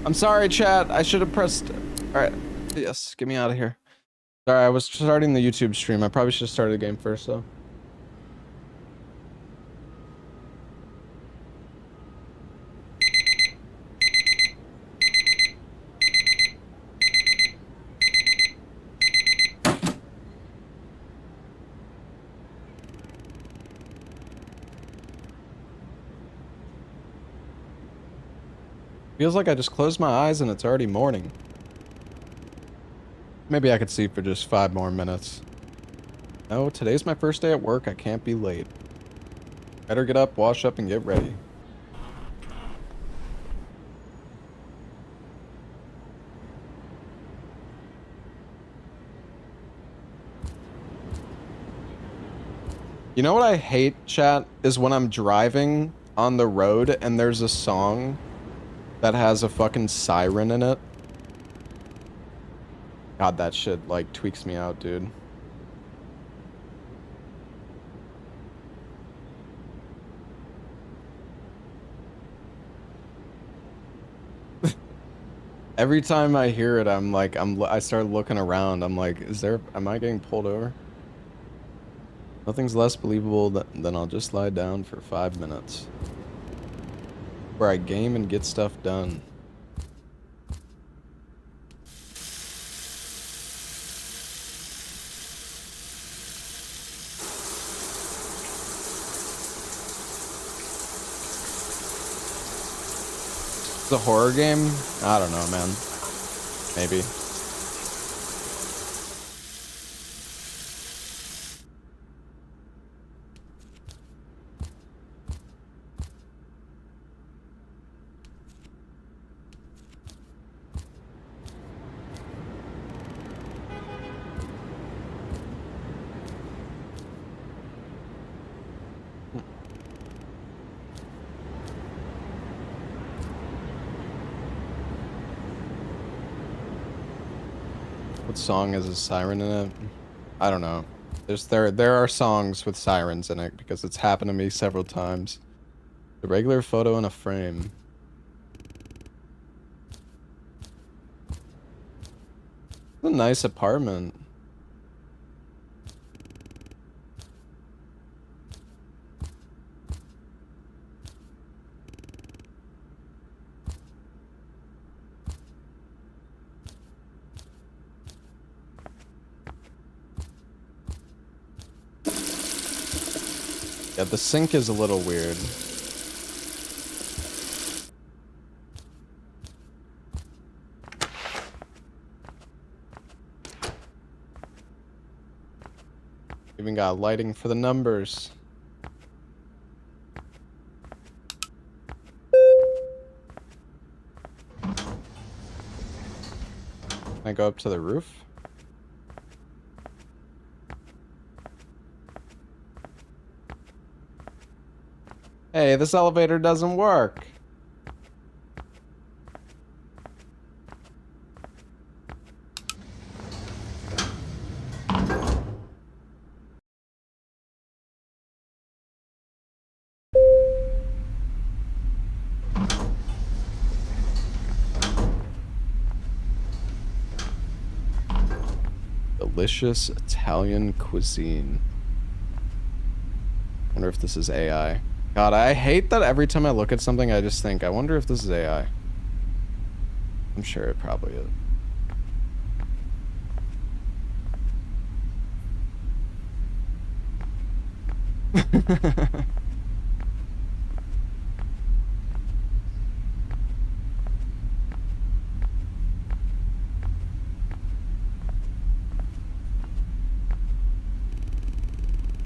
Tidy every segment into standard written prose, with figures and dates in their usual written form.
I'm sorry, chat. I should have pressed. Alright. Yes, get me out of here. Sorry, I was starting the YouTube stream. I probably should have started the game first, though. Feels like I just closed my eyes and it's already morning. Maybe I could sleep for just 5 more minutes. No, today's my first day at work. I can't be late. Better get up, wash up, and get ready. You know what I hate, chat? Is when I'm driving on the road and there's a song that has a fucking siren in it. God, that shit, like, tweaks me out, dude. Every time I hear it, I'm like, I start looking around. I'm like, am I getting pulled over? Nothing's less believable than I'll just lie down for 5 minutes. Where I game and get stuff done. It's a horror game? I don't know, man. Maybe. What song has a siren in it? I don't know. There are songs with sirens in it because it's happened to me several times. A regular photo in a frame. It's a nice apartment. Yeah, the sink is a little weird. Even got lighting for the numbers. Can I go up to the roof? Hey, this elevator doesn't work. Delicious Italian cuisine. Wonder if this is AI. God, I hate that every time I look at something, I just think, I wonder if this is AI. I'm sure it probably is.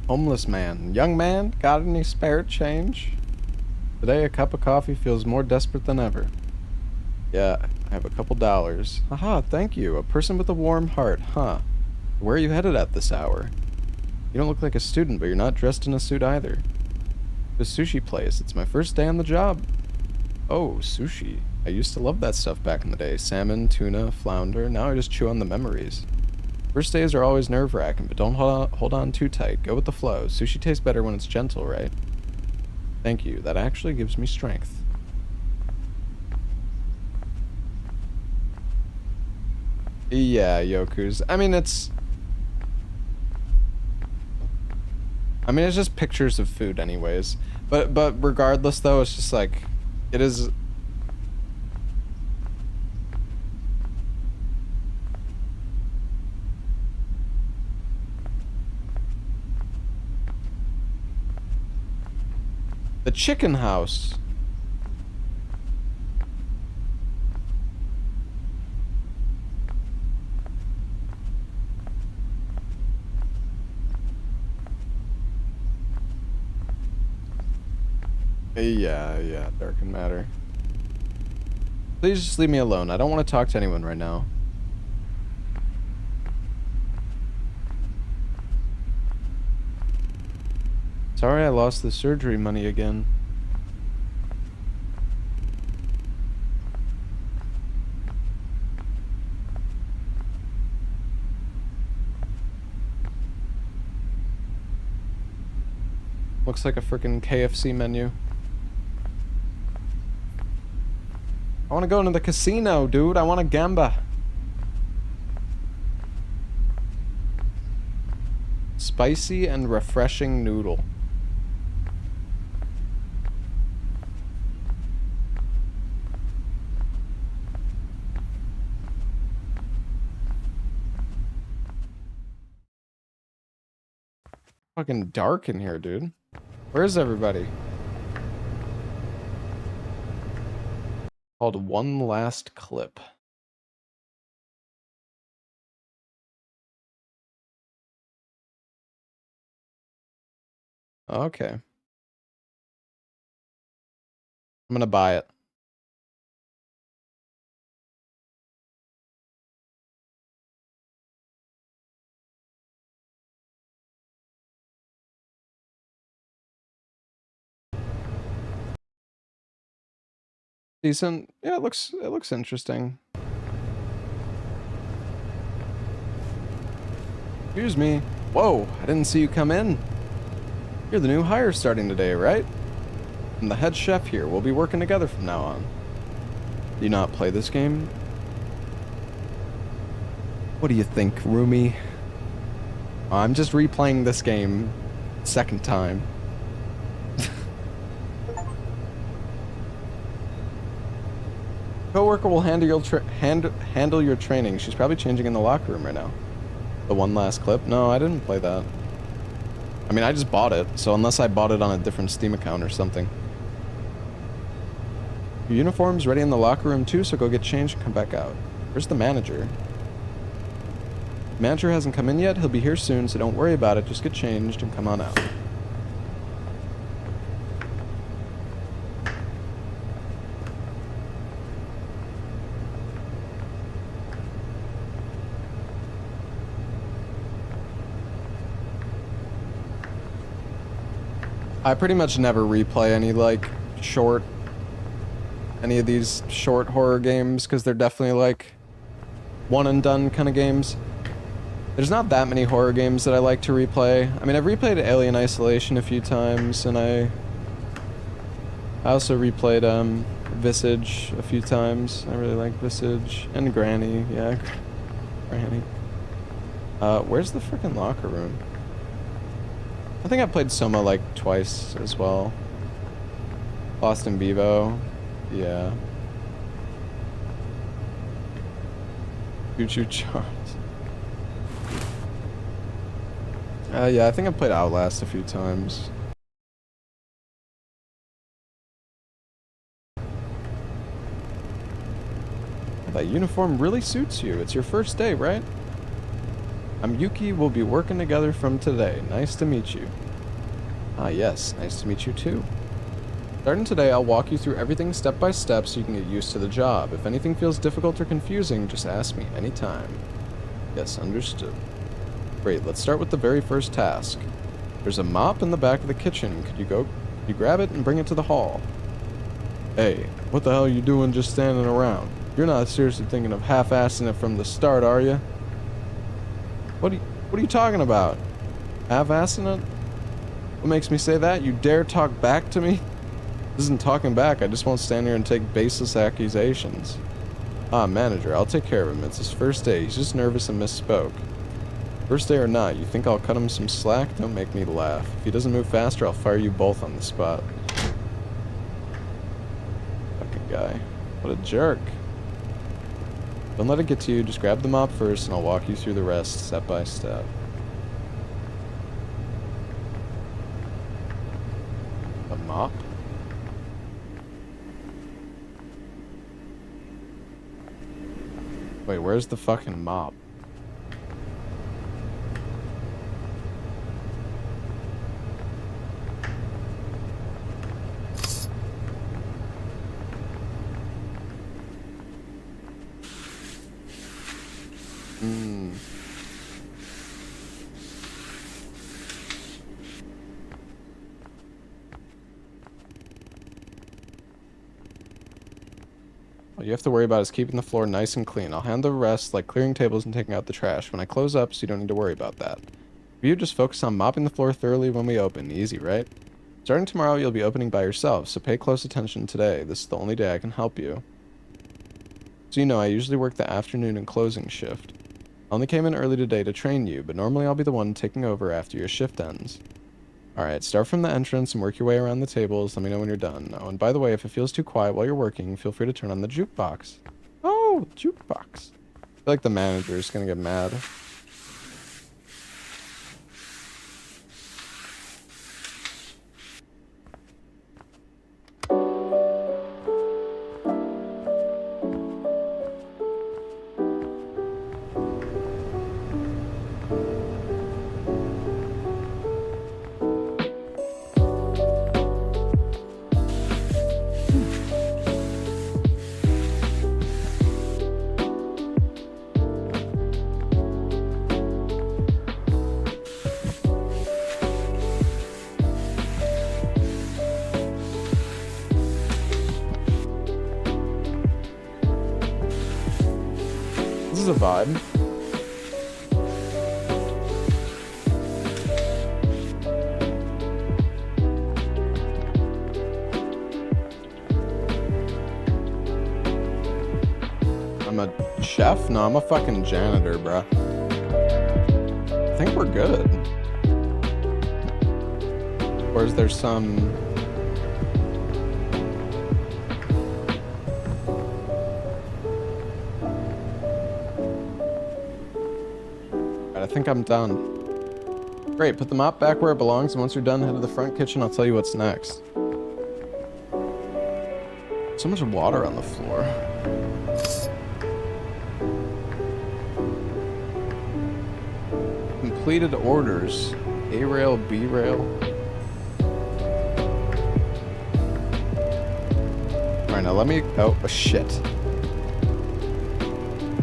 Homeless man. Young man, got any spare change? Today a cup of coffee feels more desperate than ever. Yeah, I have a couple dollars. Haha, thank you. A person with a warm heart, huh? Where are you headed at this hour? You don't look like a student, but you're not dressed in a suit either. The sushi place. It's my first day on the job. Oh, sushi. I used to love that stuff back in the day. Salmon, tuna, flounder. Now I just chew on the memories. First days are always nerve-wracking, but don't hold on too tight. Go with the flow. Sushi tastes better when it's gentle, right? Thank you. That actually gives me strength. Yeah, Yoku's. I mean, it's just pictures of food anyways. But regardless though, it's just like, it is... The Chicken House. Yeah, Dark and Matter. Please just leave me alone. I don't want to talk to anyone right now. Sorry I lost the surgery money again. Looks like a freaking KFC menu. I want to go into the casino, dude. I want a gamba. Spicy and refreshing noodle. Fucking dark in here, dude. Where's everybody? Called One Last Clip. Okay. I'm gonna buy it. Decent. Yeah, it looks interesting. Excuse me. Whoa, I didn't see you come in. You're the new hire starting today, right? I'm the head chef here. We'll be working together from now on. Do you not play this game? What do you think, roomie? I'm just replaying this game second time. Coworker will handle your training. She's probably changing in the locker room right now. The One Last Clip? No, I didn't play that. I mean, I just bought it, so unless I bought it on a different Steam account or something. Your uniform's ready in the locker room too, so go get changed and come back out. Where's the manager? The manager hasn't come in yet. He'll be here soon, so don't worry about it. Just get changed and come on out. I pretty much never replay any, like, any of these short horror games, because they're definitely, like, one and done kind of games. There's not that many horror games that I like to replay. I mean, I've replayed Alien Isolation a few times, and I also replayed, Visage a few times. I really like Visage. And Granny, yeah. Granny. Where's the freaking locker room? I think I played Soma like twice as well. Lost in Vivo. Yeah. Choo-choo Charms. Yeah, I think I played Outlast a few times. That uniform really suits you. It's your first day, right? I'm Yuki. We'll be working together from today. Nice to meet you. Ah, yes. Nice to meet you, too. Starting today, I'll walk you through everything step by step so you can get used to the job. If anything feels difficult or confusing, just ask me anytime. Yes, understood. Great, let's start with the very first task. There's a mop in the back of the kitchen. Could you grab it and bring it to the hall? Hey, what the hell are you doing just standing around? You're not seriously thinking of half-assing it from the start, are you? What are you talking about? Half-assing it? What makes me say that? You dare talk back to me? This isn't talking back. I just won't stand here and take baseless accusations. Ah, manager, I'll take care of him. It's his first day. He's just nervous and misspoke. First day or not, you think I'll cut him some slack? Don't make me laugh. If he doesn't move faster, I'll fire you both on the spot. Fucking guy. What a jerk. Don't let it get to you. Just grab the mop first, and I'll walk you through the rest, step by step. A mop? Wait, where's the fucking mop? All you have to worry about is keeping the floor nice and clean. I'll handle the rest, like clearing tables and taking out the trash, when I close up, so you don't need to worry about that. You just focus on mopping the floor thoroughly when we open. Easy, right? Starting tomorrow, you'll be opening by yourself, so pay close attention today. This is the only day I can help you. So you know, I usually work the afternoon and closing shift. I only came in early today to train you, but normally I'll be the one taking over after your shift ends. Alright, start from the entrance and work your way around the tables. Let me know when you're done. Oh, and by the way, if it feels too quiet while you're working, feel free to turn on the jukebox. Oh, jukebox. I feel like the manager is gonna get mad. This is a vibe. I'm a chef? No, I'm a fucking janitor, bruh. I think we're good. Or is there some... I think I'm done. Great, put the mop back where it belongs, and once you're done, head to the front kitchen. I'll tell you what's next. So much water on the floor. Completed orders. A rail, B rail. Alright, now let me... Oh, shit.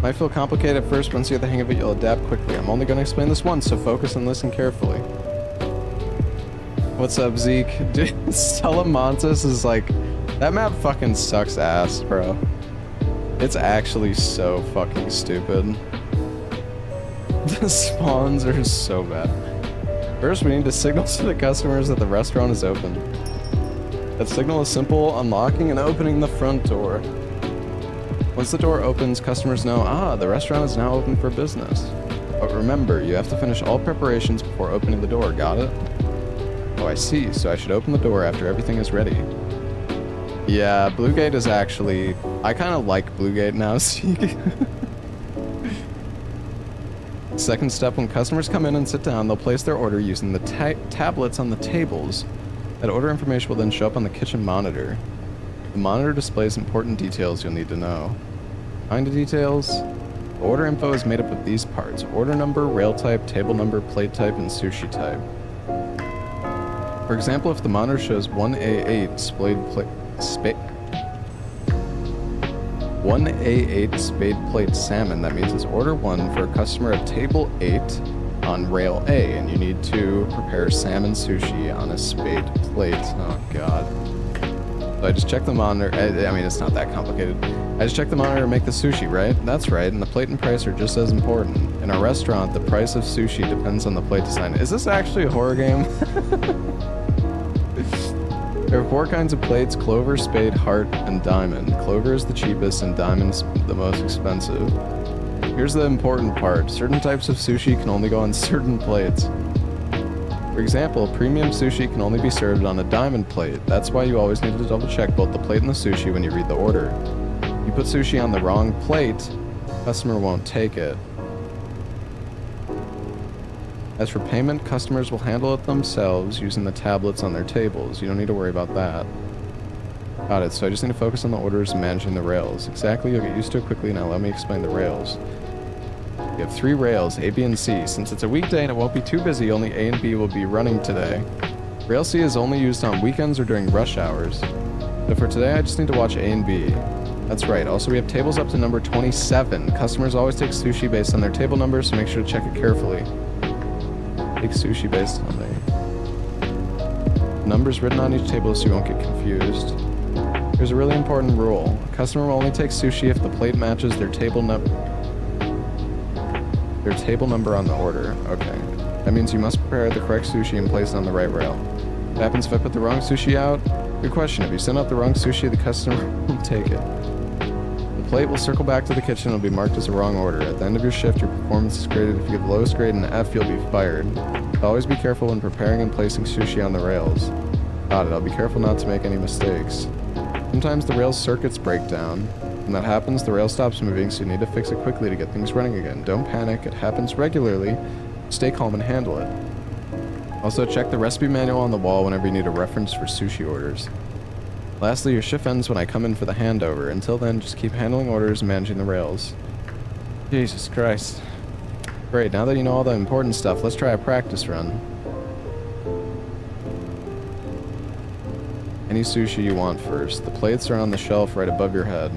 Might feel complicated at first, but once you get the hang of it, you'll adapt quickly. I'm only going to explain this once, so focus and listen carefully. What's up, Zeke? Dude, Salamantis is like... That map fucking sucks ass, bro. It's actually so fucking stupid. The spawns are so bad. First, we need to signal to the customers that the restaurant is open. That signal is simple, unlocking and opening the front door. Once the door opens, customers know, the restaurant is now open for business. But remember, you have to finish all preparations before opening the door, got it? Oh, I see, so I should open the door after everything is ready. Yeah, Bluegate is actually... I kind of like Bluegate now, Seek. Second step, when customers come in and sit down, they'll place their order using the tablets on the tables. That order information will then show up on the kitchen monitor. The monitor displays important details you'll need to know. Kind of details? The order info is made up of these parts: order number, rail type, table number, plate type, and sushi type. For example, if the monitor shows 1A8 spade plate salmon, that means it's order 1 for a customer at table 8 on rail A, and you need to prepare salmon sushi on a spade plate. Oh god. So I just check the monitor. I mean, it's not that complicated. I just check the monitor and make the sushi, right? That's right, and the plate and price are just as important. In our restaurant, the price of sushi depends on the plate design. Is this actually a horror game? There are 4 kinds of plates: clover, spade, heart, and diamond. Clover is the cheapest and diamond's the most expensive. Here's the important part. Certain types of sushi can only go on certain plates. For example, premium sushi can only be served on a diamond plate. That's why you always need to double check both the plate and the sushi when you read the order. If you put sushi on the wrong plate, the customer won't take it. As for payment, customers will handle it themselves using the tablets on their tables. You don't need to worry about that. Got it, so I just need to focus on the orders and managing the rails. Exactly, you'll get used to it quickly. Now let me explain the rails. We have 3 rails, A, B, and C. Since it's a weekday and it won't be too busy, only A and B will be running today. Rail C is only used on weekends or during rush hours. So for today, I just need to watch A and B. That's right, also we have tables up to number 27. Customers always take sushi based on their table number, so make sure to check it carefully. Take sushi based on the numbers written on each table so you won't get confused. Here's a really important rule. A customer will only take sushi if the plate matches their table number on the order. Okay. That means you must prepare the correct sushi and place it on the right rail. What happens if I put the wrong sushi out? Good question. If you send out the wrong sushi, the customer won't take it. The plate will circle back to the kitchen and will be marked as a wrong order. At the end of your shift, your performance is graded. If you get the lowest grade an F, you'll be fired. So always be careful when preparing and placing sushi on the rails. Got it. I'll be careful not to make any mistakes. Sometimes the rail circuits break down. When that happens, the rail stops moving, so you need to fix it quickly to get things running again. Don't panic. It happens regularly. Stay calm and handle it. Also, check the recipe manual on the wall whenever you need a reference for sushi orders. Lastly, your shift ends when I come in for the handover. Until then, just keep handling orders and managing the rails. Jesus Christ. Great, now that you know all the important stuff, let's try a practice run. Any sushi you want first. The plates are on the shelf right above your head.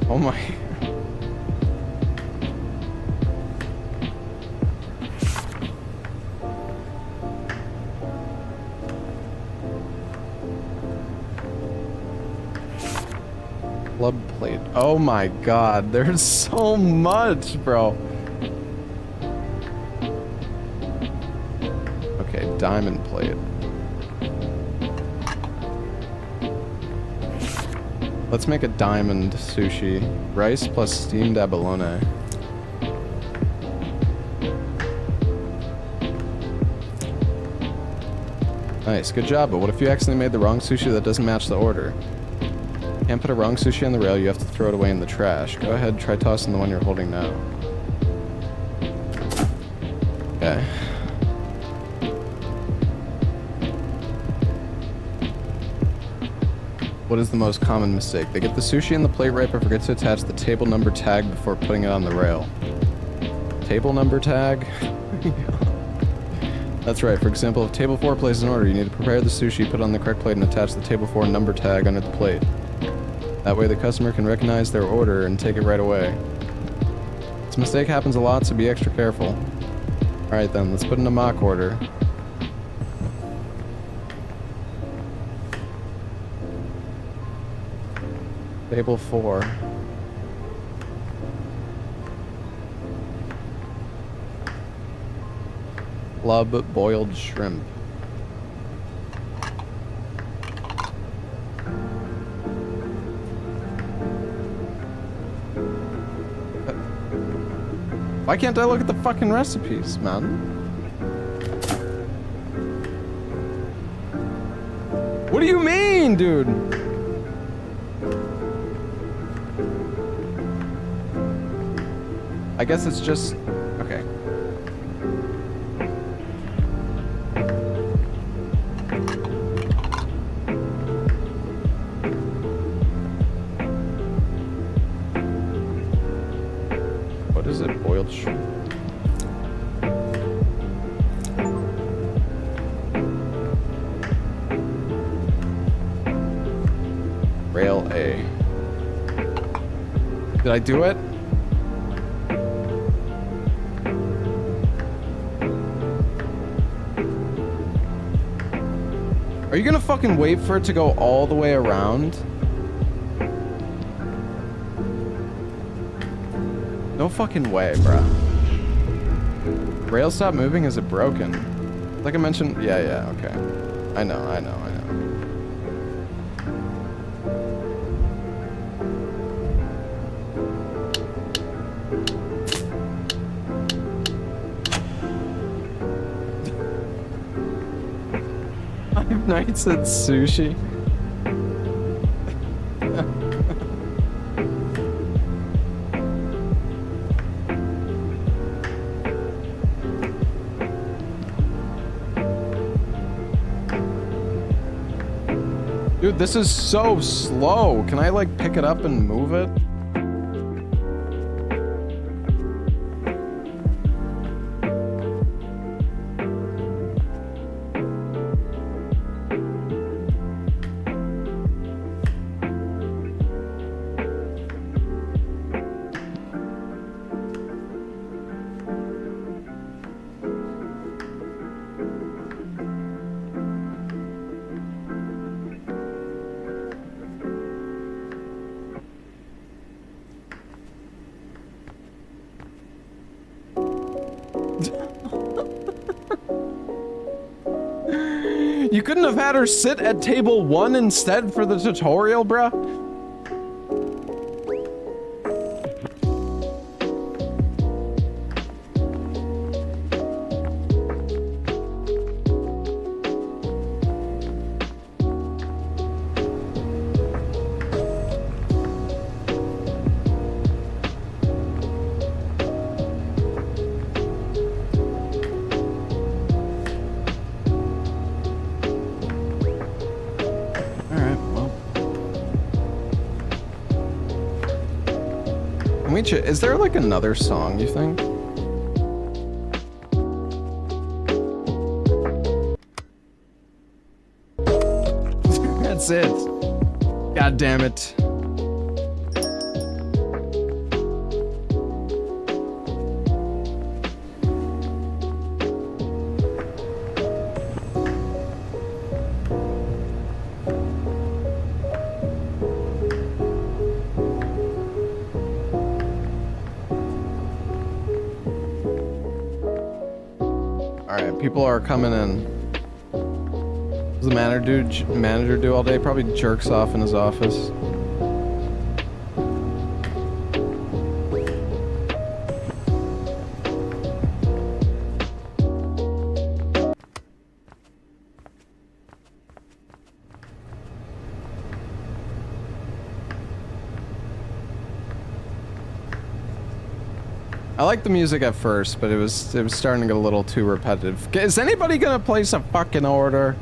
Oh my. Club plate. Oh my god, there's so much, bro. Okay, diamond plate. Let's make a diamond sushi. Rice plus steamed abalone. Nice, good job, but what if you accidentally made the wrong sushi that doesn't match the order? Can't put a wrong sushi on the rail, you have to throw it away in the trash. Go ahead, try tossing the one you're holding now. Okay. What is the most common mistake? They get the sushi in the plate right but forget to attach the table number tag before putting it on the rail. Table number tag? That's right. For example, if table 4 places an order, you need to prepare the sushi, put it on the correct plate, and attach the table 4 number tag under the plate. That way the customer can recognize their order and take it right away. This mistake happens a lot, so be extra careful. Alright then, let's put in a mock order. Table 4. Club boiled shrimp. Why can't I look at the fucking recipes, man? What do you mean, dude? I guess it's just... okay. What is it? Boiled shrimp? Rail A. Did I do it? Are you gonna fucking wait for it to go all the way around? No fucking way, bruh. Rail stop moving? Is it broken? Like I mentioned, yeah, okay. I know. 5 nights at sushi. Dude, this is so slow. Can I like pick it up and move it? You couldn't have had her sit at table 1 instead for the tutorial, bruh? Is there like another song, you think? That's it. God damn it. People are coming in. What does the manager do all day? Probably jerks off in his office. I liked the music at first, but it was starting to get a little too repetitive. Is anybody gonna place a fucking order?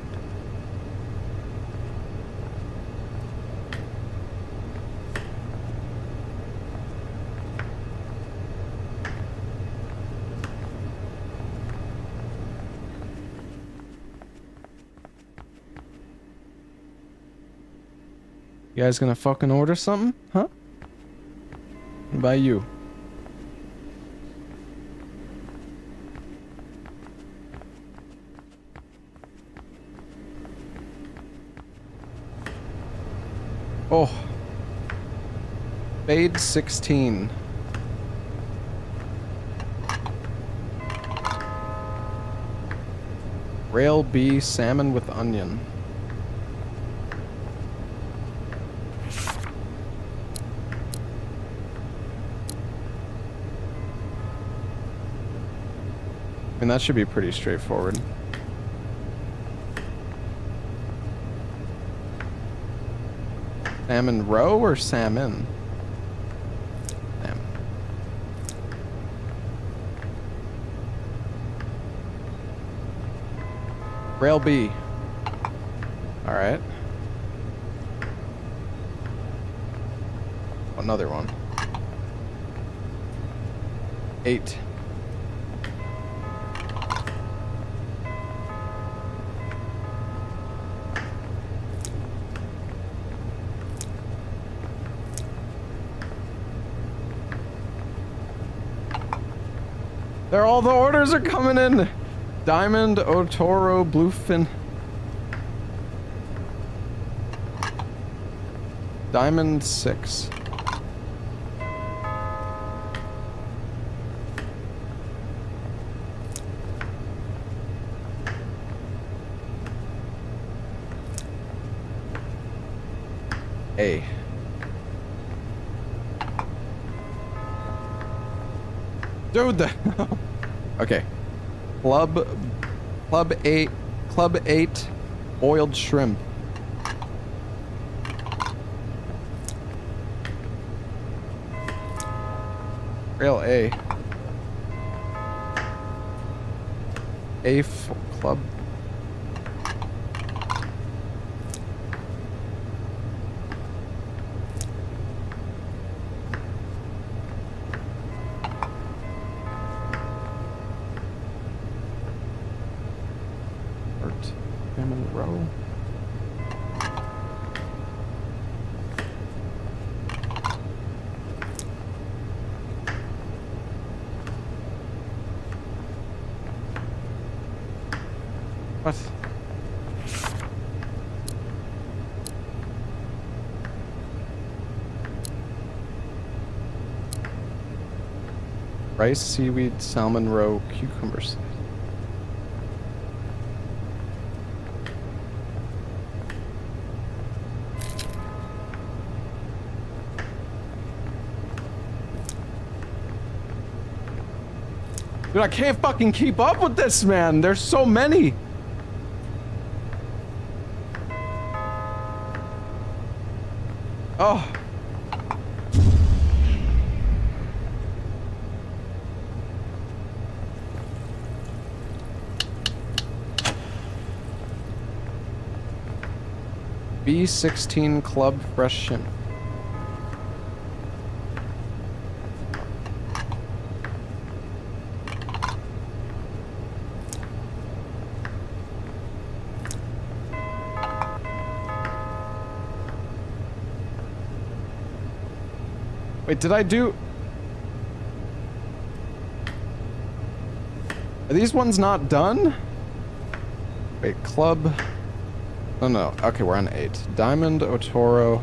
You guys gonna fucking order something? Huh? What about you? Oh. Fade 16. Rail B salmon with onion. I mean, that should be pretty straightforward. Salmon roe or salmon? Salmon. Rail B. Alright. Another one. 8. All the orders are coming in. Diamond, Otoro, Bluefin. Diamond 6. A. Dude, the okay. Club 8 boiled shrimp. Rail A. Club. Salmon row. What? Rice, seaweed, salmon roe, cucumbers. Dude, I can't fucking keep up with this, man. There's so many. Oh. B16 Club Fresh Shrimp. Wait, did I do... Are these ones not done? Wait, club... Oh no, okay, we're on 8. Diamond, Otoro...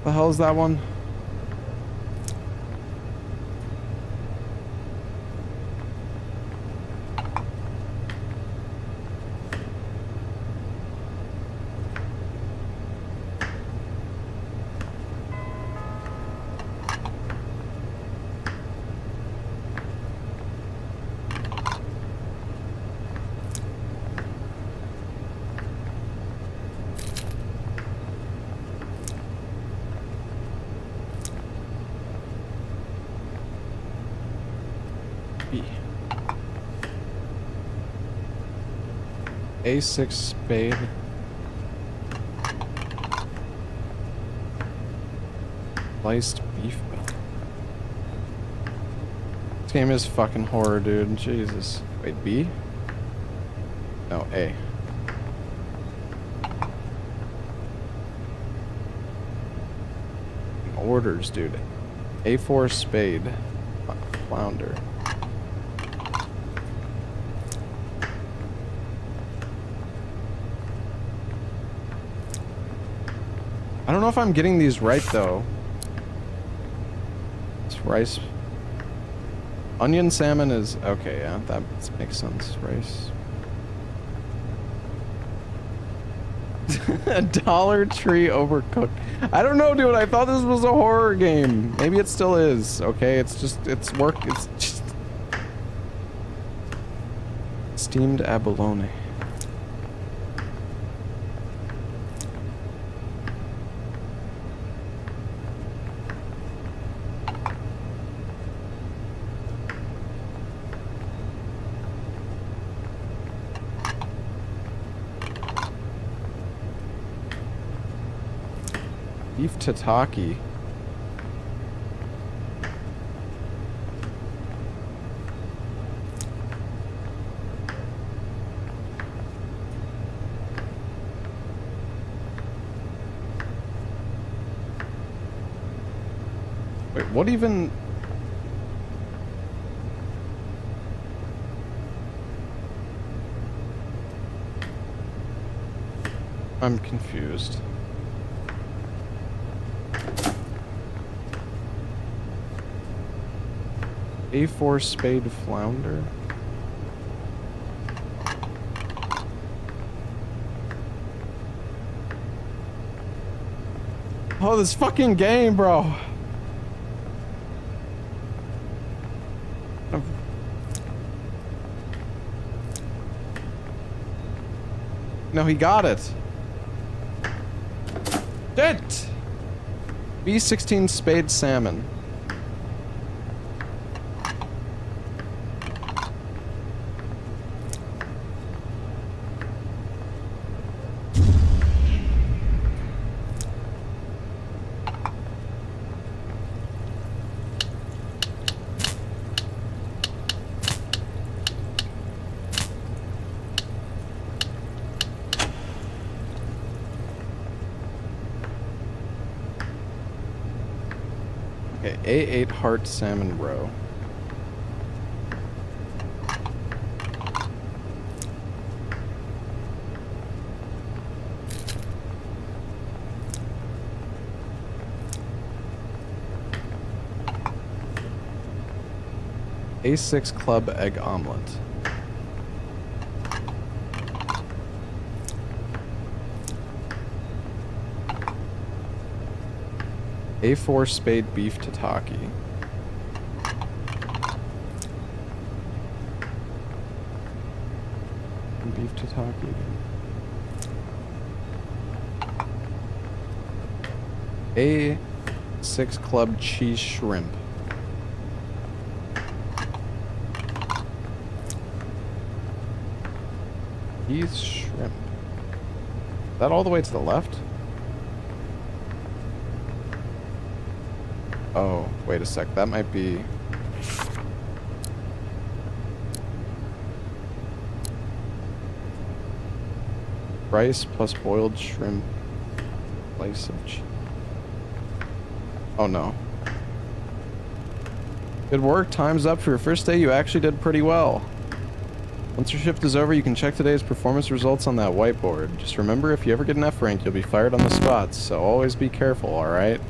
The hell is that one? A6 spade. Sliced beef. This game is fucking horror, dude. Jesus. Wait, B? No, A. Orders, dude. A4 spade. Flounder. I don't know if I'm getting these right, though. It's rice. Onion salmon is... Okay, yeah, that makes sense. Rice. Dollar Tree Overcooked. I don't know, dude. I thought this was a horror game. Maybe it still is. Okay, it's just... It's work... It's just... Steamed abalone. Beef tataki. Wait, what even... I'm confused. A4 spade flounder? Oh, this fucking game, bro. No, he got it. Shit! B16 spade salmon. Okay, A8 heart salmon roe. A6 club egg omelet. A4 spade beef tataki. Beef tataki. A6 club cheese shrimp. Cheese shrimp. Is that all the way to the left? Oh, wait a sec. That might be... rice plus boiled shrimp. Slice of cheese. Oh no. Good work. Time's up for your first day. You actually did pretty well. Once your shift is over, you can check today's performance results on that whiteboard. Just remember, if you ever get an F rank, you'll be fired on the spot, so always be careful, alright?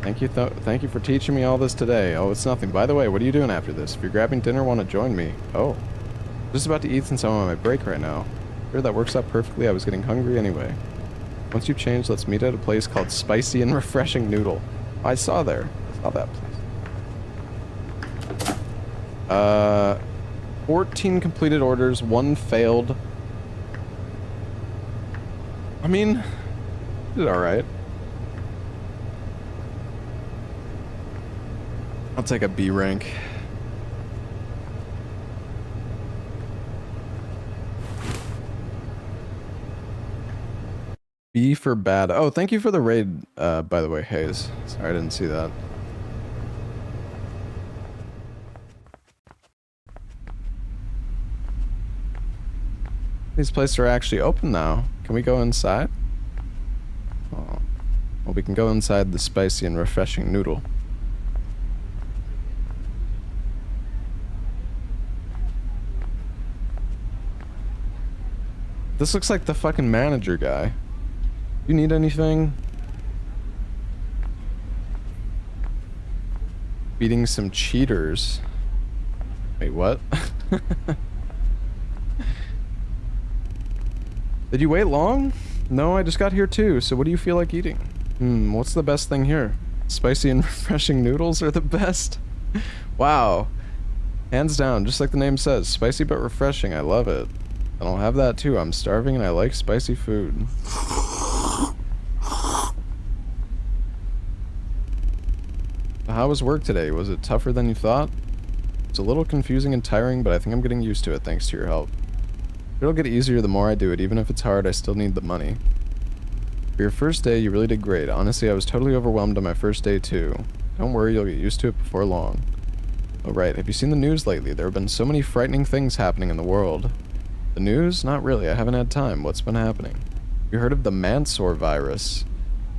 Thank you for teaching me all this today. Oh, it's nothing. By the way, what are you doing after this? If you're grabbing dinner, want to join me? Oh. I'm just about to eat since I'm on my break right now. Sure, that works out perfectly. I was getting hungry anyway. Once you've changed, let's meet at a place called Spicy and Refreshing Noodle. I saw that place. 14 completed orders, 1 failed. I mean, did alright. I'll take a B rank. B for bad. Oh, thank you for the raid, by the way, Hayes. Sorry, I didn't see that. These places are actually open now. Can we go inside? Oh. Well, we can go inside the Spicy and Refreshing Noodle. This looks like the fucking manager guy. You need anything? Beating some cheaters. Wait, what? Did you wait long? No, I just got here too, so what do you feel like eating? What's the best thing here? Spicy and refreshing noodles are the best. Wow. Hands down, just like the name says, spicy but refreshing, I love it. And I'll have that too, I'm starving and I like spicy food. How was work today? Was it tougher than you thought? It's a little confusing and tiring, but I think I'm getting used to it thanks to your help. It'll get easier the more I do it, even if it's hard, I still need the money. For your first day, you really did great. Honestly, I was totally overwhelmed on my first day too. Don't worry, you'll get used to it before long. Oh right, have you seen the news lately? There have been so many frightening things happening in the world. The news? Not really, I haven't had time. What's been happening? You heard of the Mansour virus?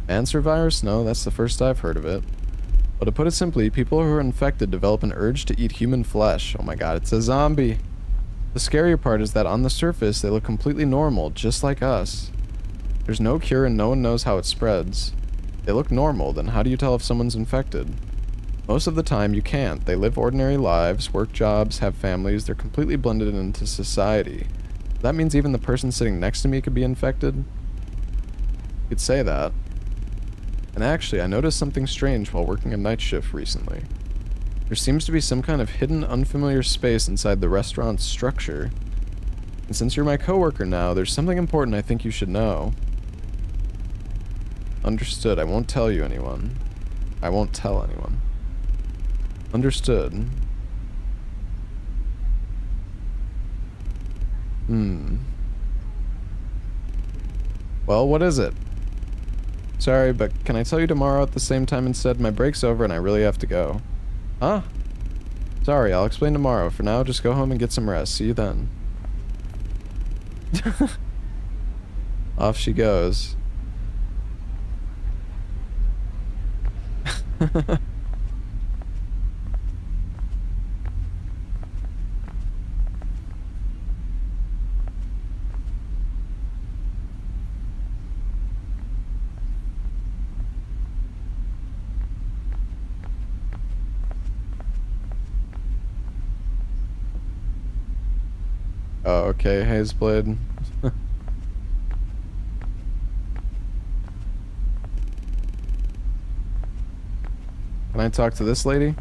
Mansour virus? No, that's the first I've heard of it. But to put it simply, people who are infected develop an urge to eat human flesh. Oh my god, it's a zombie. The scarier part is that on the surface, they look completely normal, just like us. There's no cure and no one knows how it spreads. They look normal, then how do you tell if someone's infected? Most of the time, you can't. They live ordinary lives, work jobs, have families, they're completely blended into society. That means even the person sitting next to me could be infected? You could say that. And actually, I noticed something strange while working a night shift recently. There seems to be some kind of hidden, unfamiliar space inside the restaurant's structure. And since you're my coworker now, there's something important I think you should know. Understood. I won't tell you anyone. I won't tell anyone. Understood. Well, what is it? Sorry, but can I tell you tomorrow at the same time instead? My break's over and I really have to go. Huh? Sorry, I'll explain tomorrow. For now, just go home and get some rest. See you then. Off she goes. Oh, okay, Hazeblade. Can I talk to this lady?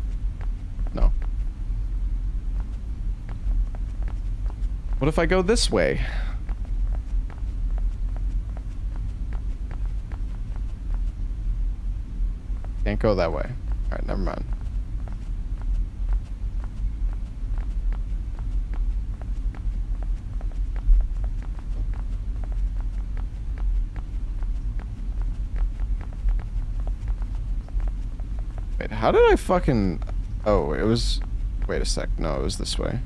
No. What if I go this way? Can't go that way. Alright, never mind. Wait, how did I fucking... Oh, it was... Wait a sec. No, it was this way.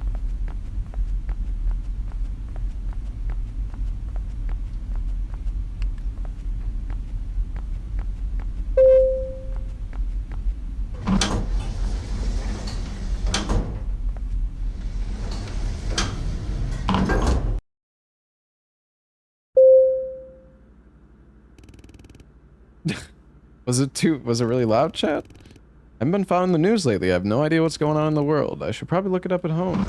Was it really loud, chat? I haven't been following the news lately. I have no idea what's going on in the world. I should probably look it up at home.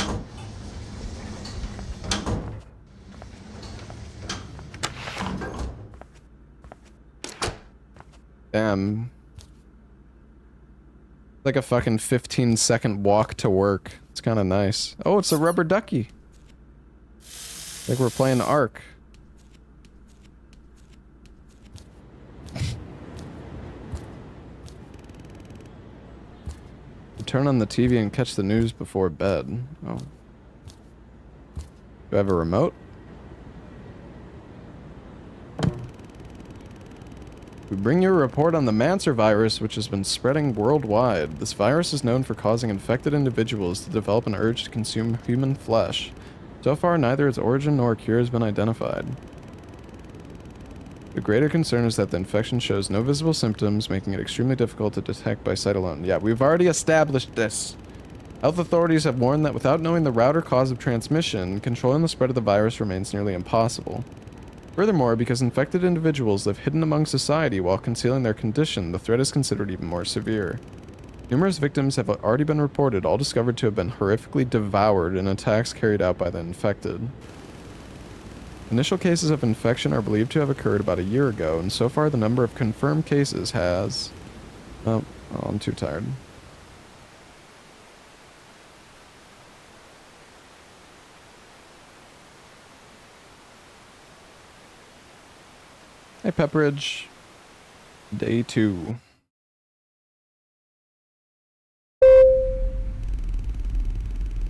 Damn. Like a fucking 15-second walk to work. It's kind of nice. Oh, it's a rubber ducky. Like we're playing Ark. Turn on the TV and catch the news before bed. Oh. Do I have a remote? We bring you a report on the Mancer virus, which has been spreading worldwide. This virus is known for causing infected individuals to develop an urge to consume human flesh. So far, neither its origin nor cure has been identified. The greater concern is that the infection shows no visible symptoms, making it extremely difficult to detect by sight alone. Yeah, we've already established this. Health authorities have warned that without knowing the route or cause of transmission, controlling the spread of the virus remains nearly impossible. Furthermore, because infected individuals live hidden among society while concealing their condition, the threat is considered even more severe. Numerous victims have already been reported, all discovered to have been horrifically devoured in attacks carried out by the infected. Initial cases of infection are believed to have occurred about a year ago, and so far the number of confirmed cases has... Oh, I'm too tired. Hey, Pepperidge. Day 2.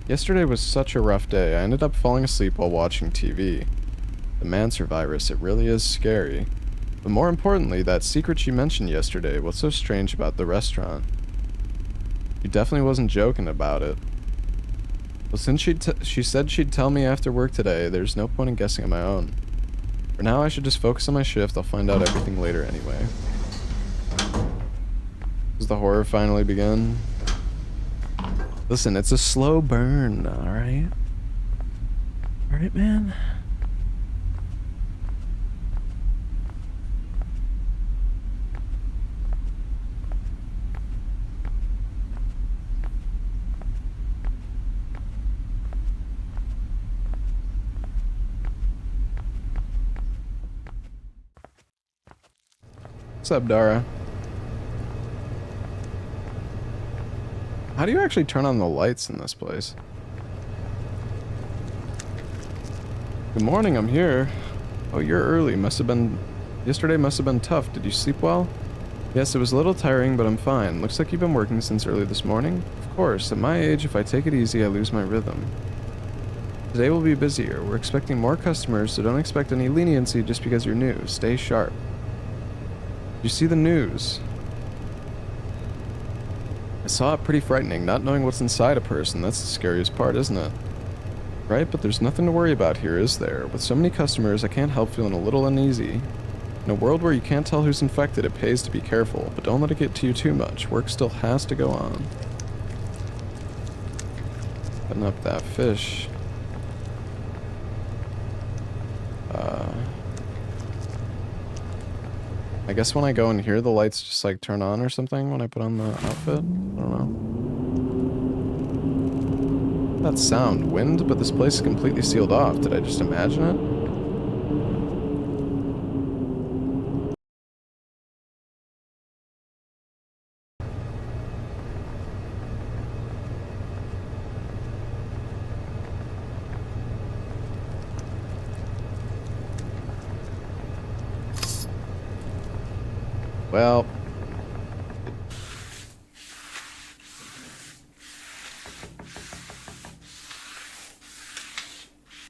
Yesterday was such a rough day. I ended up falling asleep while watching TV. The Mancer virus, it really is scary. But more importantly, that secret she mentioned yesterday, what's so strange about the restaurant? She definitely wasn't joking about it. Well, since she said she'd tell me after work today, there's no point in guessing on my own. For now, I should just focus on my shift. I'll find out everything later anyway. Does the horror finally begin? Listen, it's a slow burn, alright? Alright, man? What's up, Dara? How do you actually turn on the lights in this place? Good morning, I'm here. Oh, you're early. Yesterday must have been tough. Did you sleep well? Yes, it was a little tiring, but I'm fine. Looks like you've been working since early this morning. Of course, at my age, if I take it easy, I lose my rhythm. Today will be busier. We're expecting more customers, so don't expect any leniency just because you're new. Stay sharp. Did you see the news? I saw it. Pretty frightening, not knowing what's inside a person. That's the scariest part, isn't it? Right, but there's nothing to worry about here, is there? With so many customers, I can't help feeling a little uneasy. In a world where you can't tell who's infected, it pays to be careful, but don't let it get to you too much. Work still has to go on. Putting up that fish. I guess when I go in here, the lights just like turn on or something when I put on the outfit? I don't know. That sound, wind, but this place is completely sealed off. Did I just imagine it? Well,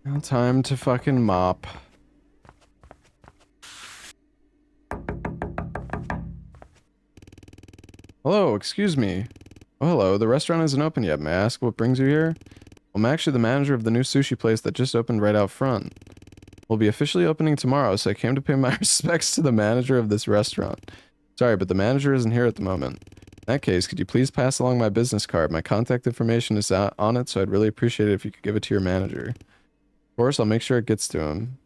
now time to fucking mop. Hello, excuse me. Oh, hello. The restaurant isn't open yet. May I ask what brings you here? Well, I'm actually the manager of the new sushi place that just opened right out front. We'll be officially opening tomorrow, so I came to pay my respects to the manager of this restaurant. Sorry, but the manager isn't here at the moment. In that case, could you please pass along my business card? My contact information is on it, so I'd really appreciate it if you could give it to your manager. Of course, I'll make sure it gets to him.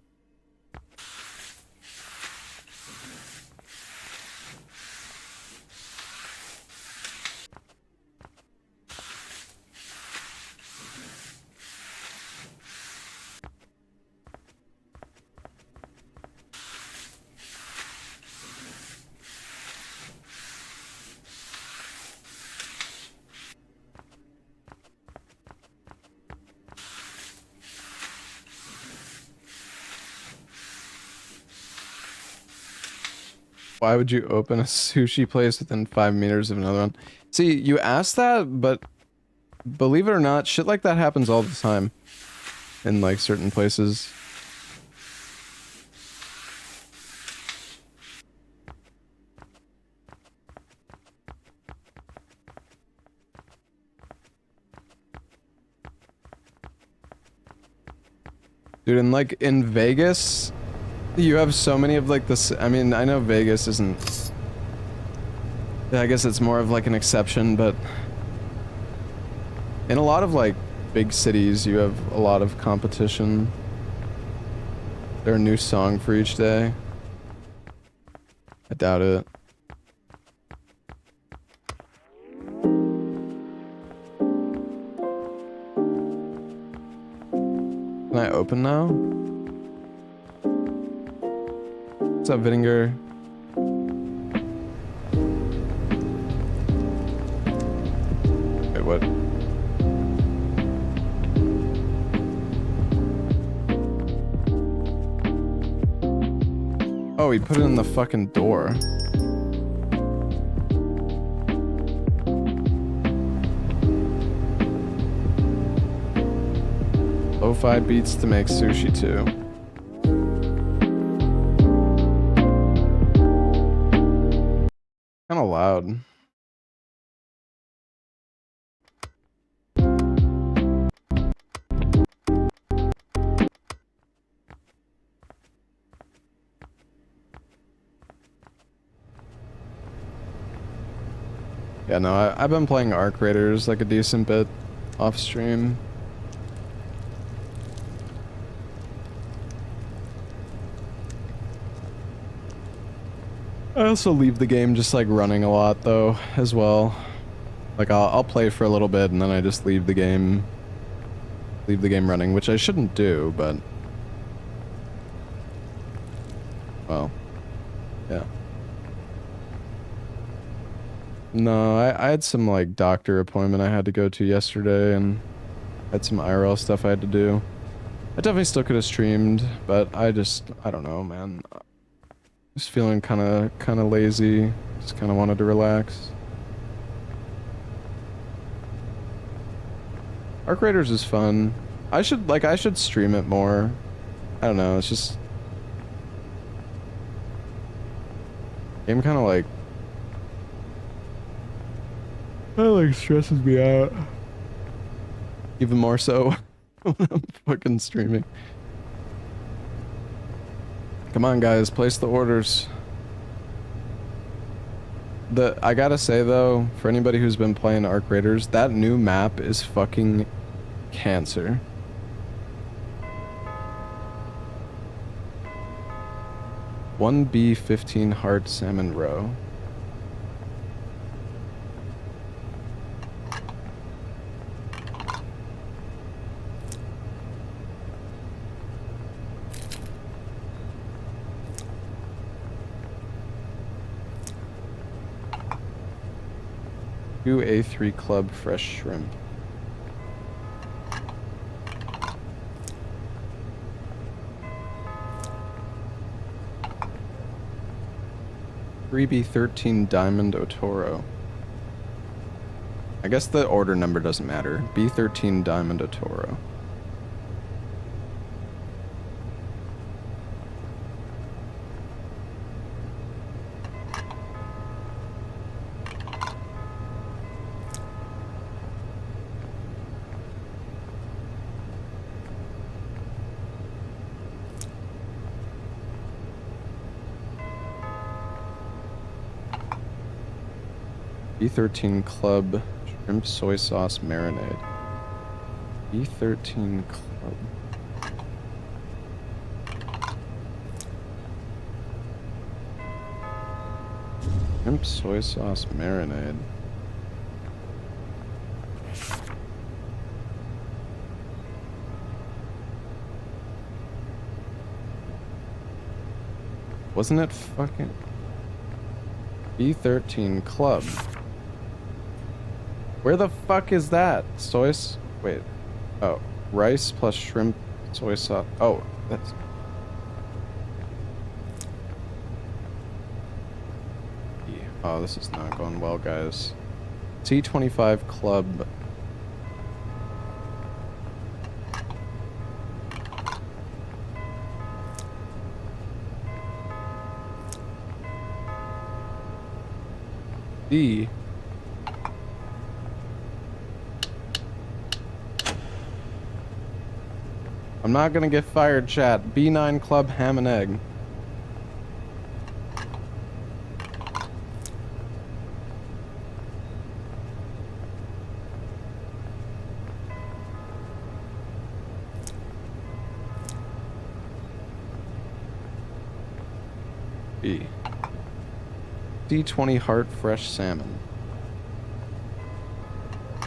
Why would you open a sushi place within 5 meters of another one? See, you asked that, but believe it or not, shit like that happens all the time in like certain places. Dude, and like in Vegas, you have so many of like this. I mean, I know Vegas isn't. I guess it's more of like an exception, but in a lot of like big cities, you have a lot of competition. There's a new song for each day. I doubt it. Can I open now? What's up, Vinegar? Wait, what? Oh, he put it in the fucking door. Lo-fi beats to make sushi too. Kinda loud. Yeah, no, I've been playing Arc Raiders like a decent bit off stream. I also leave the game just like running a lot though, as well. Like I'll play for a little bit and then I just leave the game running, which I shouldn't do, but well, yeah. Can I open now? What's up, Vinegar? Wait, what? Oh, he put it in the fucking door. Oh, fuck beats to make sushi too. Kinda loud. Yeah, no, I've been playing Arc Raiders like a decent bit off stream. I also leave the game just like running a lot though, as well. Like I'll play for a little bit and then I just leave the game running, which I shouldn't do, but well, yeah. No, I had some like doctor appointment I had to go to yesterday and had some IRL stuff I had to do. I definitely still could have streamed, but I don't know, man. Just feeling kind of lazy. Just kind of wanted to relax. Arc Raiders is fun. I should stream it more. I don't know, it's just game kind of stresses me out. Even more so when I'm fucking streaming. Come on, guys, place the orders. I gotta say though, for anybody who's been playing Arc Raiders, that new map is fucking cancer. One B15 hard salmon roe. Two A3 Club fresh shrimp. Three B13 Diamond Otoro. I guess the order number doesn't matter. B13 Diamond Otoro. B13 Club Shrimp Soy Sauce Marinade. B13 Club. Shrimp Soy Sauce Marinade. Wasn't it fucking... B13 Club. Where the fuck is that? Wait. Oh. Rice plus shrimp soy sauce. Oh, that's... Oh, this is not going well, guys. T25 Club. D. I'm not gonna get fired, chat. B9 Club Ham and Egg. B. D20 Heart Fresh Salmon.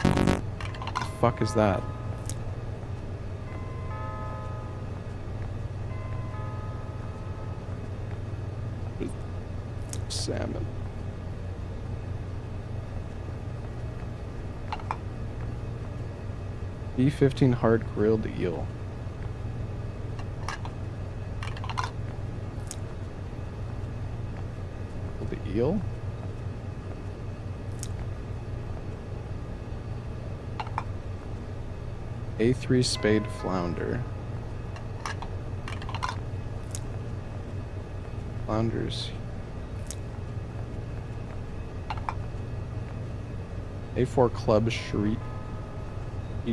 The fuck is that? Salmon. B15 hard grilled eel. The eel? A3 spade flounder. Flounders. A4 club shrimp.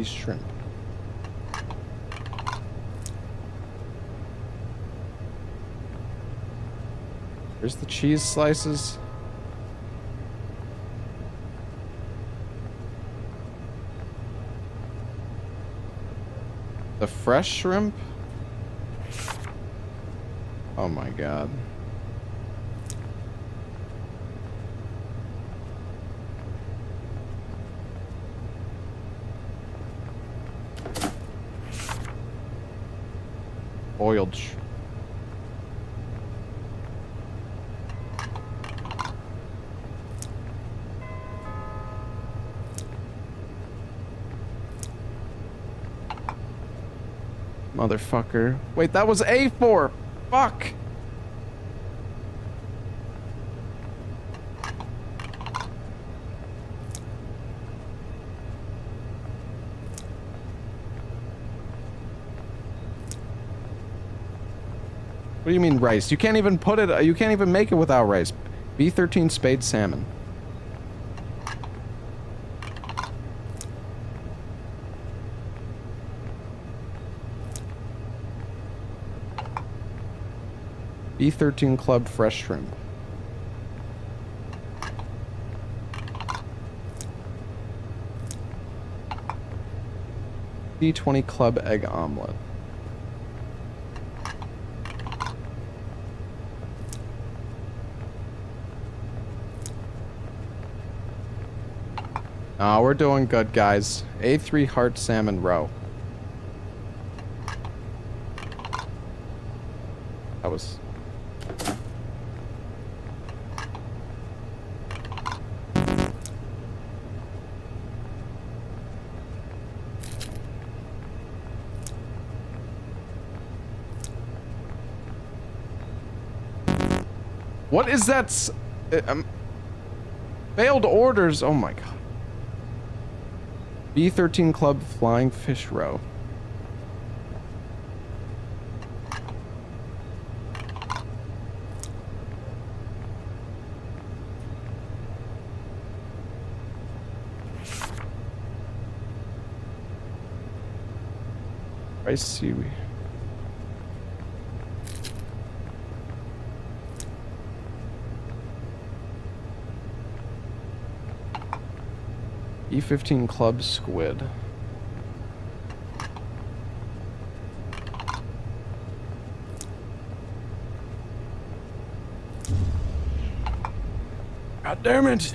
Shrimp. Where's the cheese slices? The fresh shrimp? Oh my god. Boiled shrimp. motherfucker. Wait, that was A4. Fuck. What do you mean rice? You can't even put it, you can't even make it without rice. B13 spade salmon. B13 club fresh shrimp. B20 club egg omelet. Oh, we're doing good, guys. A3 heart salmon roe. That was... What is that? Failed orders. Oh my god. B13 club flying fish roe. Rice seaweed. E15 club squid. God damn it!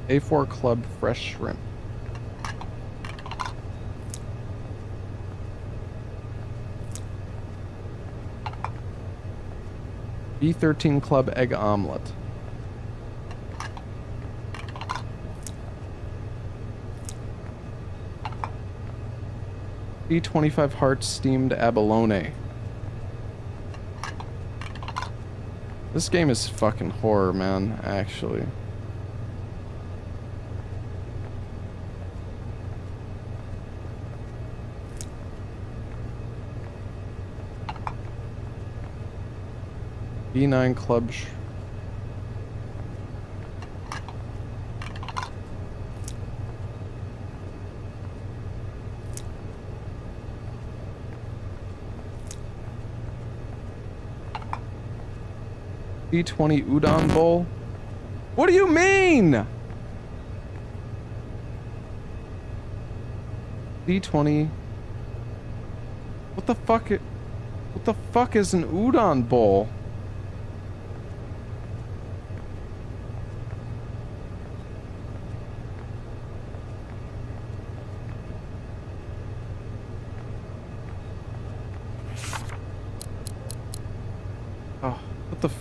A4 club fresh shrimp. B13 club egg omelet. B25 heart steamed abalone. This game is fucking horror, man, actually. B9 club B20 udon bowl. What do you mean? B20. What the fuck? What the fuck is an udon bowl? Oh, what the f...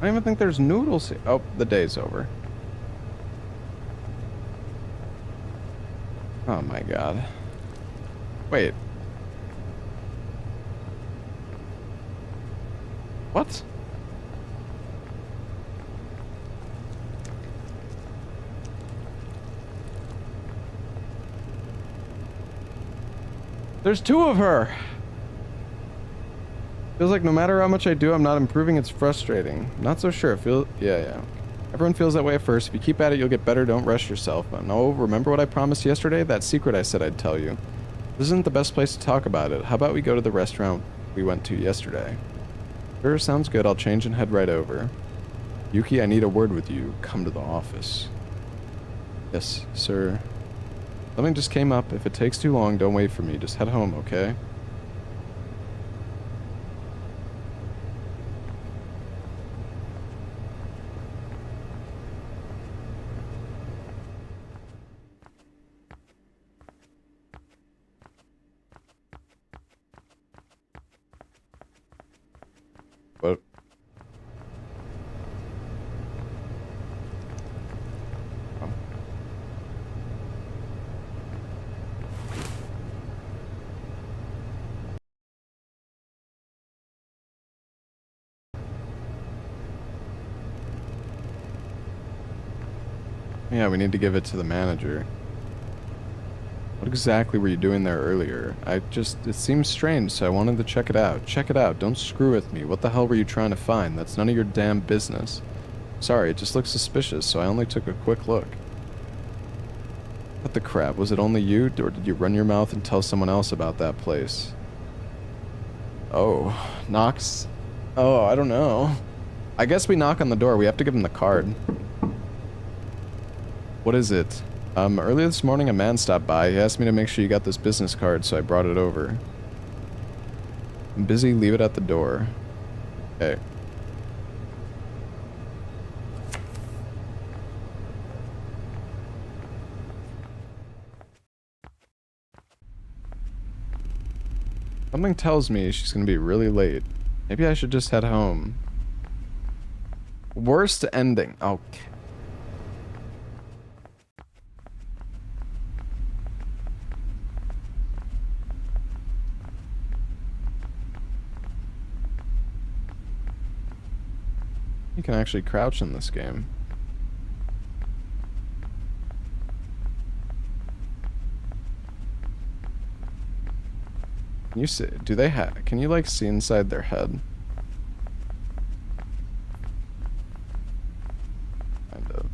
I don't even think there's noodles here. Oh, the day's over. Oh my god. Wait. What? There's two of her! Feels like no matter how much I do, I'm not improving. It's frustrating. Not so sure. Yeah. Everyone feels that way at first. If you keep at it, you'll get better. Don't rush yourself. No, remember what I promised yesterday? That secret I said I'd tell you. This isn't the best place to talk about it. How about we go to the restaurant we went to yesterday? Sure, sounds good. I'll change and head right over. Yuki, I need a word with you. Come to the office. Yes, sir. Something just came up. If it takes too long, don't wait for me. Just head home, okay? Yeah, we need to give it to the manager. What exactly were you doing there earlier? It seems strange, so I wanted to check it out. Check it out, don't screw with me. What the hell were you trying to find? That's none of your damn business. Sorry, it just looks suspicious, so I only took a quick look. What the crap? Was it only you, or did you run your mouth and tell someone else about that place? Oh, knocks? Oh, I don't know. I guess we knock on the door. We have to give him the card. What is it? Earlier this morning a man stopped by. He asked me to make sure you got this business card, so I brought it over. I'm busy, leave it at the door. Okay. Something tells me she's gonna be really late. Maybe I should just head home. Worst ending. Okay. You can actually crouch in this game. Can you see? Do they have? Can you like see inside their head? Kind of.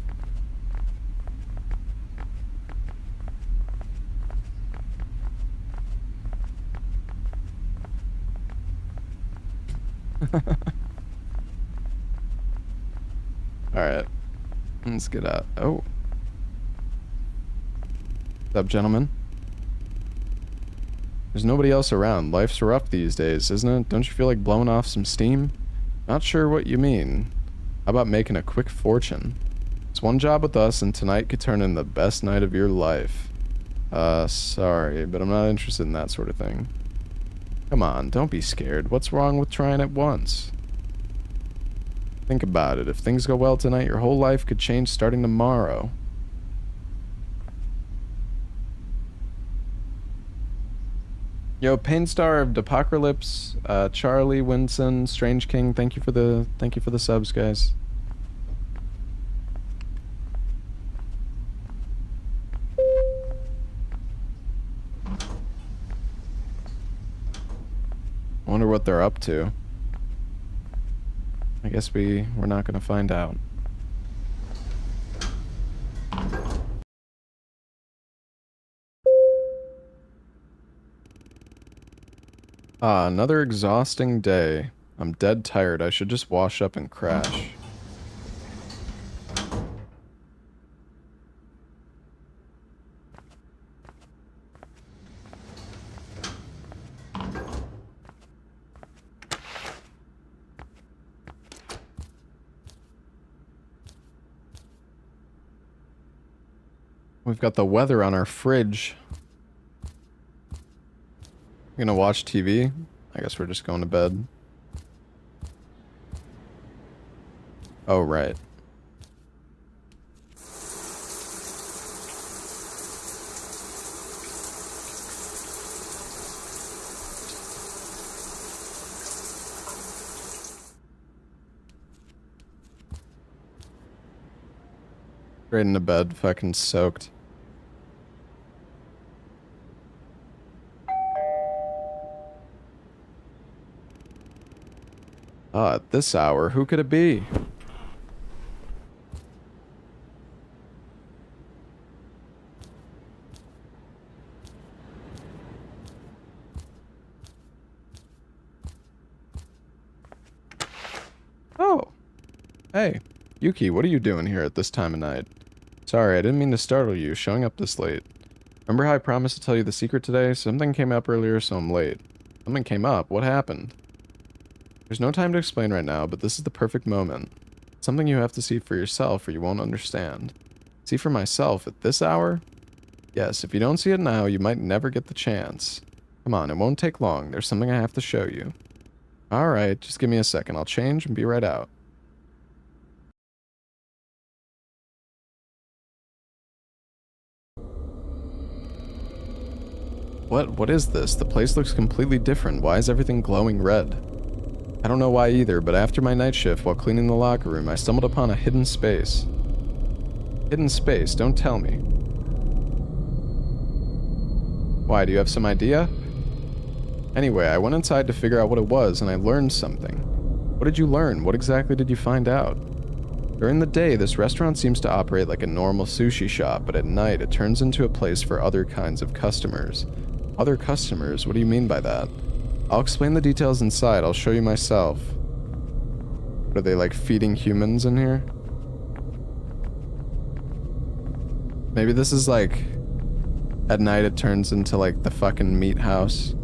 Alright. Let's get out. Oh. What's up, gentlemen? There's nobody else around. Life's rough these days, isn't it? Don't you feel like blowing off some steam? Not sure what you mean. How about making a quick fortune? It's one job with us, and tonight could turn in the best night of your life. Sorry, but I'm not interested in that sort of thing. Come on, don't be scared. What's wrong with trying it once? Think about it. If things go well tonight, your whole life could change starting tomorrow. Yo, Painstar of Depocalypse, Charlie, Winson, Strange King, thank you for the subs, guys. I wonder what they're up to. I guess we're not gonna find out. Ah, another exhausting day. I'm dead tired. I should just wash up and crash. We've got the weather on our fridge. You gonna watch TV? I guess we're just going to bed. Oh, right. Straight into bed, fucking soaked. At this hour, who could it be? Oh. Hey, Yuki, what are you doing here at this time of night? Sorry, I didn't mean to startle you, showing up this late. Remember how I promised to tell you the secret today? Something came up earlier, so I'm late. Something came up? What happened? There's no time to explain right now, but this is the perfect moment. Something you have to see for yourself or you won't understand. See for myself at this hour? Yes, if you don't see it now, you might never get the chance. Come on, it won't take long. There's something I have to show you. Alright, just give me a second. I'll change and be right out. What is this? The place looks completely different. Why is everything glowing red? I don't know why either, but after my night shift while cleaning the locker room, I stumbled upon a hidden space. Hidden space, don't tell me. Why, do you have some idea? Anyway, I went inside to figure out what it was, and I learned something. What did you learn? What exactly did you find out? During the day, this restaurant seems to operate like a normal sushi shop, but at night it turns into a place for other kinds of customers. Other customers? What do you mean by that? I'll explain the details inside. I'll show you myself. What are they, like, feeding humans in here? Maybe this is like... At night it turns into like the fucking meat house.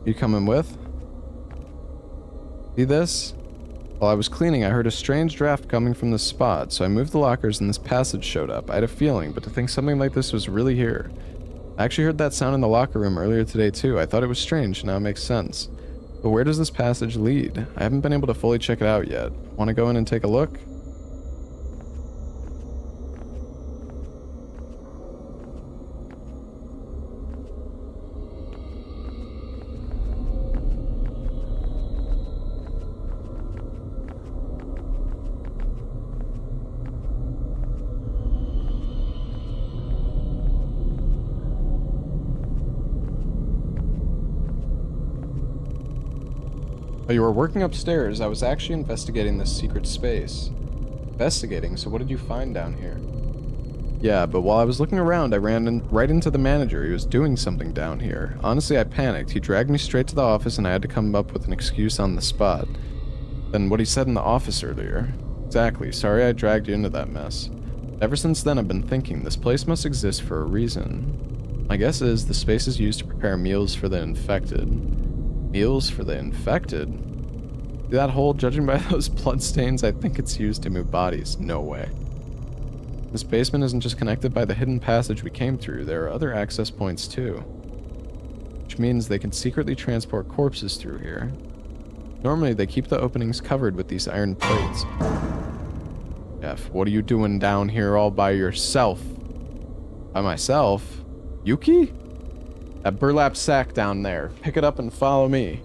You coming with? See this? While I was cleaning, I heard a strange draft coming from this spot, so I moved the lockers and this passage showed up. I had a feeling, but to think something like this was really here. I actually heard that sound in the locker room earlier today too. I thought it was strange, now it makes sense. But where does this passage lead? I haven't been able to fully check it out yet. Want to go in and take a look? While you were working upstairs, I was actually investigating this secret space. Investigating? So what did you find down here? Yeah, but while I was looking around, I ran right into the manager. He was doing something down here. Honestly, I panicked. He dragged me straight to the office and I had to come up with an excuse on the spot. Then what he said in the office earlier. Exactly. Sorry I dragged you into that mess. Ever since then, I've been thinking, this place must exist for a reason. My guess is the space is used to prepare meals for the infected. Meals for the infected? See that hole? Judging by those bloodstains, I think it's used to move bodies. No way. This basement isn't just connected by the hidden passage we came through. There are other access points too. Which means they can secretly transport corpses through here. Normally, they keep the openings covered with these iron plates. F, what are you doing down here all by yourself? By myself? Yuki? That burlap sack down there. Pick it up and follow me.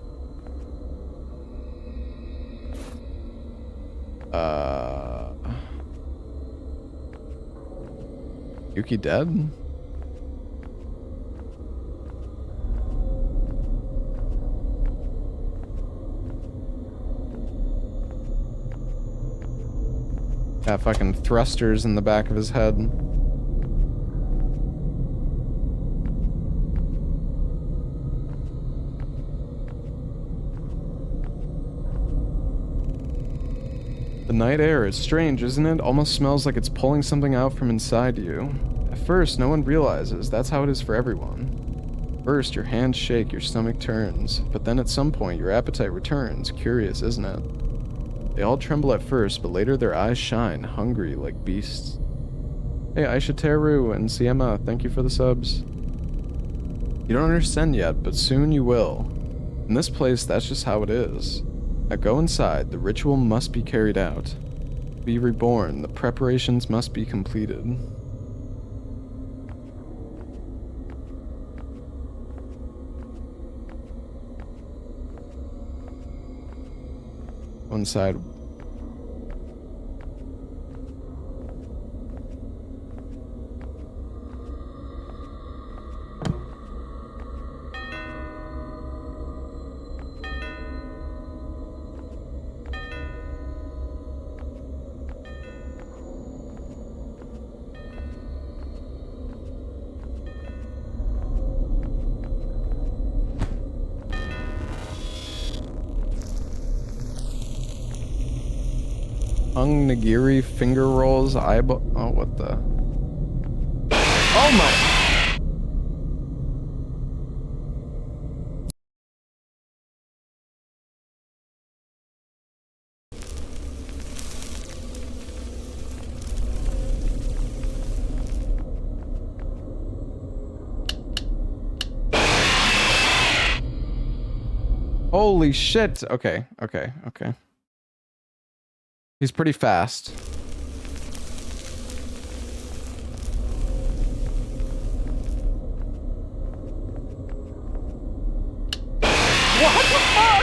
Yuki dead? Got fucking thrusters in the back of his head. The night air is strange, isn't it? Almost smells like it's pulling something out from inside you. At first, no one realizes. That's how it is for everyone. First, your hands shake, your stomach turns. But then at some point, your appetite returns. Curious, isn't it? They all tremble at first, but later their eyes shine, hungry like beasts. Hey, Aisha Teru and Siema, thank you for the subs. You don't understand yet, but soon you will. In this place, that's just how it is. Now go inside, the ritual must be carried out. Be reborn, the preparations must be completed. Go inside. Hung nigiri finger rolls eyeball. Oh, what the? Oh my! Holy shit! Okay, okay, okay. He's pretty fast.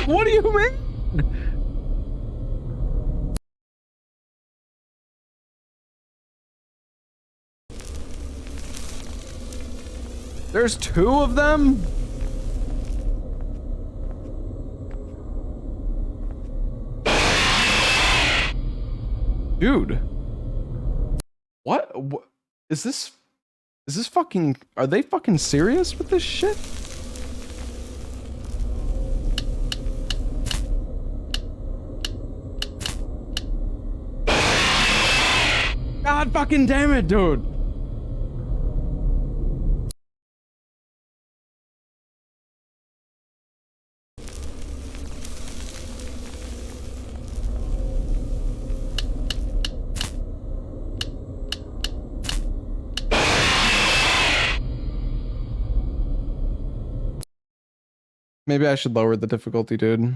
What do you mean? There's 2 of them? Dude. What? Is this fucking... Are they fucking serious with this shit? God fucking damn it, dude. Maybe I should lower the difficulty, dude.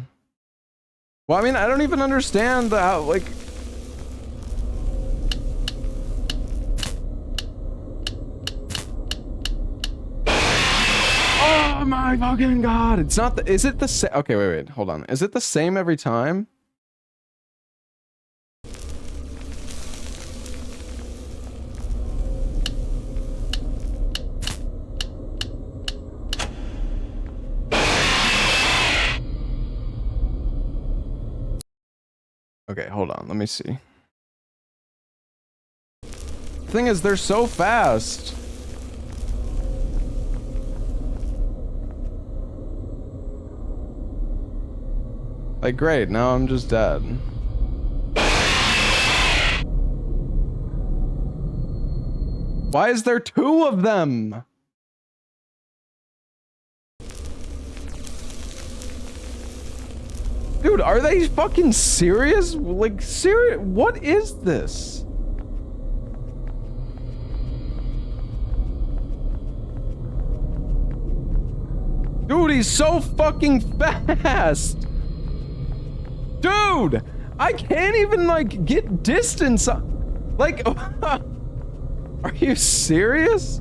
Well, I mean, I don't even understand how, like... Oh my fucking god! It's not the... Is it the same? Okay, wait, hold on. Is it the same every time? Okay, hold on. Let me see. The thing is, they're so fast. Like, great. Now I'm just dead. Why is there 2 of them? Dude, are they fucking serious? Like, serious? What is this? Dude, he's so fucking fast! Dude! I can't even, like, get distance. Like, are you serious?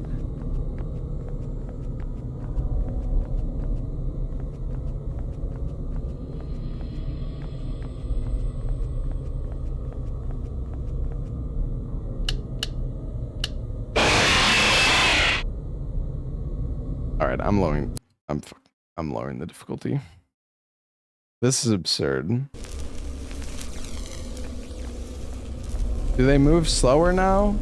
Alright, I'm lowering the difficulty. This is absurd. Do they move slower now?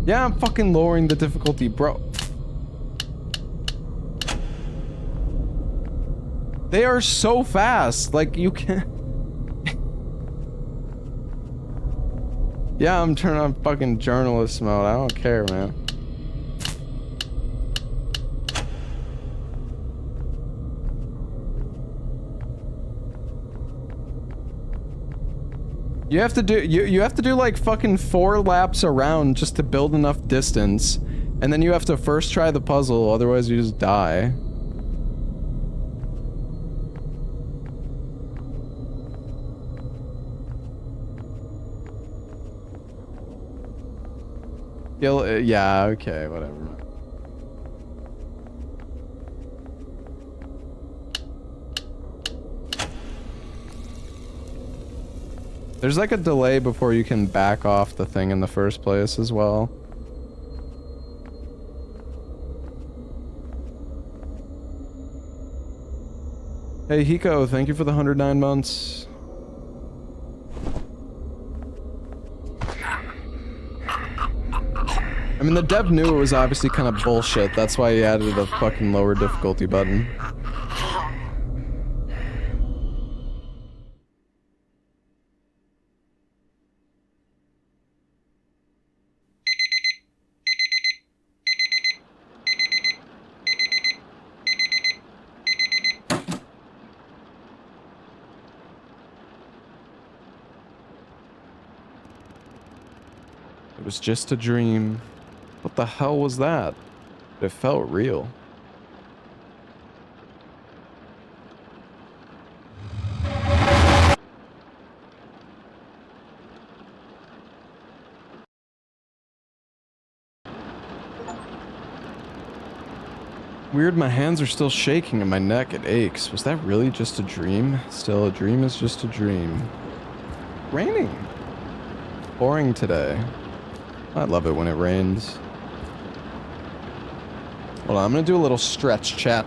Yeah, I'm fucking lowering the difficulty, bro. They are so fast, like, you can't... Yeah, I'm turning on fucking journalist mode, I don't care, man. You have to do, you have to do like fucking 4 laps around just to build enough distance, and then you have to first try the puzzle, otherwise you just die. Yeah, okay, whatever. There's like a delay before you can back off the thing in the first place as well. Hey Hiko, thank you for the 109 months. I mean, the dev knew it was obviously kind of bullshit, that's why he added a fucking lower difficulty button. It was just a dream. What the hell was that? It felt real. weird my hands are still shaking and my neck, it aches. Was that really just a dream? Still, a dream is just a dream. Raining. Pouring today. I love it when it rains. Hold on, I'm gonna do a little stretch, chat.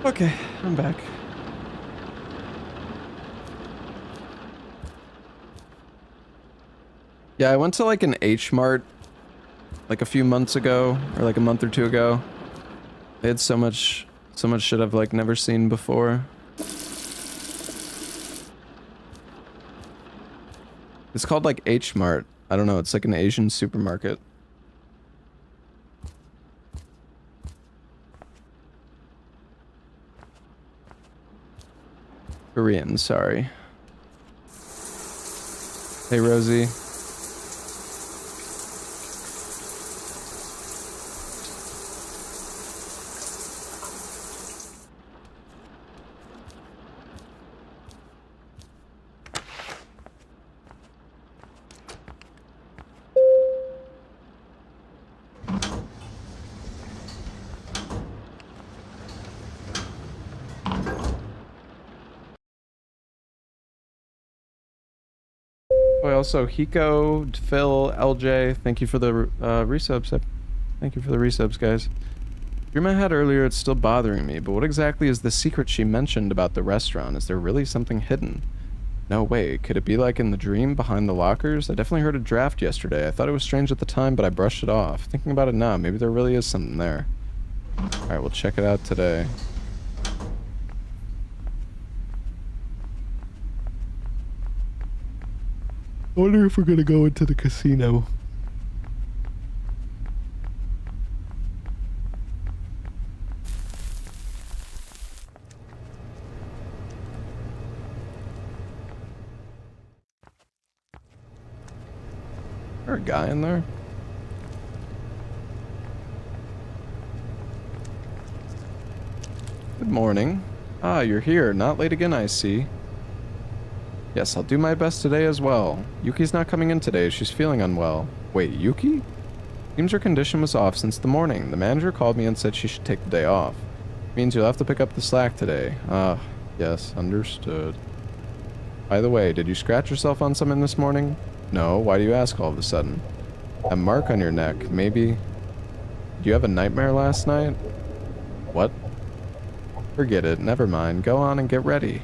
Okay, I'm back. Yeah, I went to like an H Mart like a few months ago, or like a month or two ago. They had so much shit I've like never seen before. It's called like H Mart. I don't know, it's like an Asian supermarket. Korean, sorry. Hey, Rosie. Oh, also, Hiko, Phil, LJ, thank you for the resubs. Thank you for the resubs, guys. Dream I had earlier, it's still bothering me, but what exactly is the secret she mentioned about the restaurant? Is there really something hidden? No way, could it be like in the dream behind the lockers? I definitely heard a draft yesterday. I thought it was strange at the time, but I brushed it off. Thinking about it now, maybe there really is something there. Alright, we'll check it out today. I wonder if we're gonna go into the casino. Is there a guy in there? Good morning. Ah, you're here. Not late again, I see. Yes, I'll do my best today as well. Yuki's not coming in today. She's feeling unwell. Wait, Yuki? Seems her condition was off since the morning. The manager called me and said she should take the day off. Means you'll have to pick up the slack today. Ah, yes, understood. By the way, did you scratch yourself on something this morning? No, why do you ask all of a sudden? A mark on your neck, maybe? Did you have a nightmare last night? What? Forget it, never mind. Go on and get ready.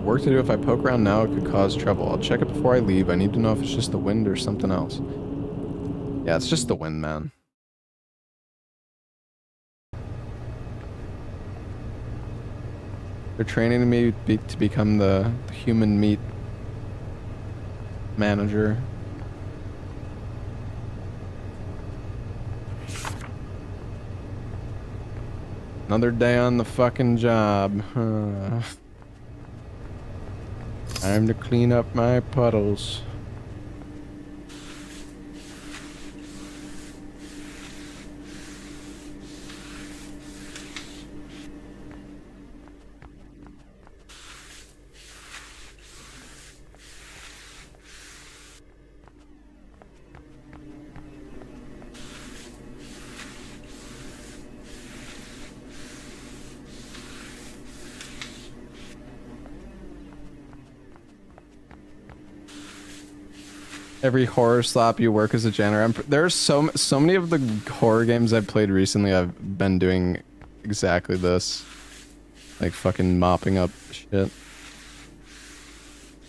Work to do. If I poke around now, it could cause trouble. I'll check it before I leave. I need to know if it's just the wind or something else. Yeah, it's just the wind, man. They're training me to become the human meat. manager. Another day on the fucking job. Time to clean up my puddles. Every horror slop you work as a janitor. There's so many of the horror games I've played recently. I've been doing exactly this, like fucking mopping up shit.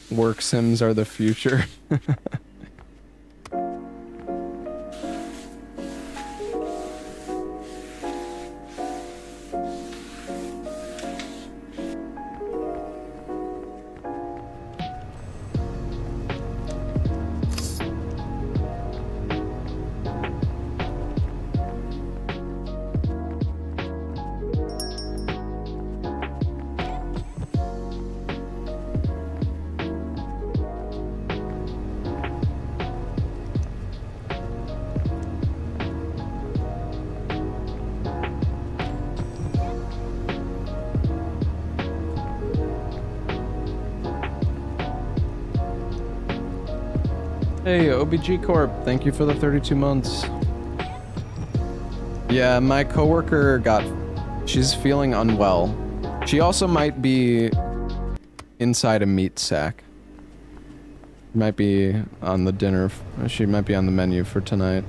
Work sims are the future. Hey, OBG Corp, thank you for the 32 months. Yeah, my coworker she's feeling unwell. She also might be inside a meat sack. Might be on the dinner, she might be on the menu for tonight.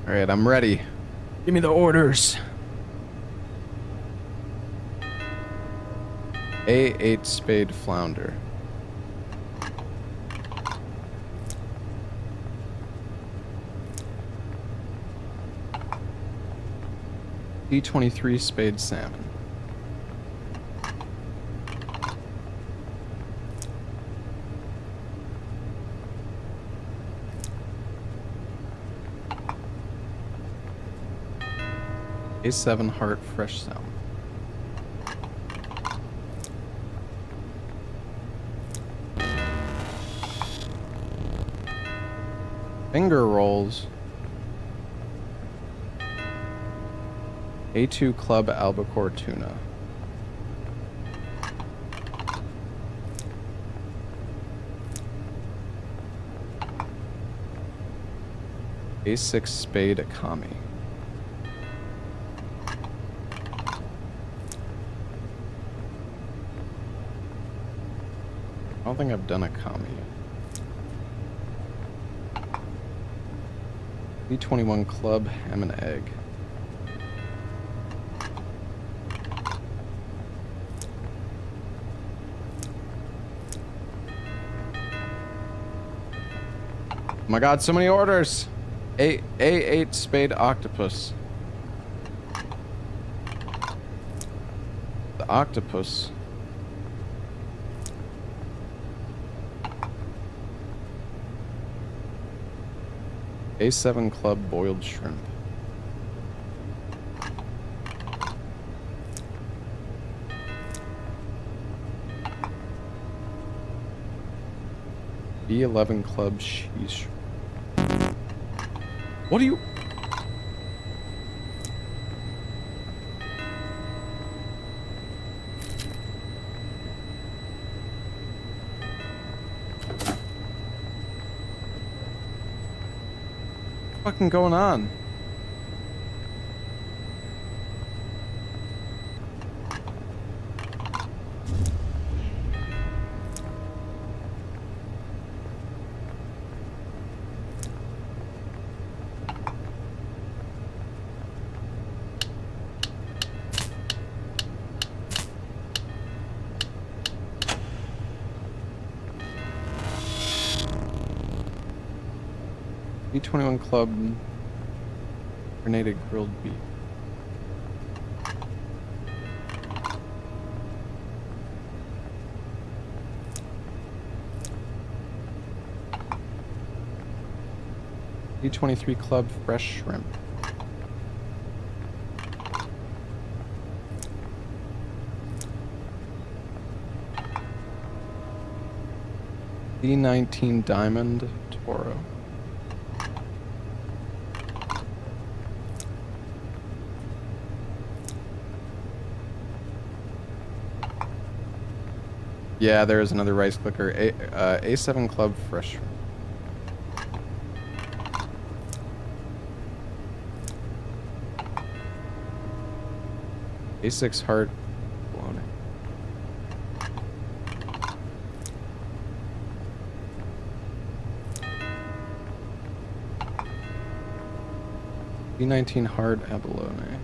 Alright, I'm ready. Give me the orders. A8 spade flounder. D23 spade salmon. A7 heart fresh salmon. Finger rolls. A2 club albacore tuna. A6 spade akami. I don't think I've done a kami yet. B21 club ham and egg. Oh my god, so many orders! A8 spade octopus. The octopus. A7 club boiled shrimp. B11 club cheese. What are you? What's fucking going on? B21 Club grenaded grilled beef. B23 Club fresh shrimp. B19 Diamond Toro. Yeah, there is another rice clicker. A7 Club fresh shrimp. A6 Heart bologna. B19 hard abalone.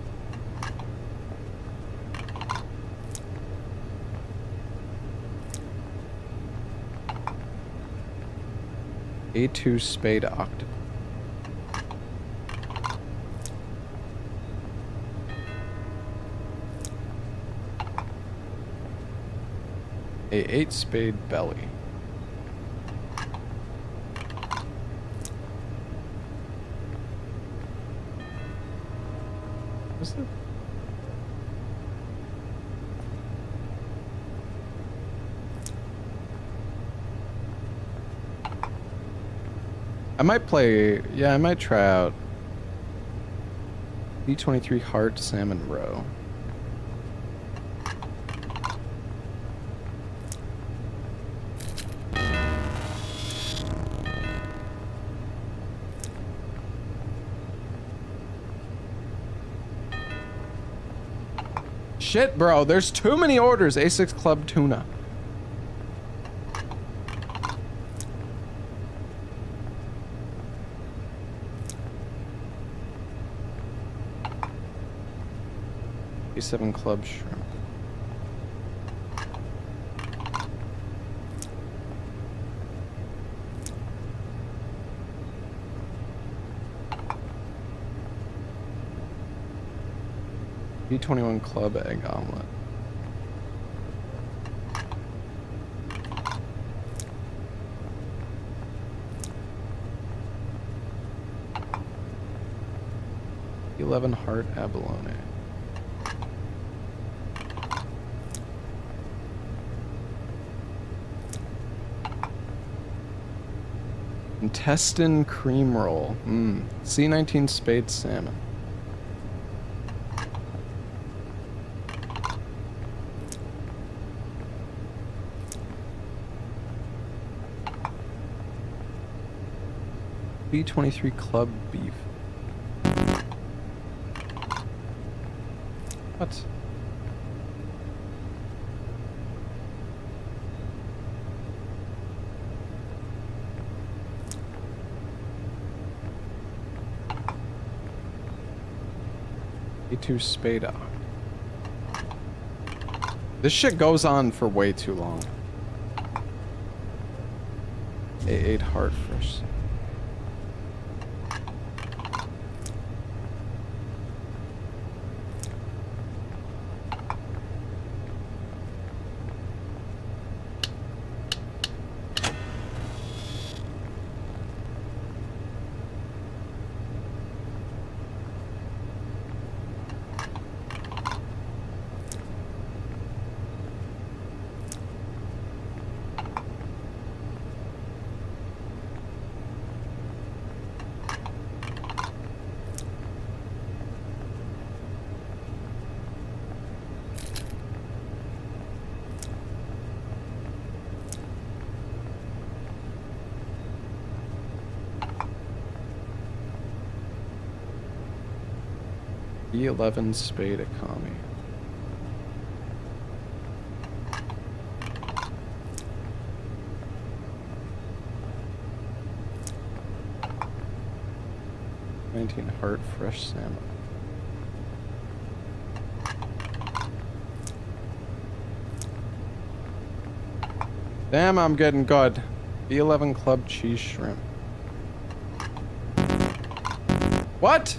A2 spade octopus. A8 spade belly. What's that? I might play, yeah, I might try out B23 Heart Salmon Roe. Shit, bro, there's too many orders. A6 Club Tuna. A7 Club Shrimp. B21 Club Egg Omelet. B11 Heart Abalone. Intestine cream roll. C19 spade salmon. B23 club beef. What? A2 spade ox. This shit goes on for way too long. A8 heart fresh. B11 spade economy. $19 heart fresh salmon. Damn, I'm getting good. B11 club cheese shrimp. What?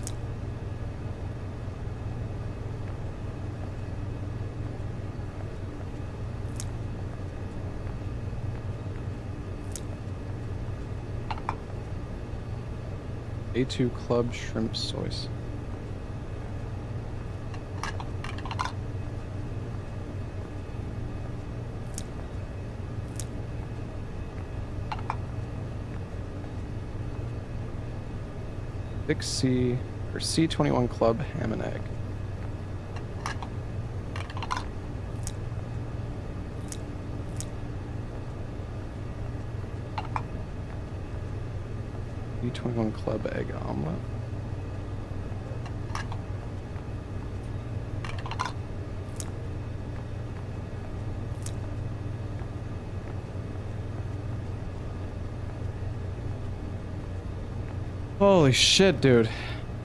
A2 Club Shrimp Sauce. C or C21 Club ham and egg. C21 Club egg omelet. Holy shit, dude.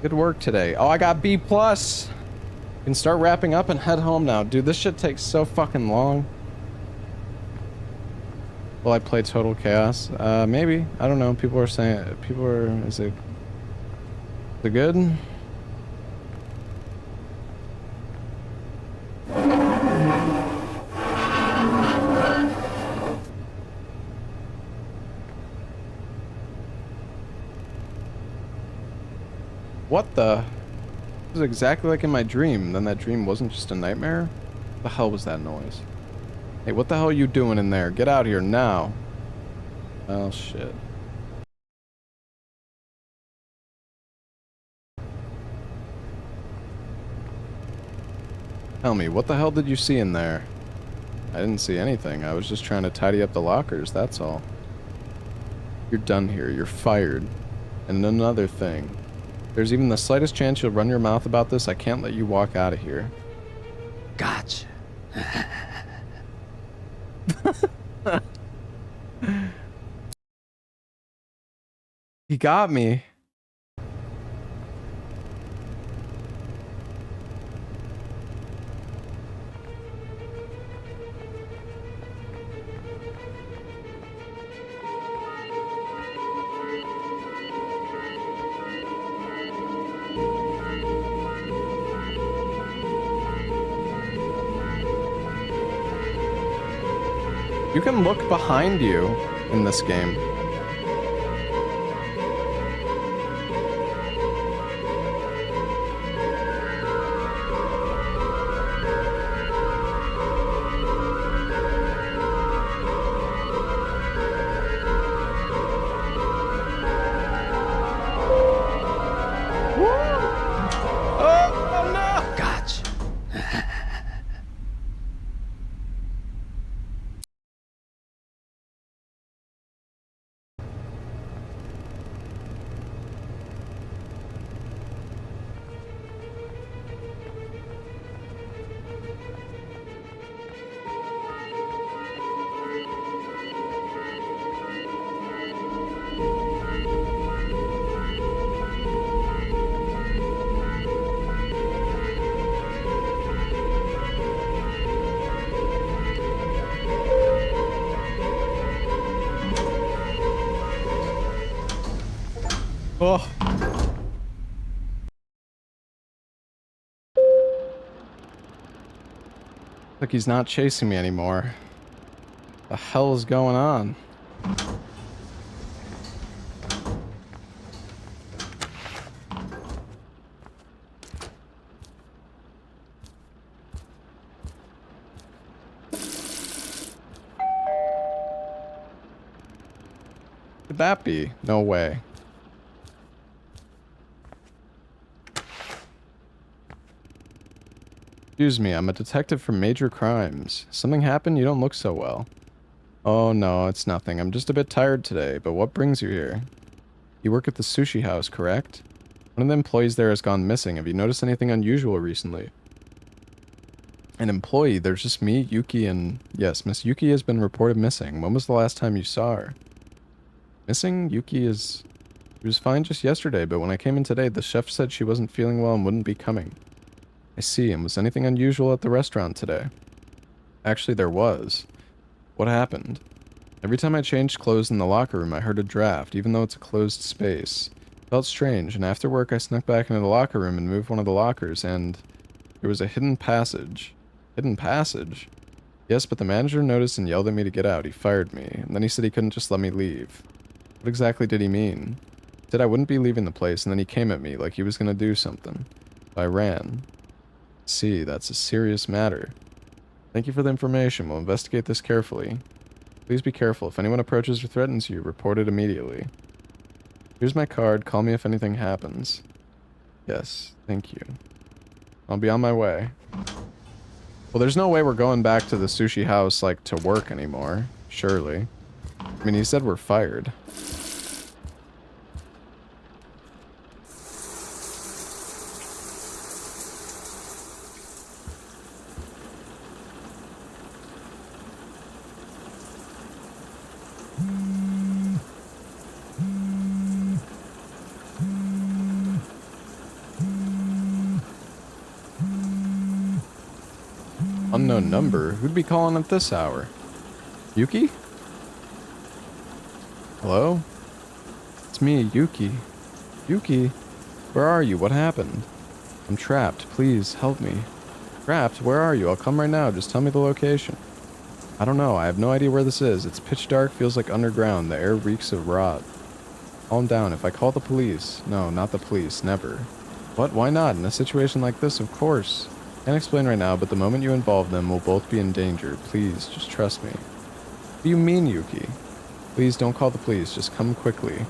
Good work today. Oh, I got B+. Can start wrapping up and head home now. Dude, this shit takes so fucking long. Will I play Total Chaos? Maybe. I don't know. People are saying... Is it good? What the? It was exactly like in my dream. Then that dream wasn't just a nightmare? What the hell was that noise? Hey, what the hell are you doing in there? Get out here now. Oh, shit. Tell me, what the hell did you see in there? I didn't see anything. I was just trying to tidy up the lockers, that's all. You're done here. You're fired. And another thing. If there's even the slightest chance you'll run your mouth about this, I can't let you walk out of here. Gotcha. He got me. You can look behind you in this game. Oh no! Gotcha. Oh. Like he's not chasing me anymore. The hell is going on? Could that be? No way. Excuse me, I'm a detective for major crimes. Something happened? You don't look so well. Oh no, it's nothing. I'm just a bit tired today, but what brings you here? You work at the Sushi House, correct? One of the employees there has gone missing. Have you noticed anything unusual recently? An employee? There's just me, Yuki, and... Yes, Miss Yuki has been reported missing. When was the last time you saw her? Missing? Yuki is... She was fine just yesterday, but when I came in today, the chef said she wasn't feeling well and wouldn't be coming. I see, and was anything unusual at the restaurant today? Actually, there was. What happened? Every time I changed clothes in the locker room, I heard a draft, even though it's a closed space. Felt strange, and after work I snuck back into the locker room and moved one of the lockers, and there was a hidden passage. Hidden passage? Yes, but the manager noticed and yelled at me to get out. He fired me, and then he said he couldn't just let me leave. What exactly did he mean? He said I wouldn't be leaving the place, and then he came at me like he was gonna do something. So I ran. See, that's a serious matter. Thank you for the information. We'll investigate this carefully. Please be careful. If anyone approaches or threatens you, report it immediately. Here's my card. Call me if anything happens. Yes, thank you. I'll be on my way. Well, there's no way we're going back to the sushi house, like, to work anymore. Surely. I mean, he said we're fired. Unknown number? Who'd be calling at this hour? Yuki? Hello? It's me, Yuki. Yuki? Where are you? What happened? I'm trapped. Please, help me. Trapped? Where are you? I'll come right now. Just tell me the location. I don't know. I have no idea where this is. It's pitch dark, feels like underground. The air reeks of rot. Calm down. If I call the police... No, not the police. Never. What? Why not? In a situation like this, of course. Can't explain right now, but the moment you involve them, we'll both be in danger. Please, just trust me. What do you mean, Yuki? Please don't call the police. Just come quickly.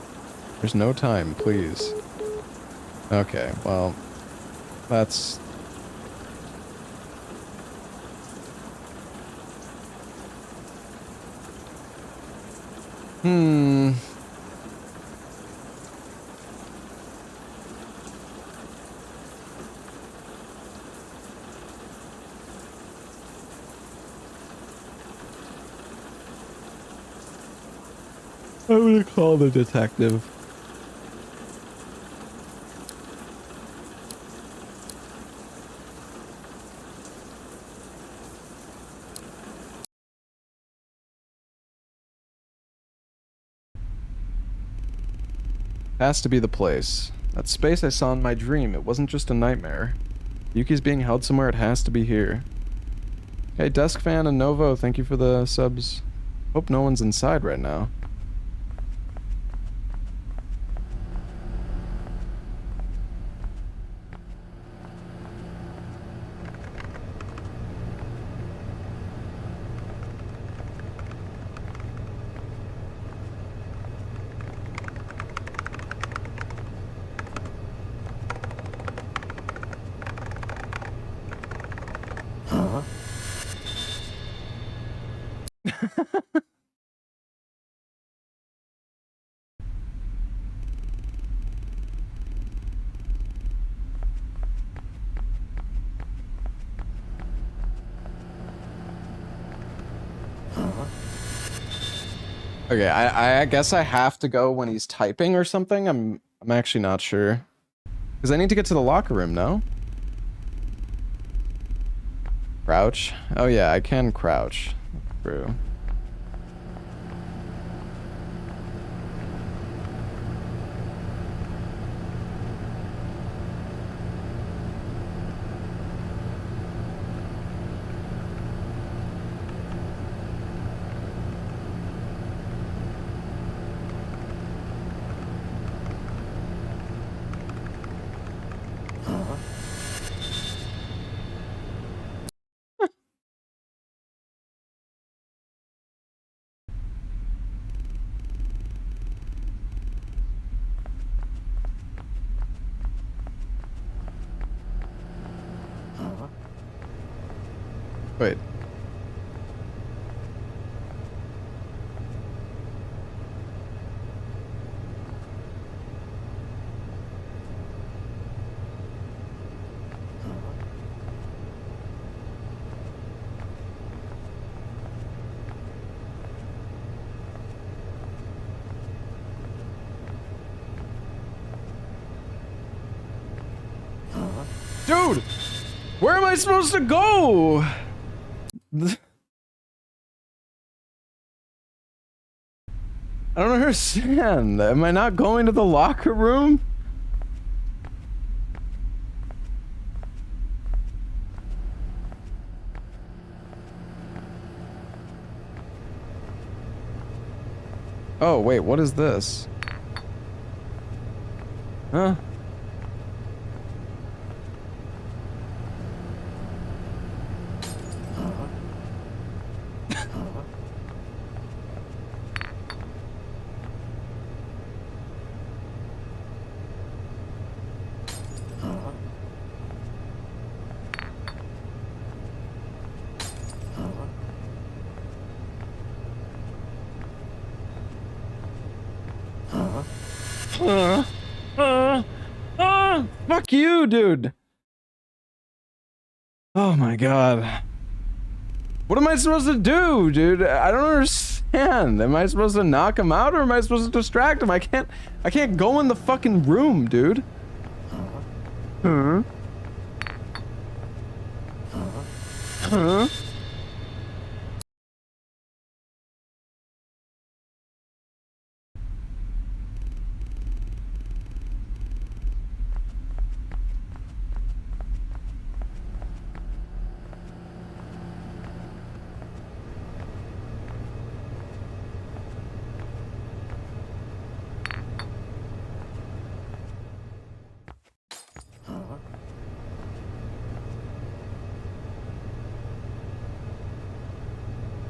There's no time, please. Okay, well, that's... I'm gonna call the detective. Has to be the place. That space I saw in my dream, it wasn't just a nightmare. Yuki's being held somewhere, it has to be here. Hey, Desk Fan and Novo, thank you for the subs. Hope no one's inside right now. Okay, I guess I have to go when he's typing or something. I'm actually not sure. Because I need to get to the locker room, no? Crouch? Oh yeah, I can crouch. True. Wait. Dude! Where am I supposed to go? I don't understand. Am I not going to the locker room? Oh, wait, what is this? Huh? Fuck you, dude. Oh my god. What am I supposed to do, dude? I don't understand. Am I supposed to knock him out or am I supposed to distract him? I can't go in the fucking room, dude. Huh? Huh?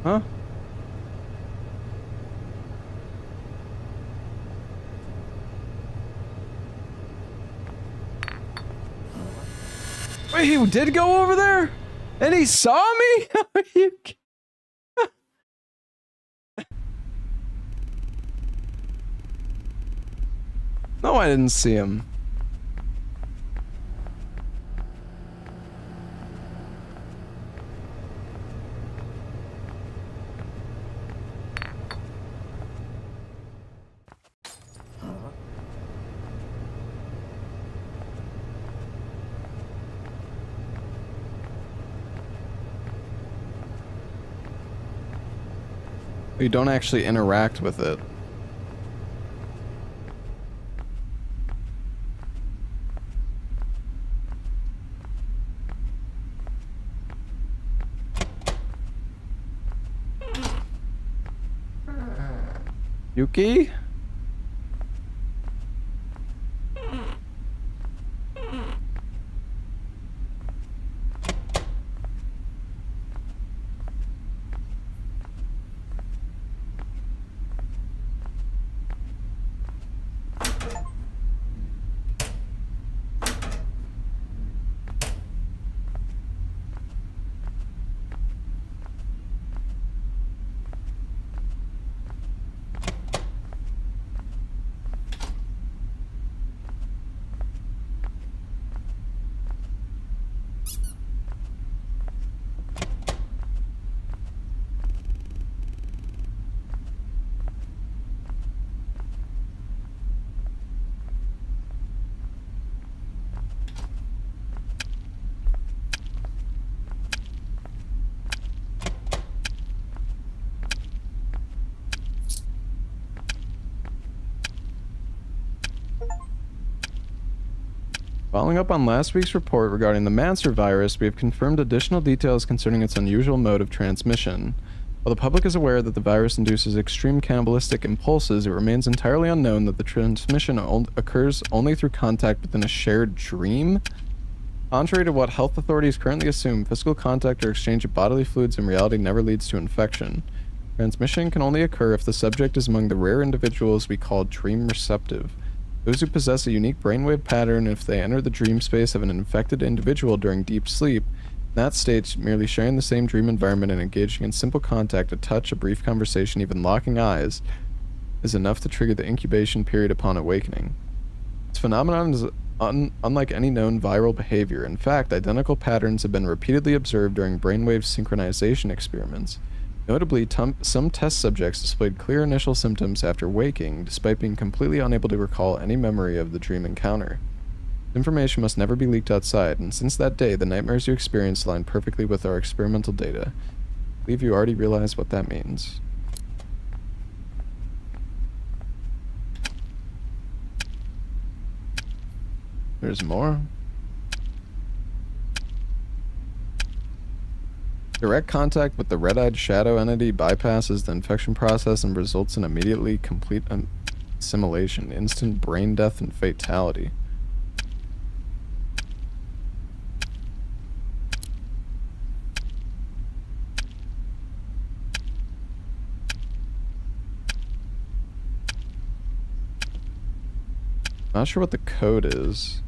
Huh? Wait, he did go over there? And he saw me? Are you kidding? No, I didn't see him. You don't actually interact with it. Yuki? Following up on last week's report regarding the Mancer virus, we have confirmed additional details concerning its unusual mode of transmission. While the public is aware that the virus induces extreme cannibalistic impulses, it remains entirely unknown that the transmission occurs only through contact within a shared dream. Contrary to what health authorities currently assume, physical contact or exchange of bodily fluids in reality never leads to infection. Transmission can only occur if the subject is among the rare individuals we call dream receptive. Those who possess a unique brainwave pattern, if they enter the dream space of an infected individual during deep sleep, in that state, merely sharing the same dream environment and engaging in simple contact, a touch, a brief conversation, even locking eyes, is enough to trigger the incubation period upon awakening. This phenomenon is unlike any known viral behavior. In fact, identical patterns have been repeatedly observed during brainwave synchronization experiments. Notably, some test subjects displayed clear initial symptoms after waking, despite being completely unable to recall any memory of the dream encounter. Information must never be leaked outside, and since that day, the nightmares you experienced align perfectly with our experimental data. I believe you already realize what that means. There's more. Direct contact with the red-eyed shadow entity bypasses the infection process and results in immediately complete assimilation, instant brain death, and fatality. Not sure what the code is.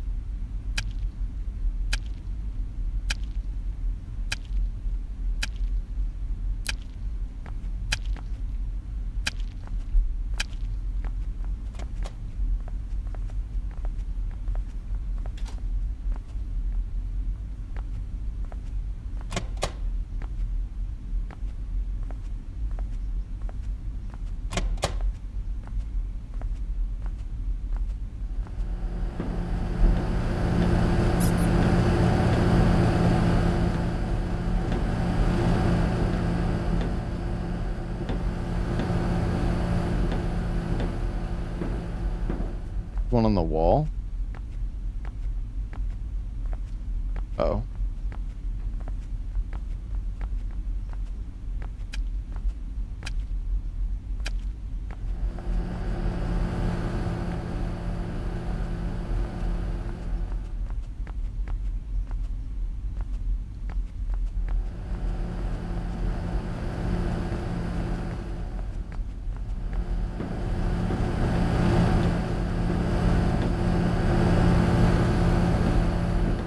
One on the wall? Oh.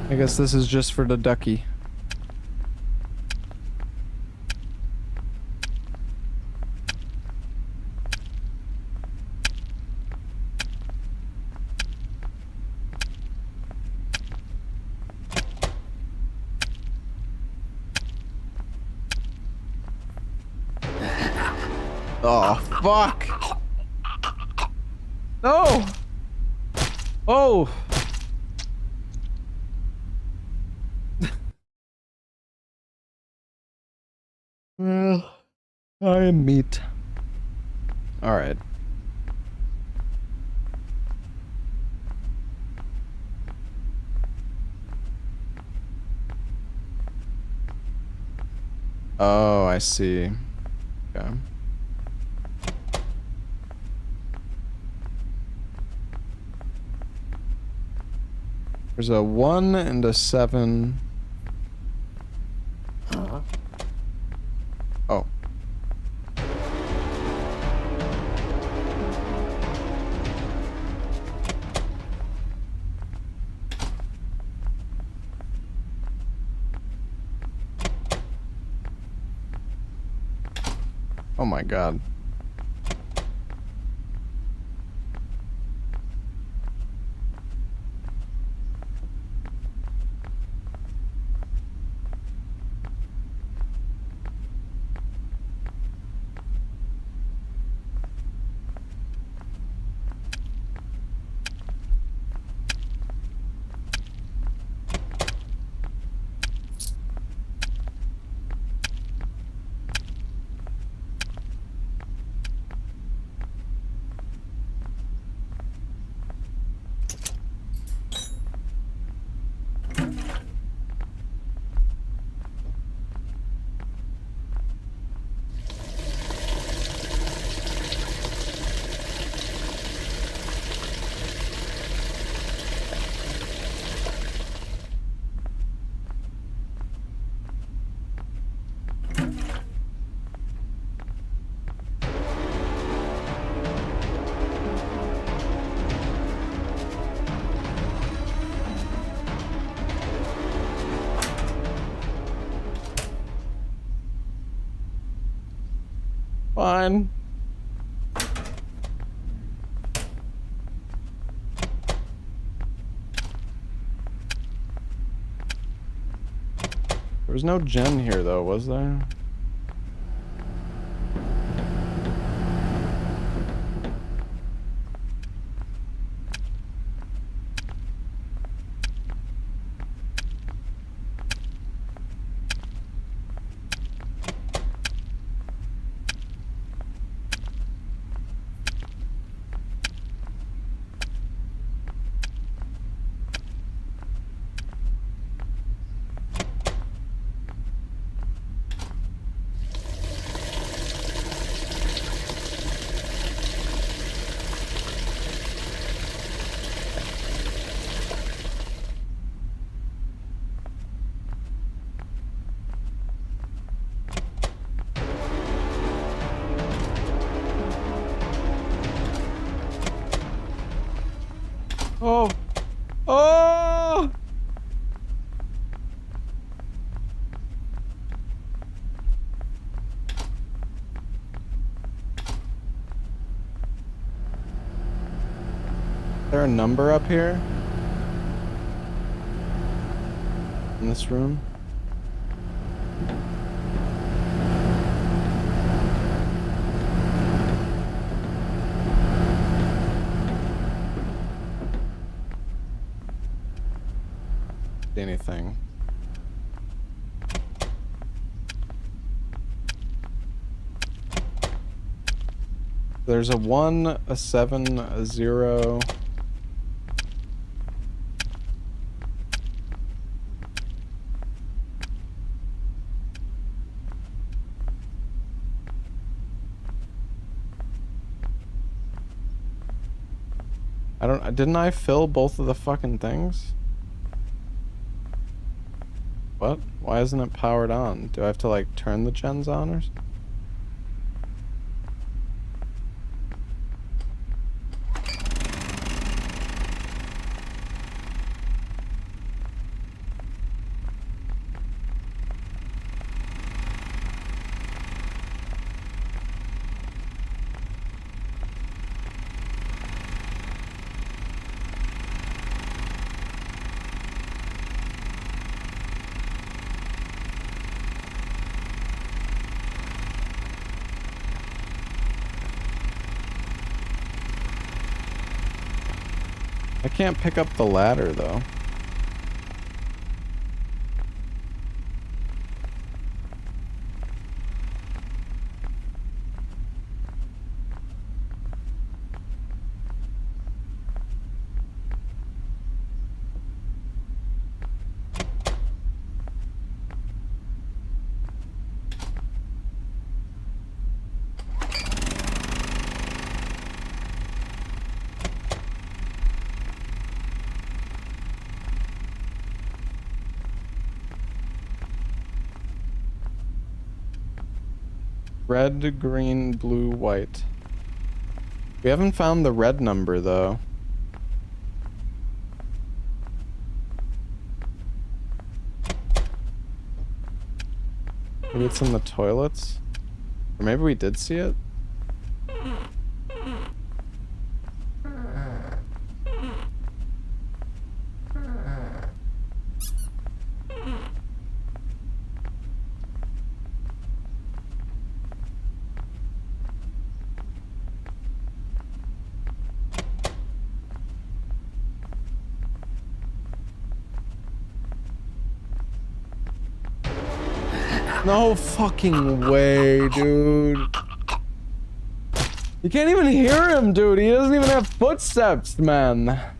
I guess this is just for the ducky. Oh, fuck! No! Oh! Well, I am meat. Alright. Oh, I see. Okay. There's a 1 and a 7. Oh. Oh my god. Fine. There was no gen here though, was there? Oh! Oh! Is there a number up here? In this room? Anything. There's a 1, a 7, a 0. Didn't I fill both of the fucking things? What? Why isn't it powered on? Do I have to like turn the gens on or something? I can't pick up the ladder though. Red, green, blue, white. We haven't found the red number though. Maybe it's in the toilets? Or maybe we did see it? No fucking way, dude. You can't even hear him, dude. He doesn't even have footsteps, man. At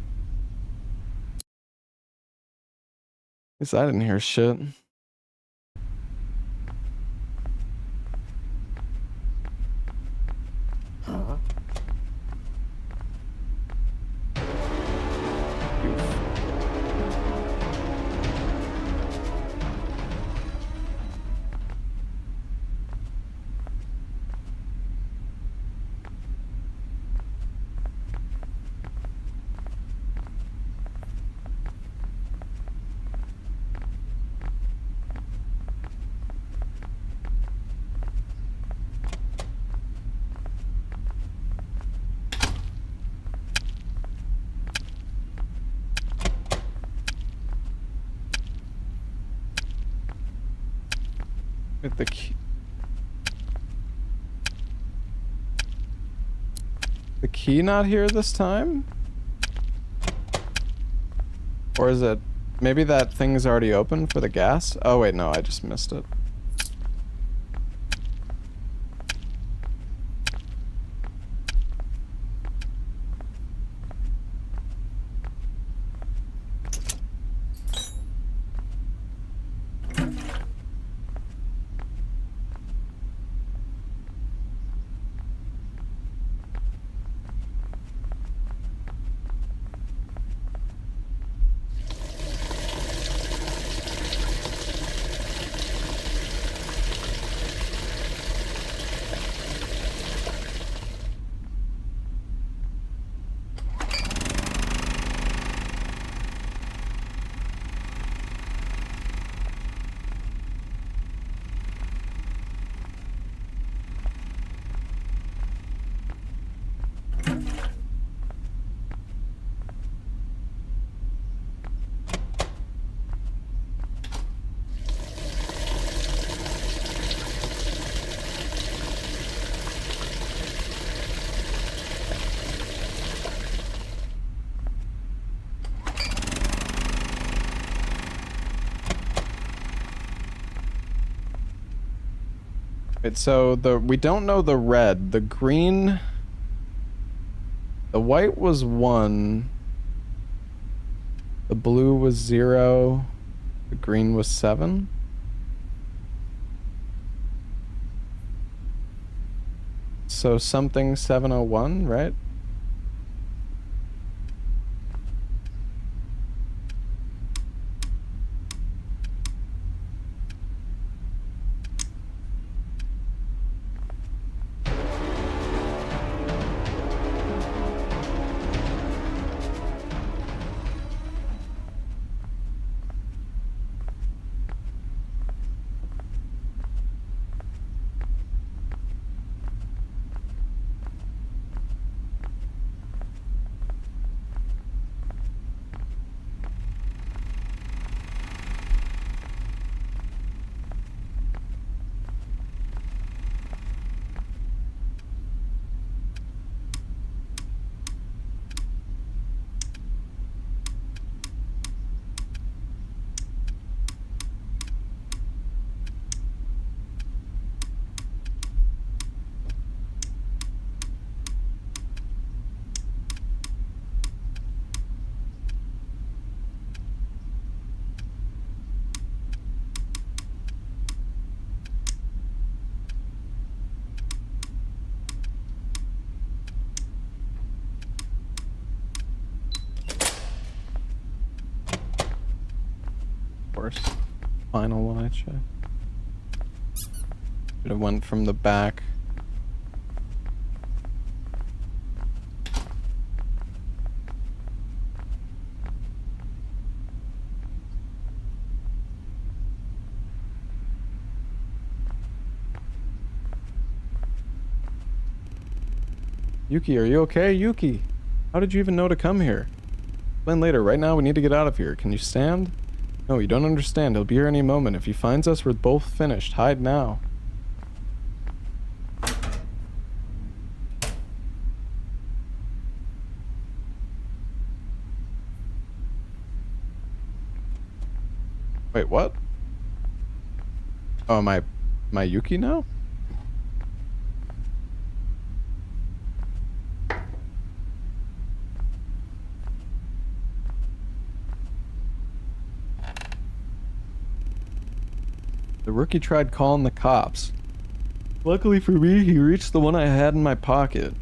least I didn't hear shit. With the key. The key not here this time? Or is it... Maybe that thing's already open for the gas? Oh wait, no, I just missed it. Wait, so we don't know the red. The green... The white was 1. The blue was 0. The green was 7. So something 701, right? Final one I checked. Should have went from the back. Yuki, are you okay? Yuki! How did you even know to come here? Explain later. Right now we need to get out of here. Can you stand? No, you don't understand. He'll be here any moment. If he finds us, we're both finished. Hide now. Wait, what? Oh, my Yuki now? The rookie tried calling the cops. Luckily for me, he reached the one I had in my pocket.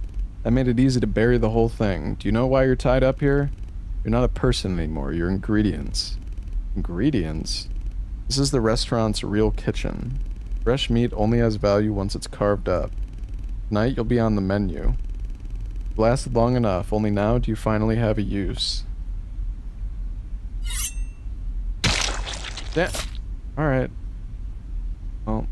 That made it easy to bury the whole thing. Do you know why you're tied up here? You're not a person anymore, you're ingredients. Ingredients? This is the restaurant's real kitchen. Fresh meat only has value once it's carved up. Tonight you'll be on the menu. It lasted long enough, only now do you finally have a use. Yeah. Alright. Well.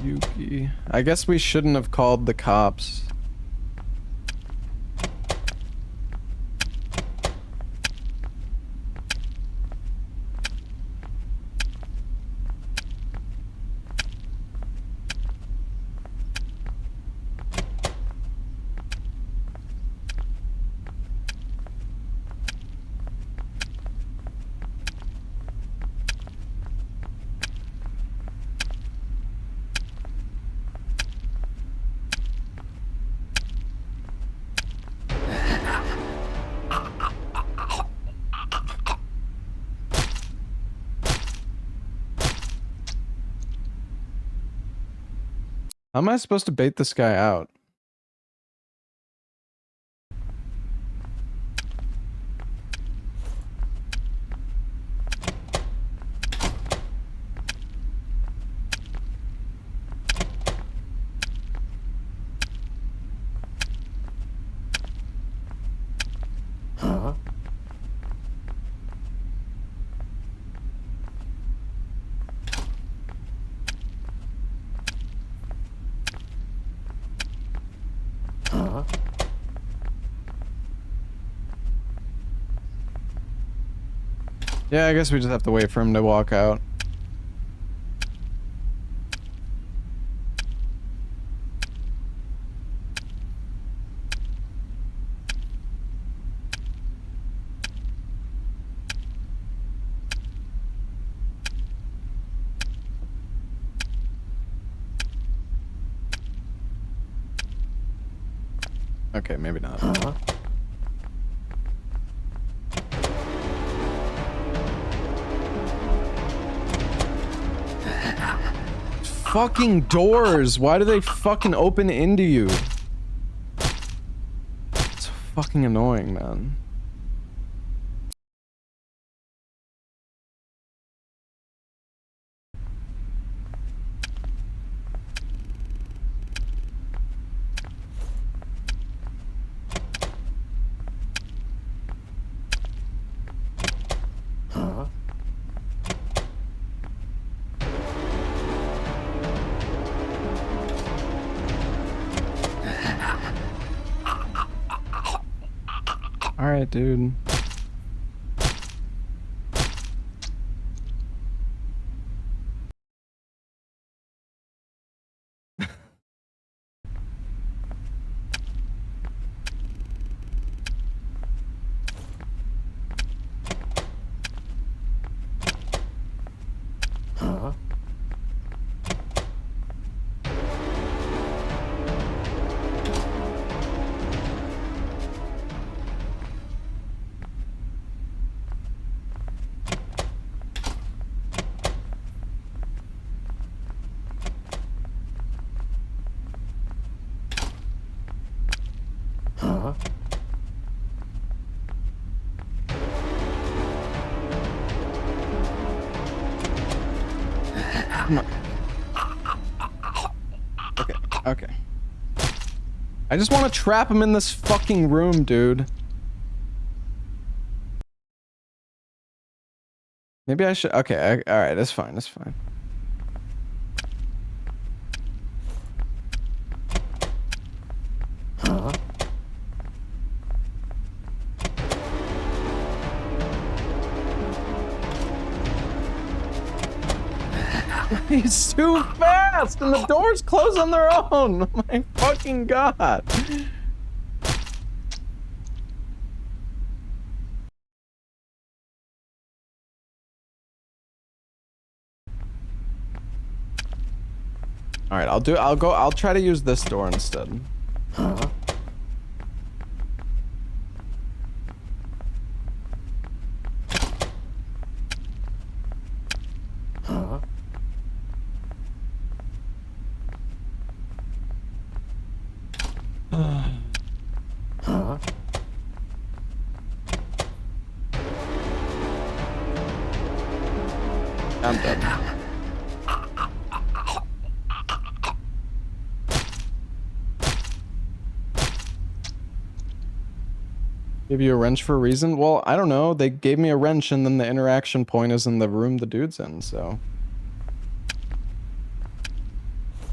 Yuki. I guess we shouldn't have called the cops. How am I supposed to bait this guy out? Huh? Yeah, I guess we just have to wait for him to walk out. Okay, maybe not. Huh? Fucking doors! Why do they fucking open into you? It's fucking annoying, man. Huh? Alright, dude. Huh? Huh? Come on. Okay, okay. I just want to trap him in this fucking room, dude. Maybe I should. Okay, alright, that's fine, that's fine. Huh? He's too fast and the doors close on their own. Oh my fucking god. Alright, I'll try to use this door instead. Huh? Huh? Huh? I'm done. Give you a wrench for a reason? Well, I don't know. They gave me a wrench and then the interaction point is in the room the dude's in, so.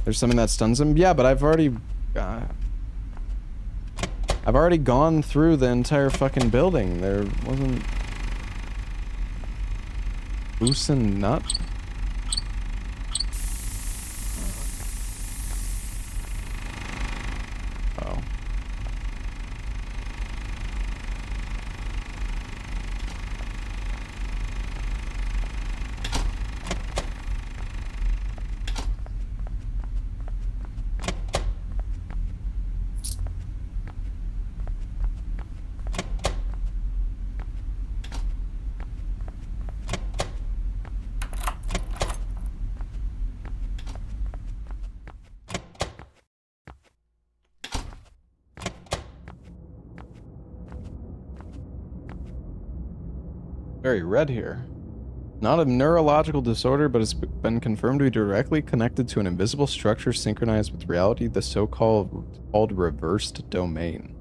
There's something that stuns him? Yeah, but I've already gone through the entire fucking building. There wasn't... Loosen nut? Oh. Very red here. Not a neurological disorder, but it's been confirmed to be directly connected to an invisible structure synchronized with reality, the so-called reversed domain.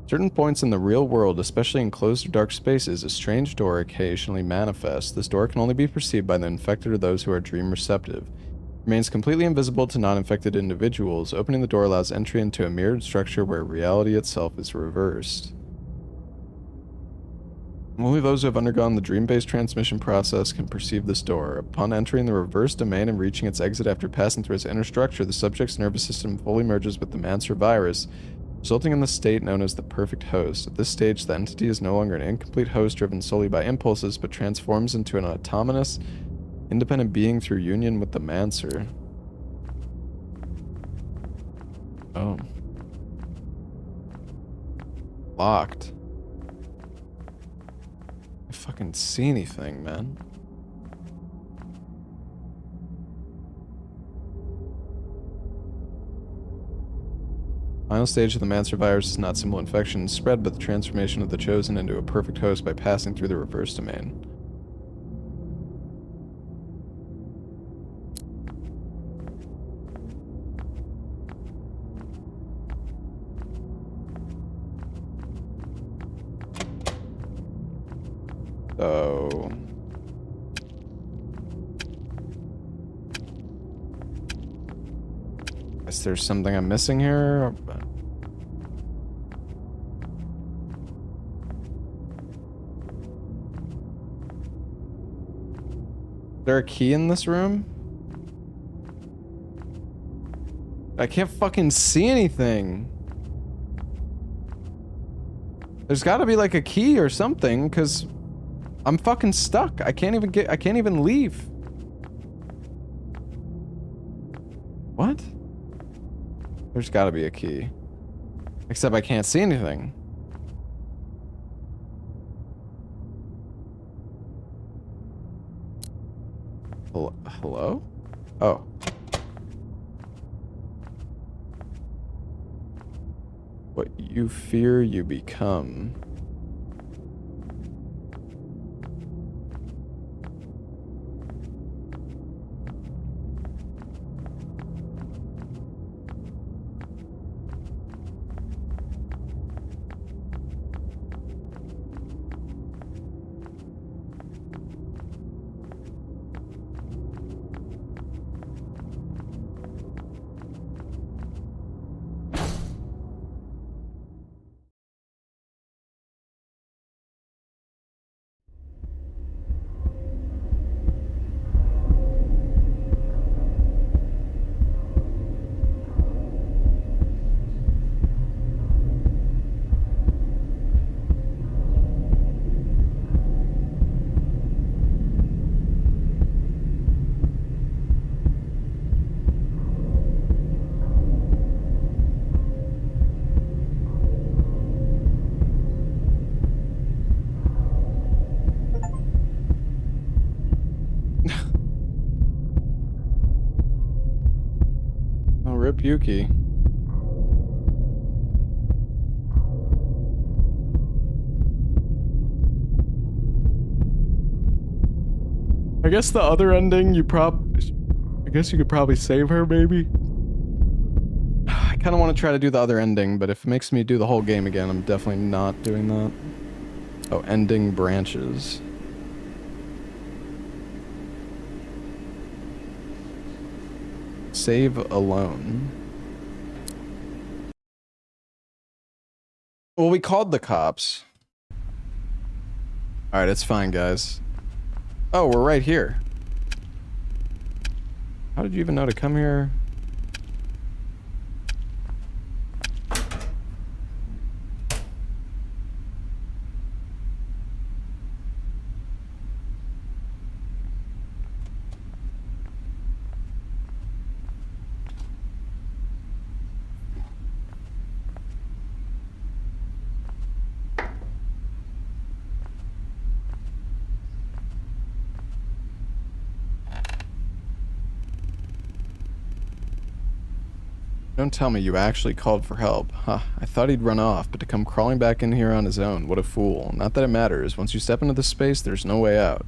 Certain points in the real world, especially in closed or dark spaces, a strange door occasionally manifests. This door can only be perceived by the infected or those who are dream receptive. It remains completely invisible to non-infected individuals. Opening the door allows entry into a mirrored structure where reality itself is reversed. There's something that stuns him? Yeah, but I've already gone through the entire fucking building. There wasn't... Loosen nut? Oh. Alright, I'll try to use this door instead. Only those who have undergone the dream-based transmission process can perceive this door. Upon entering the reverse domain and reaching its exit after passing through its inner structure, the subject's nervous system fully merges with the Mancer virus, resulting in the state known as the perfect host. At this stage, the entity is no longer an incomplete host driven solely by impulses, but transforms into an autonomous, independent being through union with the Mancer. Oh. Locked. I fucking see anything, man. Final stage of the Mancer virus is not simple infection and spread, but the transformation of the chosen into a perfect host by passing through the reverse domain. So... guess there's something I'm missing here. Is there a key in this room? I can't fucking see anything. There's gotta be like a key or something, because I'm fucking stuck. I can't even leave. What? There's gotta be a key. Except I can't see anything. Hello? Oh. What you fear, you become. Oh, rip Yuki. I guess the other ending, I guess you could probably save her, maybe? I kind of want to try to do the other ending, but if it makes me do the whole game again, I'm definitely not doing that. Oh, ending branches. Save alone. Well, we called the cops. Alright, it's fine, guys. Oh, we're right here. How did you even know to come here? Don't tell me you actually called for help. Huh, I thought he'd run off, but to come crawling back in here on his own, what a fool. Not that it matters. Once you step into this space, there's no way out.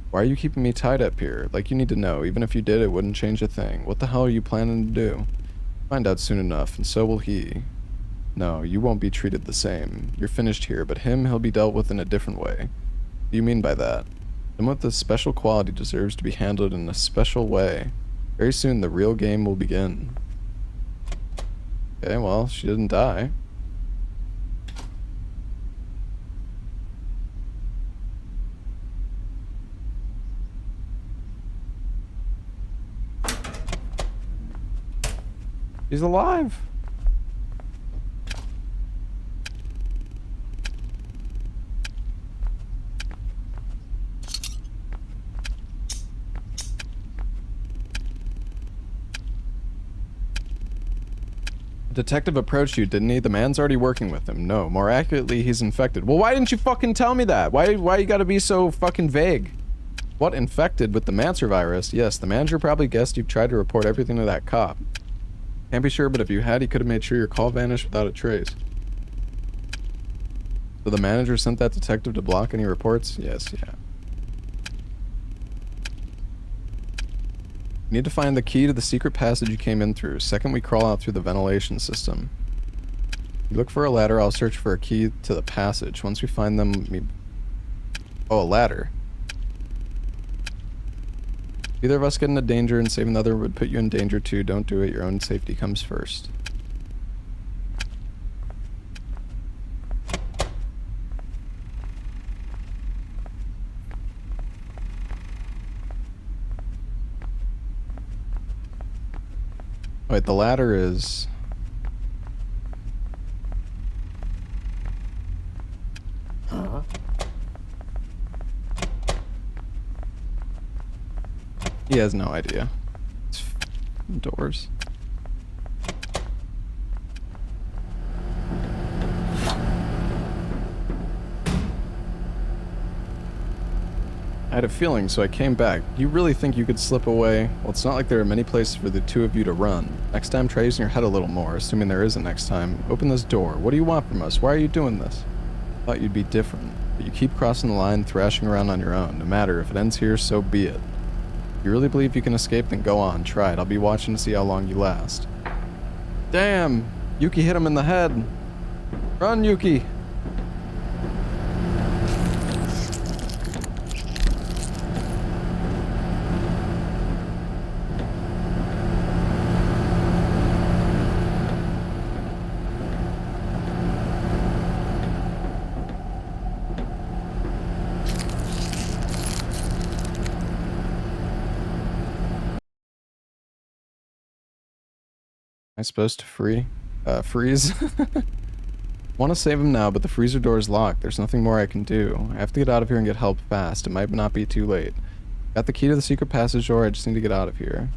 Why are you keeping me tied up here? Like you need to know. Even if you did, it wouldn't change a thing. What the hell are you planning to do? Find out soon enough, and so will he. No, you won't be treated the same. You're finished here, but he'll be dealt with in a different way. What do you mean by that? Someone with a special quality deserves to be handled in a special way. Very soon, the real game will begin. Okay, well, she didn't die. He's alive. Detective approached you, didn't he? The man's already working with him. No, more accurately, he's infected. Well, why didn't you fucking tell me that? Why you gotta be so fucking vague? What, infected with the Mancer virus? Yes, the manager probably guessed you've tried to report everything to that cop. Can't be sure, but if you had, he could have made sure your call vanished without a trace. So the manager sent that detective to block any reports? Yes, yeah. You need to find the key to the secret passage you came in through. Second, we crawl out through the ventilation system. You look for a ladder, I'll search for a key to the passage. Once we find them, Oh, a ladder. Either of us get into danger and saving the other would put you in danger too. Don't do it, your own safety comes first. Wait, the ladder is... Huh? He has no idea. It's doors. I had a feeling, so I came back. Do you really think you could slip away? Well, it's not like there are many places for the two of you to run. Next time, try using your head a little more, assuming there is a next time. Open this door. What do you want from us? Why are you doing this? Thought you'd be different. But you keep crossing the line, thrashing around on your own. No matter, if it ends here, so be it. If you really believe you can escape, then go on. Try it. I'll be watching to see how long you last. Damn! Yuki hit him in the head. Run, Yuki! Am I supposed to freeze? Want to save him now, but the freezer door is locked. There's nothing more I can do. I have to get out of here and get help fast. It might not be too late. Got the key to the secret passage door. I just need to get out of here.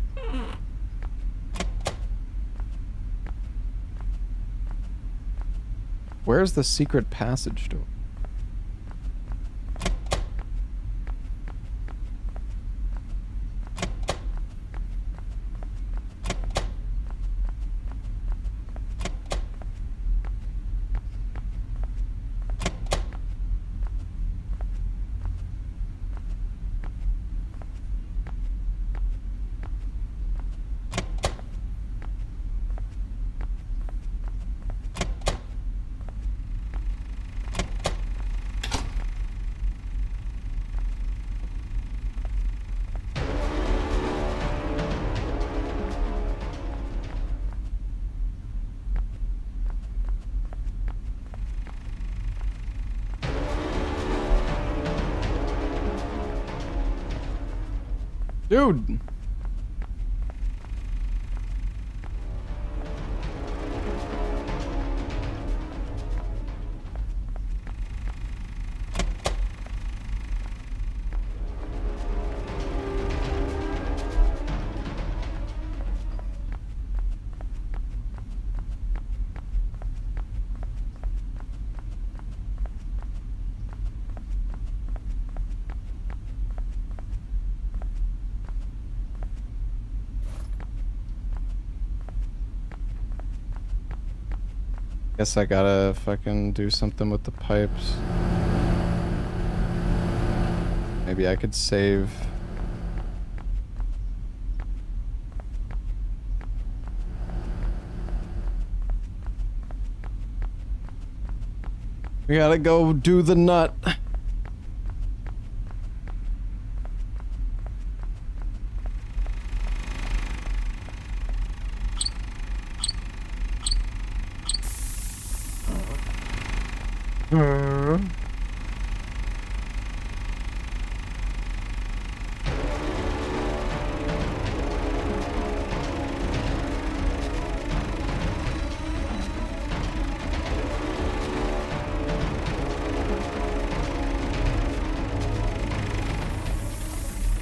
Where's the secret passage door? Dude! Guess I gotta fucking do something with the pipes. Maybe I could save. We gotta go do the nut.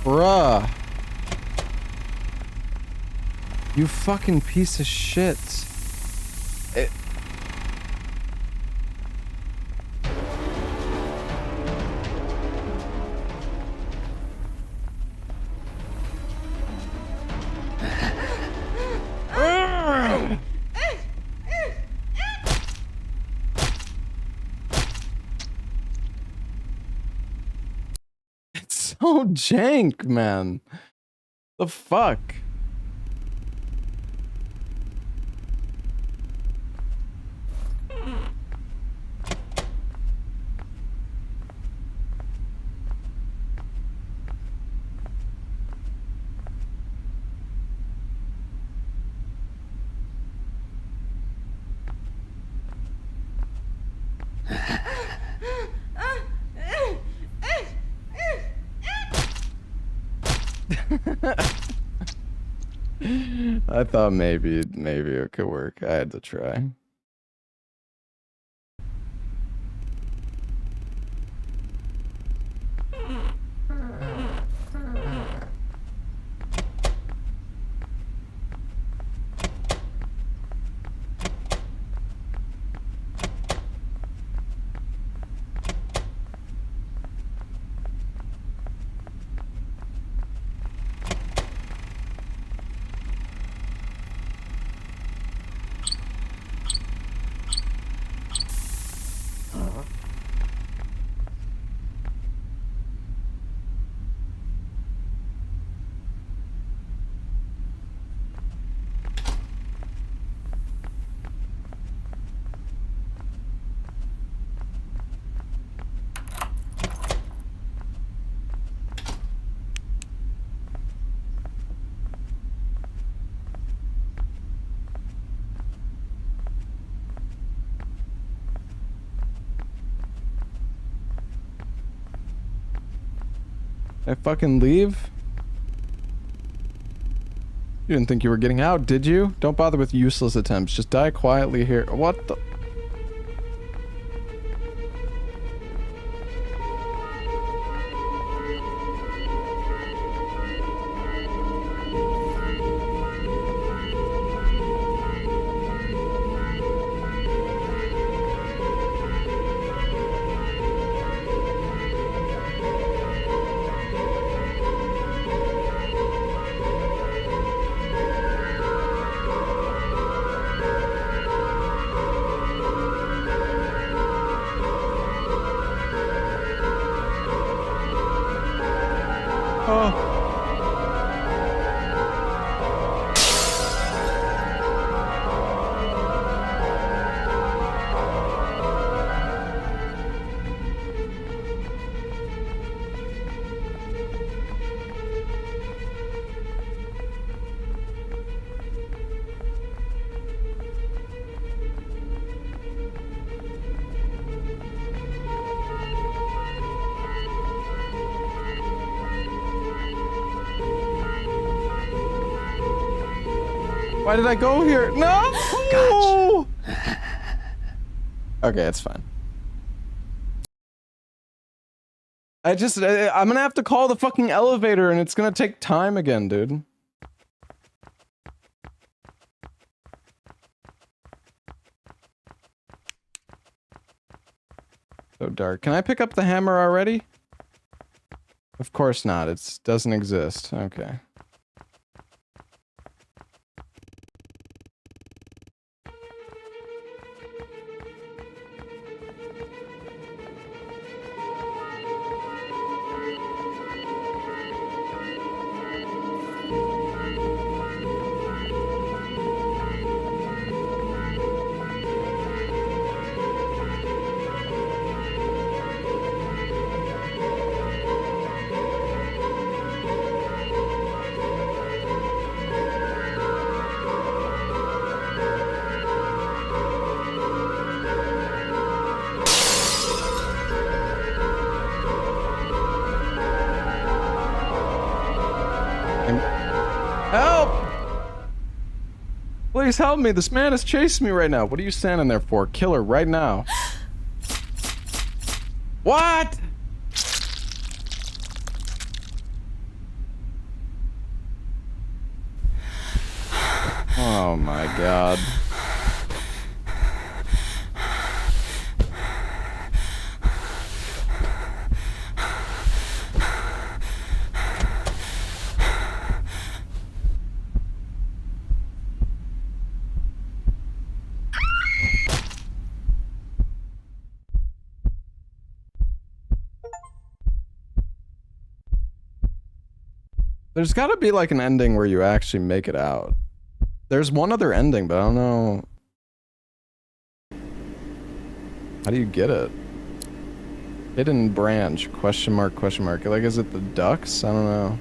Bruh. You fucking piece of shit. It... It's so jank, man. The fuck? I thought maybe it could work. I had to try. I fucking leave? You didn't think you were getting out, did you? Don't bother with useless attempts. Just die quietly here. What the? Why did I go here? No! Gotcha. Okay, it's fine. I'm gonna have to call the fucking elevator and it's gonna take time again, dude. So dark. Can I pick up the hammer already? Of course not. It doesn't exist. Okay. Help! Please help me. This man is chasing me right now. What are you standing there for? Kill her right now. What? Oh my god. There's gotta be like an ending where you actually make it out. There's one other ending, but I don't know. How do you get it? Hidden branch, question mark, question mark. Like, is it the ducks? I don't know.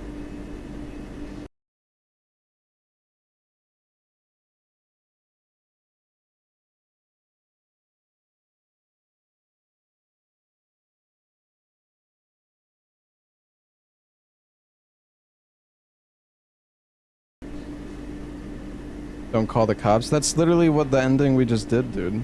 Don't call the cops. That's literally what the ending we just did, dude.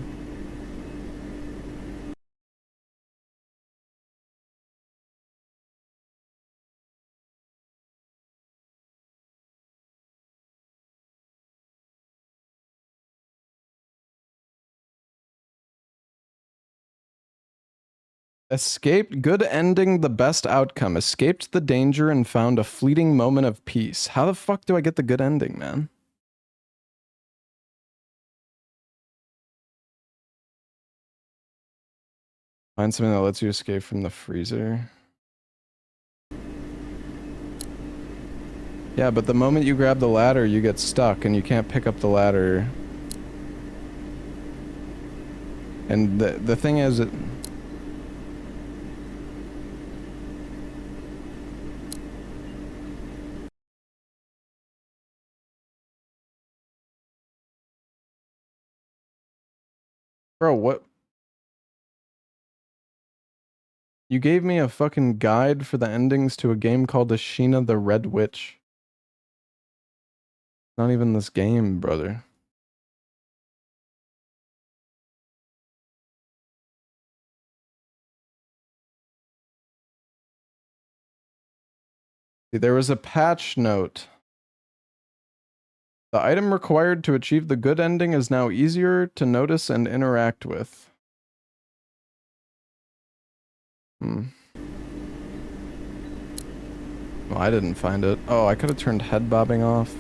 Escaped, good ending, the best outcome. Escaped the danger and found a fleeting moment of peace. How the fuck do I get the good ending, man? Find something that lets you escape from the freezer. Yeah, but the moment you grab the ladder, you get stuck and you can't pick up the ladder. And the thing is, bro, what? You gave me a fucking guide for the endings to a game called Ashina the Red Witch. Not even this game, brother. See, there was a patch note. The item required to achieve the good ending is now easier to notice and interact with. Hmm. Well, I didn't find it. Oh, I could have turned head bobbing off.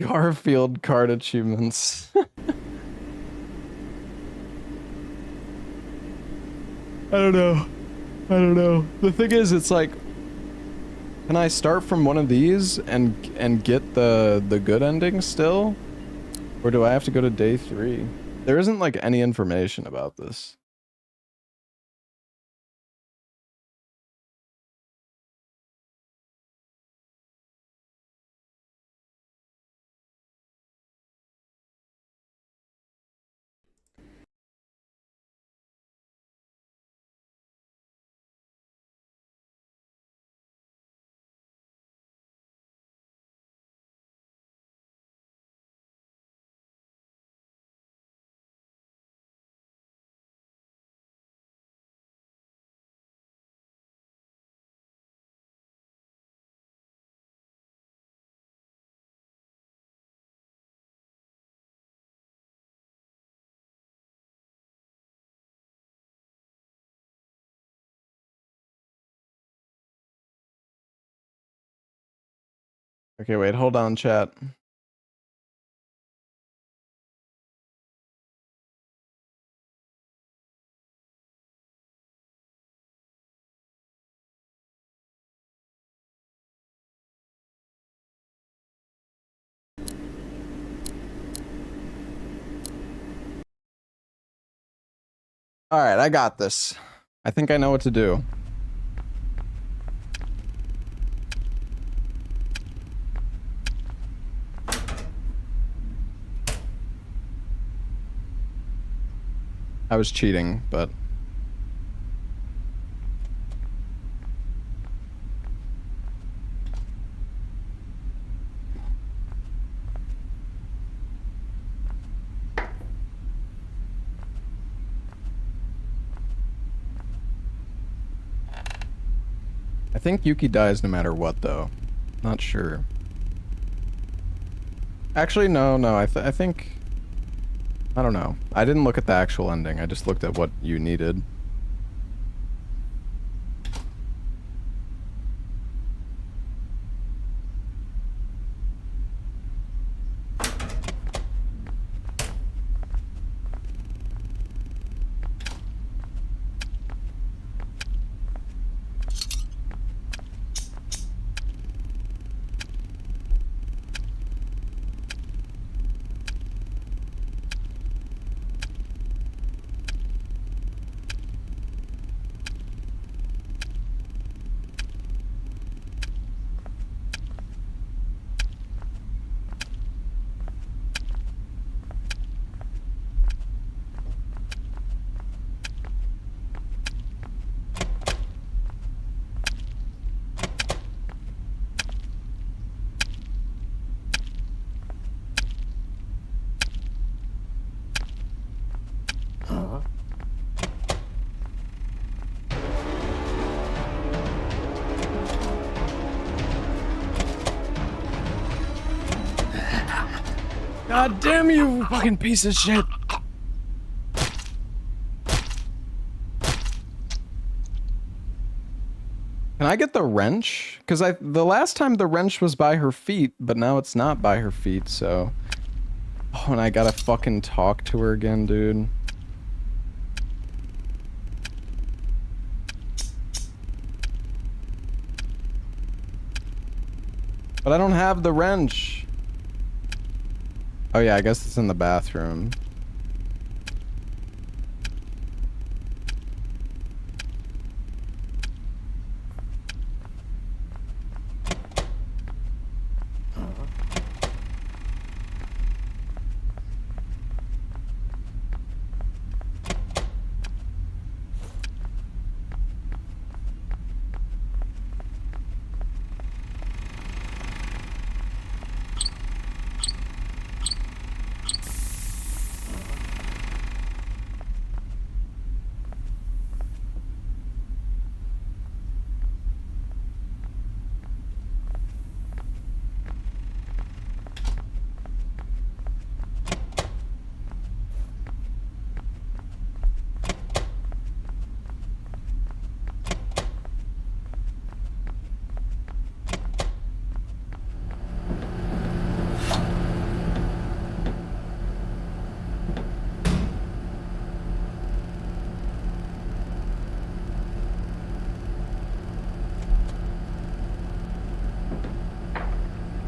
Garfield card achievements. I don't know. I don't know. The thing is, it's like, can I start from one of these and get the good ending still? Or do I have to go to day 3? There isn't like any information about this. Okay, wait, hold on, chat. Alright, I got this. I think I know what to do. I was cheating, but... I think Yuki dies no matter what, though. Not sure. Actually, no. I think... I don't know. I didn't look at the actual ending. I just looked at what you needed. God damn you, fucking piece of shit! Can I get the wrench? Because the last time the wrench was by her feet, but now it's not by her feet, so... Oh, and I gotta fucking talk to her again, dude. But I don't have the wrench. Oh yeah, I guess it's in the bathroom.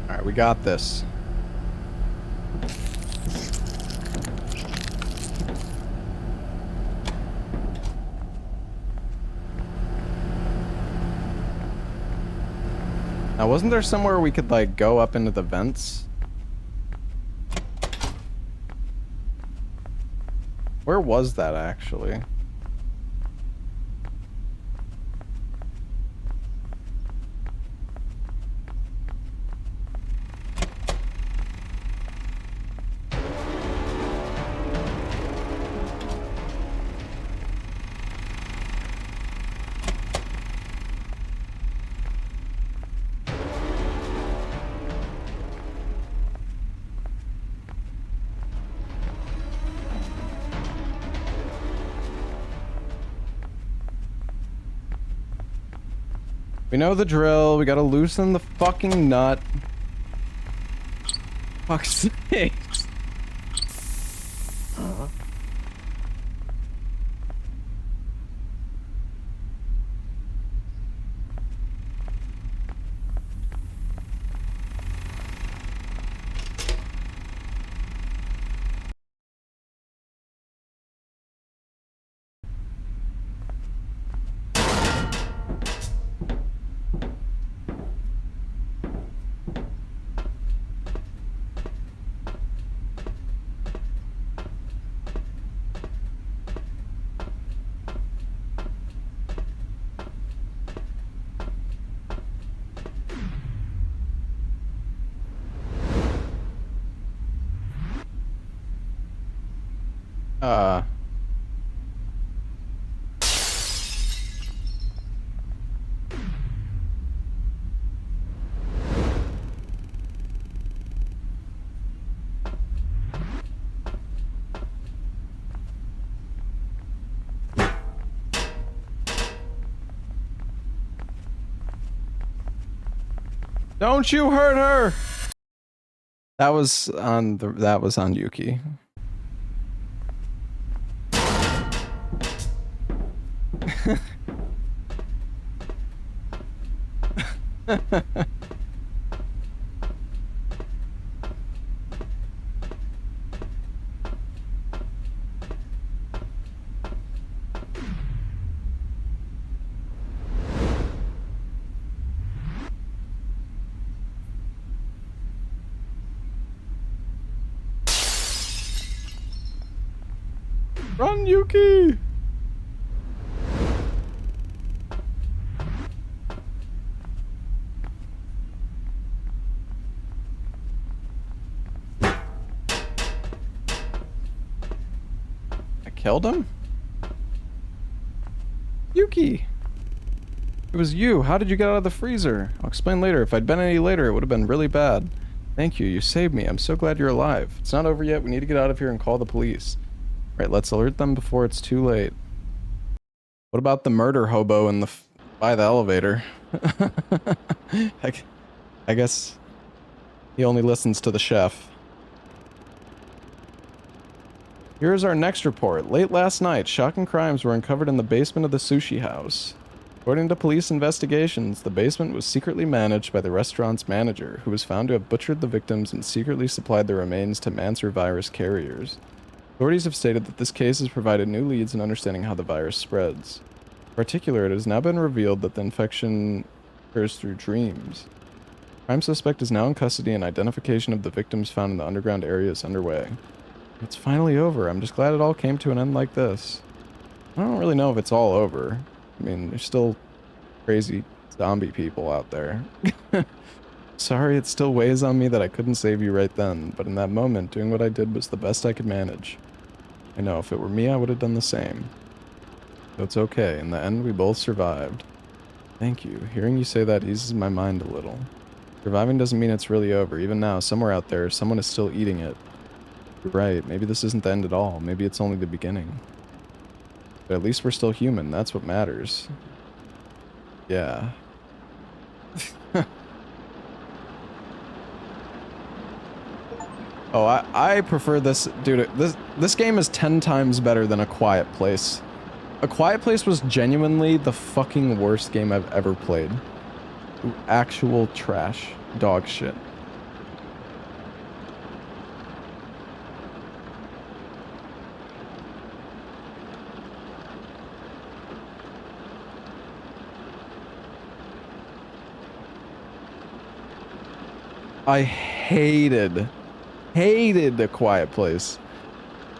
Alright, we got this. Now, wasn't there somewhere we could, like, go up into the vents? Where was that, actually? We know the drill. We gotta loosen the fucking nut. Fuck's sake. Don't you hurt her! That was on Yuki. Run, Yuki! I killed him? Yuki! It was you. How did you get out of the freezer? I'll explain later. If I'd been any later, it would have been really bad. Thank you. You saved me. I'm so glad you're alive. It's not over yet. We need to get out of here and call the police. Right, let's alert them before it's too late. What about the murder hobo in by the elevator? I guess he only listens to the chef. Here's our next report. Late last night, shocking crimes were uncovered in the basement of the Sushi House. According to police investigations, the basement was secretly managed by the restaurant's manager, who was found to have butchered the victims and secretly supplied their remains to Manser virus carriers. Authorities have stated that this case has provided new leads in understanding how the virus spreads. In particular, it has now been revealed that the infection occurs through dreams. Crime suspect is now in custody and identification of the victims found in the underground area is underway. It's finally over. I'm just glad it all came to an end like this. I don't really know if it's all over. I mean, there's still crazy zombie people out there. Sorry it still weighs on me that I couldn't save you right then, but in that moment, doing what I did was the best I could manage. I know, if it were me, I would have done the same. So it's okay. In the end, we both survived. Thank you. Hearing you say that eases my mind a little. Surviving doesn't mean it's really over. Even now, somewhere out there, someone is still eating it. You're right. Maybe this isn't the end at all. Maybe it's only the beginning. But at least we're still human. That's what matters. Yeah. Oh, I prefer this, dude. This game is 10 times better than A Quiet Place. A Quiet Place was genuinely the fucking worst game I've ever played. Actual trash. Dog shit. I hated A Quiet Place.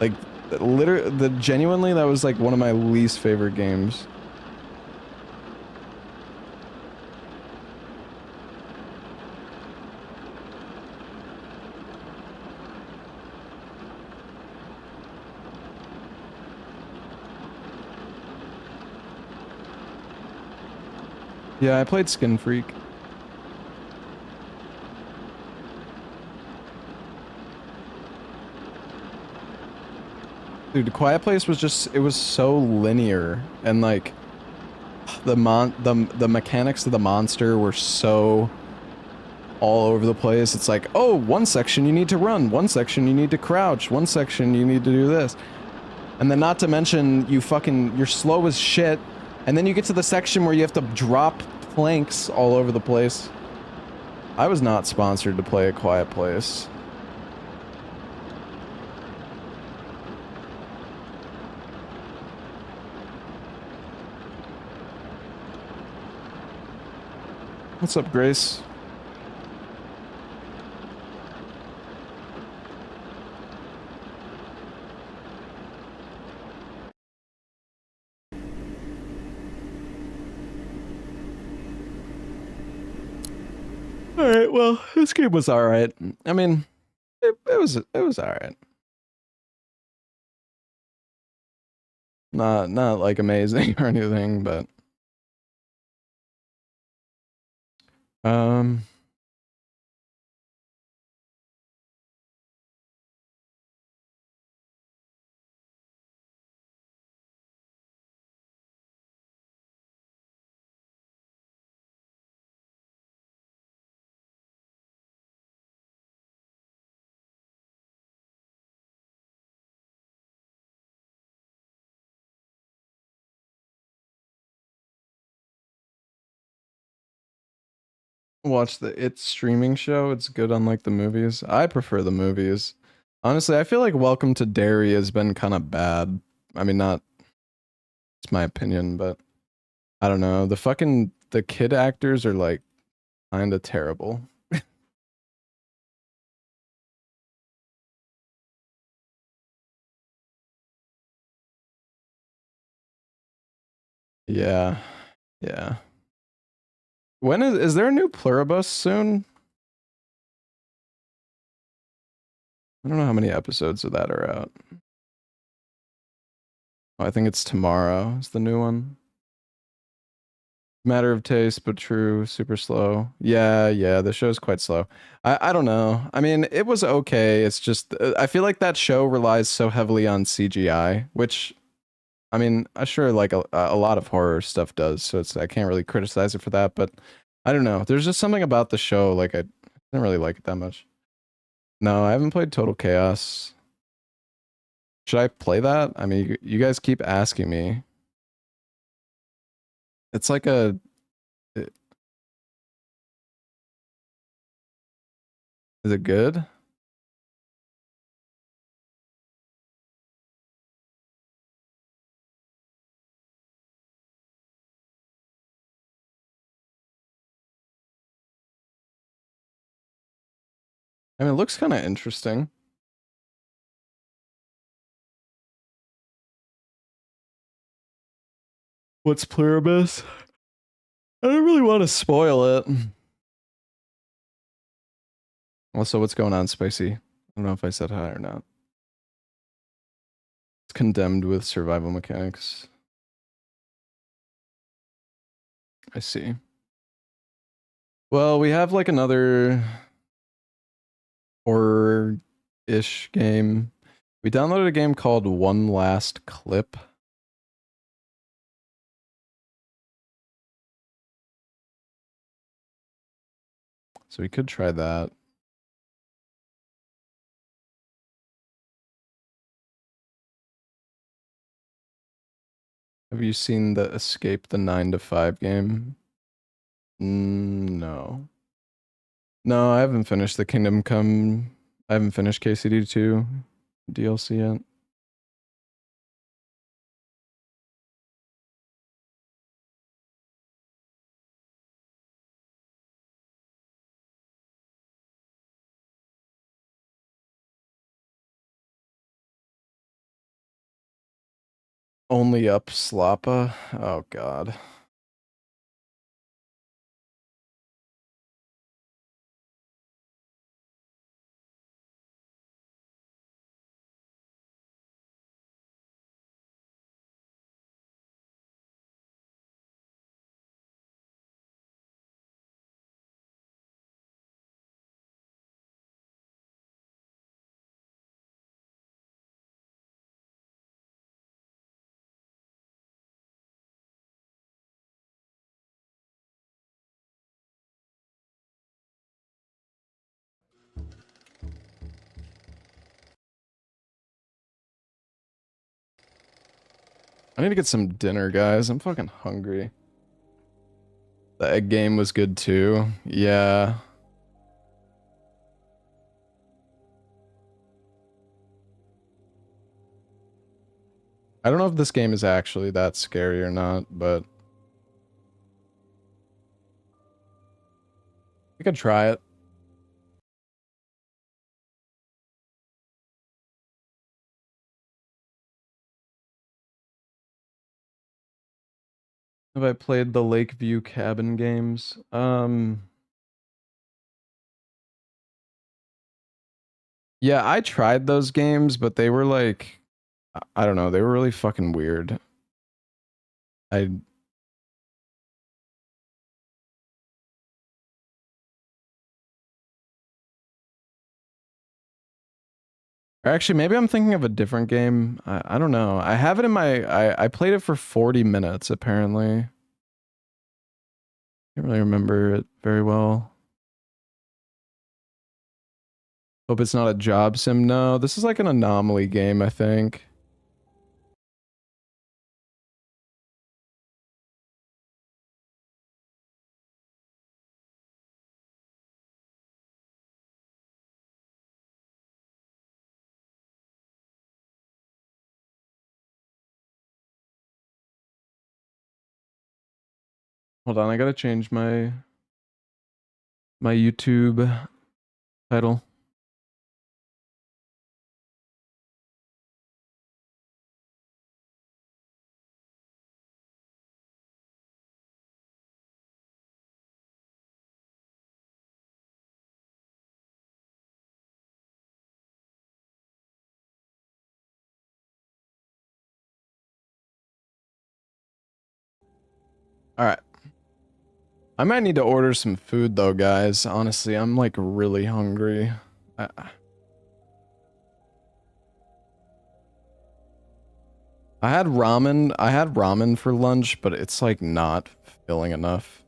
Like, literally, genuinely, that was like one of my least favorite games. Yeah, I played Skin Freak. Dude, Quiet Place was just, it was so linear, and like, the mechanics of the monster were so all over the place. It's like, oh, one section you need to run, one section you need to crouch, one section you need to do this. And then not to mention, you're slow as shit, and then you get to the section where you have to drop planks all over the place. I was not sponsored to play A Quiet Place. What's up, Grace? Alright, well, this game was alright. I mean, it was alright. Not like amazing or anything, but um Watch the It's streaming show. It's good unlike the movies. I prefer the movies. Honestly, I feel like Welcome to Derry has been kind of bad. I mean, not it's my opinion, but I don't know. The kid actors are like kind of terrible. Yeah. Yeah. When is there a new Pluribus soon? I don't know how many episodes of that are out. Oh, I think it's tomorrow. Is the new one. Matter of taste, but true. Super slow. Yeah, yeah. The show's quite slow. I don't know. I mean, it was okay. It's just I feel like that show relies so heavily on CGI, which I mean, I sure like a lot of horror stuff does. So it's I can't really criticize it for that. But I don't know. There's just something about the show like I didn't really like it that much. No, I haven't played Total Chaos. Should I play that? I mean, you guys keep asking me. It's like a. Is it good? I mean, it looks kind of interesting. What's Pluribus? I don't really want to spoil it. Also, what's going on, Spicy? I don't know if I said hi or not. It's condemned with survival mechanics. I see. Well, we have like another horror-ish game. We downloaded a game called One Last Clip. So we could try that. Have you seen the Escape the 9 to 5 game? No. No, I haven't finished the Kingdom Come. I haven't finished KCD 2 DLC yet. Only up Slappa? Oh god. I need to get some dinner, guys. I'm fucking hungry. The egg game was good too. Yeah. I don't know if this game is actually that scary or not, but we could try it. Have I played the Lakeview Cabin games? Yeah, I tried those games, but they were like, I don't know, they were really fucking weird. I actually maybe I'm thinking of a different game. I don't know. I have it in my I played it for 40 minutes apparently. Can't really remember it very well. Hope it's not a job sim. No, this is like an anomaly game, I think. Hold on, I gotta change my YouTube title. All right. I might need to order some food though, guys. Honestly, I'm like really hungry. I had ramen for lunch, but it's like not filling enough.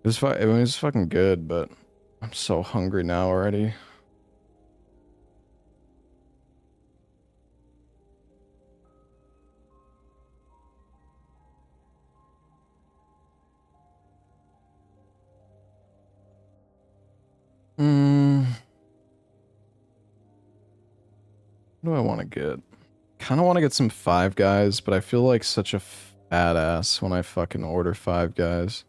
It was fucking good, but I'm so hungry now already. What do I want to get? Kind of want to get some Five Guys, but I feel like such a fat ass when I fucking order Five Guys.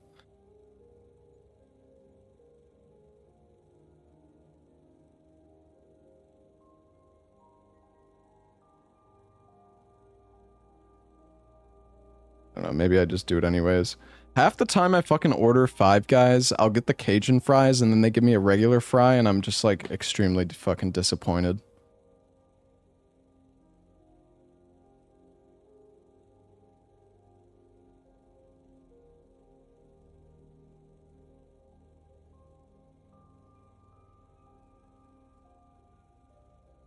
I don't know, maybe I just do it anyways. Half the time I fucking order Five Guys, I'll get the Cajun fries and then they give me a regular fry and I'm just like extremely fucking disappointed.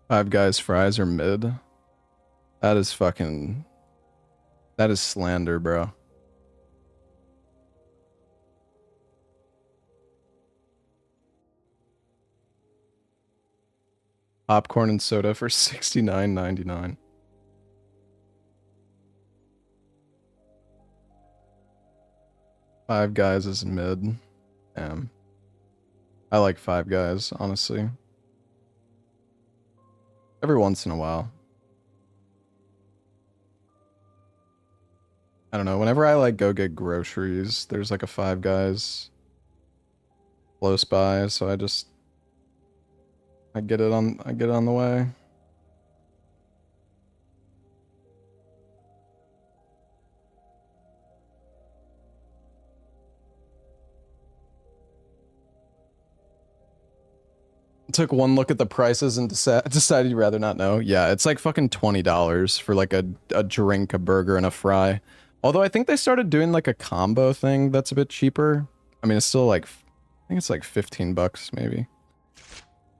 Five Guys fries are mid. That is fucking... That is slander, bro. Popcorn and soda for $69.99. Five Guys is mid. Damn. I like Five Guys, honestly. Every once in a while. I don't know, whenever I like go get groceries, there's like a Five Guys close by, so I get it on the way. Took one look at the prices and decided you'd rather not know. Yeah, it's like fucking $20 for like a drink, a burger, and a fry. Although I think they started doing like a combo thing that's a bit cheaper. I mean, it's still like, I think it's like 15 bucks maybe.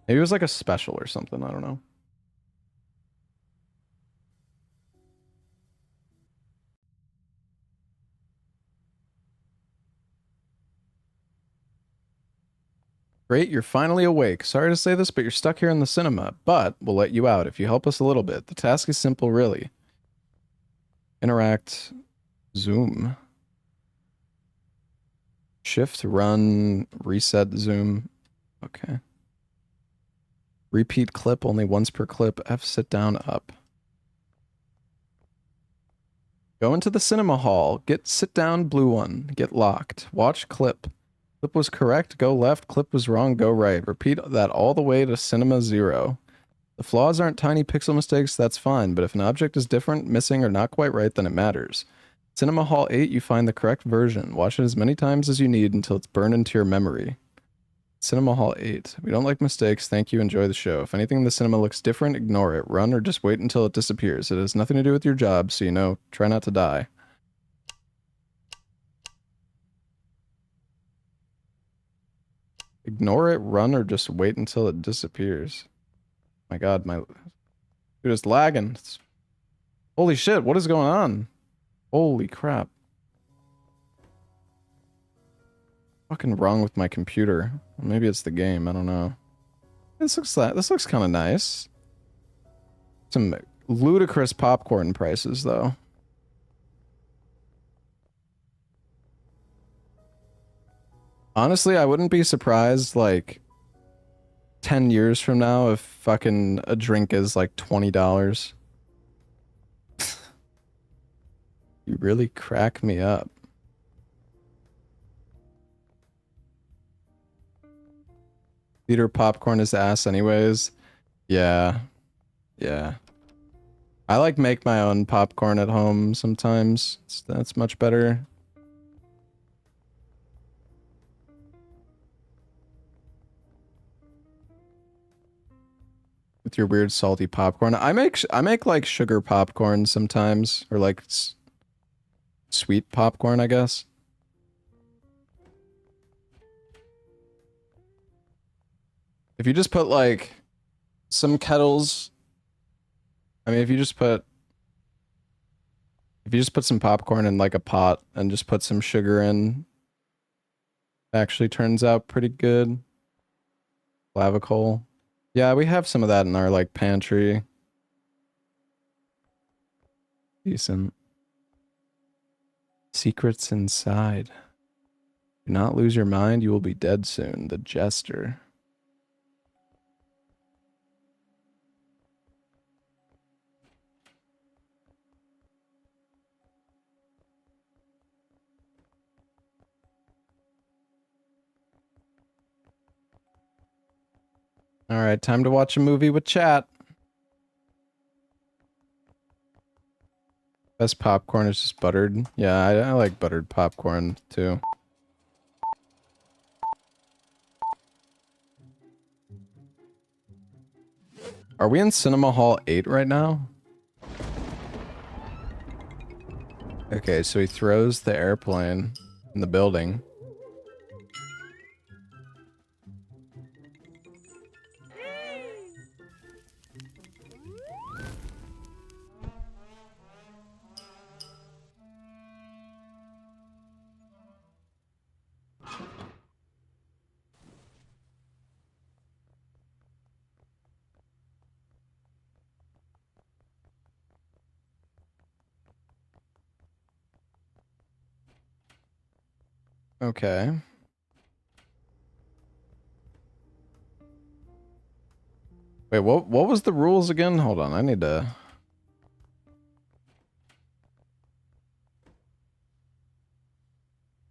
Maybe it was like a special or something, I don't know. Great, you're finally awake. Sorry to say this, but you're stuck here in the cinema. But we'll let you out if you help us a little bit. The task is simple, really. Interact. Zoom. Shift, run, reset, zoom. Okay. Repeat clip only once per clip. F, sit down, up. Go into the cinema hall. Sit down, blue one. Get locked. Watch clip. Clip was correct, go left. Clip was wrong, go right. Repeat that all the way to cinema 0. The flaws aren't tiny pixel mistakes, that's fine, but if an object is different, missing, or not quite right, then it matters. Cinema Hall 8, you find the correct version. Watch it as many times as you need until it's burned into your memory. Cinema Hall 8. We don't like mistakes, thank you, enjoy the show. If anything in the cinema looks different, ignore it. Run or just wait until it disappears. It has nothing to do with your job, so you know, try not to die. Ignore it, run, or just wait until it disappears. My god, my... Dude, it's lagging. Holy shit, what is going on? Holy crap. Fucking wrong with my computer. Maybe it's the game, I don't know. This looks kind of nice. Some ludicrous popcorn prices, though. Honestly, I wouldn't be surprised, like, 10 years from now if fucking a drink is like $20. You really crack me up. Theater popcorn is ass anyways. Yeah. Yeah. I like make my own popcorn at home sometimes. That's much better. With your weird salty popcorn. I make like sugar popcorn sometimes, or like sweet popcorn, I guess. If you just put like some kettles, I mean, if you just put some popcorn in like a pot and just put some sugar in, it actually turns out pretty good. Clavicle. Yeah, we have some of that in our like pantry. Decent. Secrets inside. Do not lose your mind, you will be dead soon. The Jester. Alright, time to watch a movie with chat. Best popcorn is just buttered. Yeah, I like buttered popcorn too. Are we in Cinema Hall 8 right now? Okay, so he throws the airplane in the building. Okay. Wait, what was the rules again? Hold on, I need to...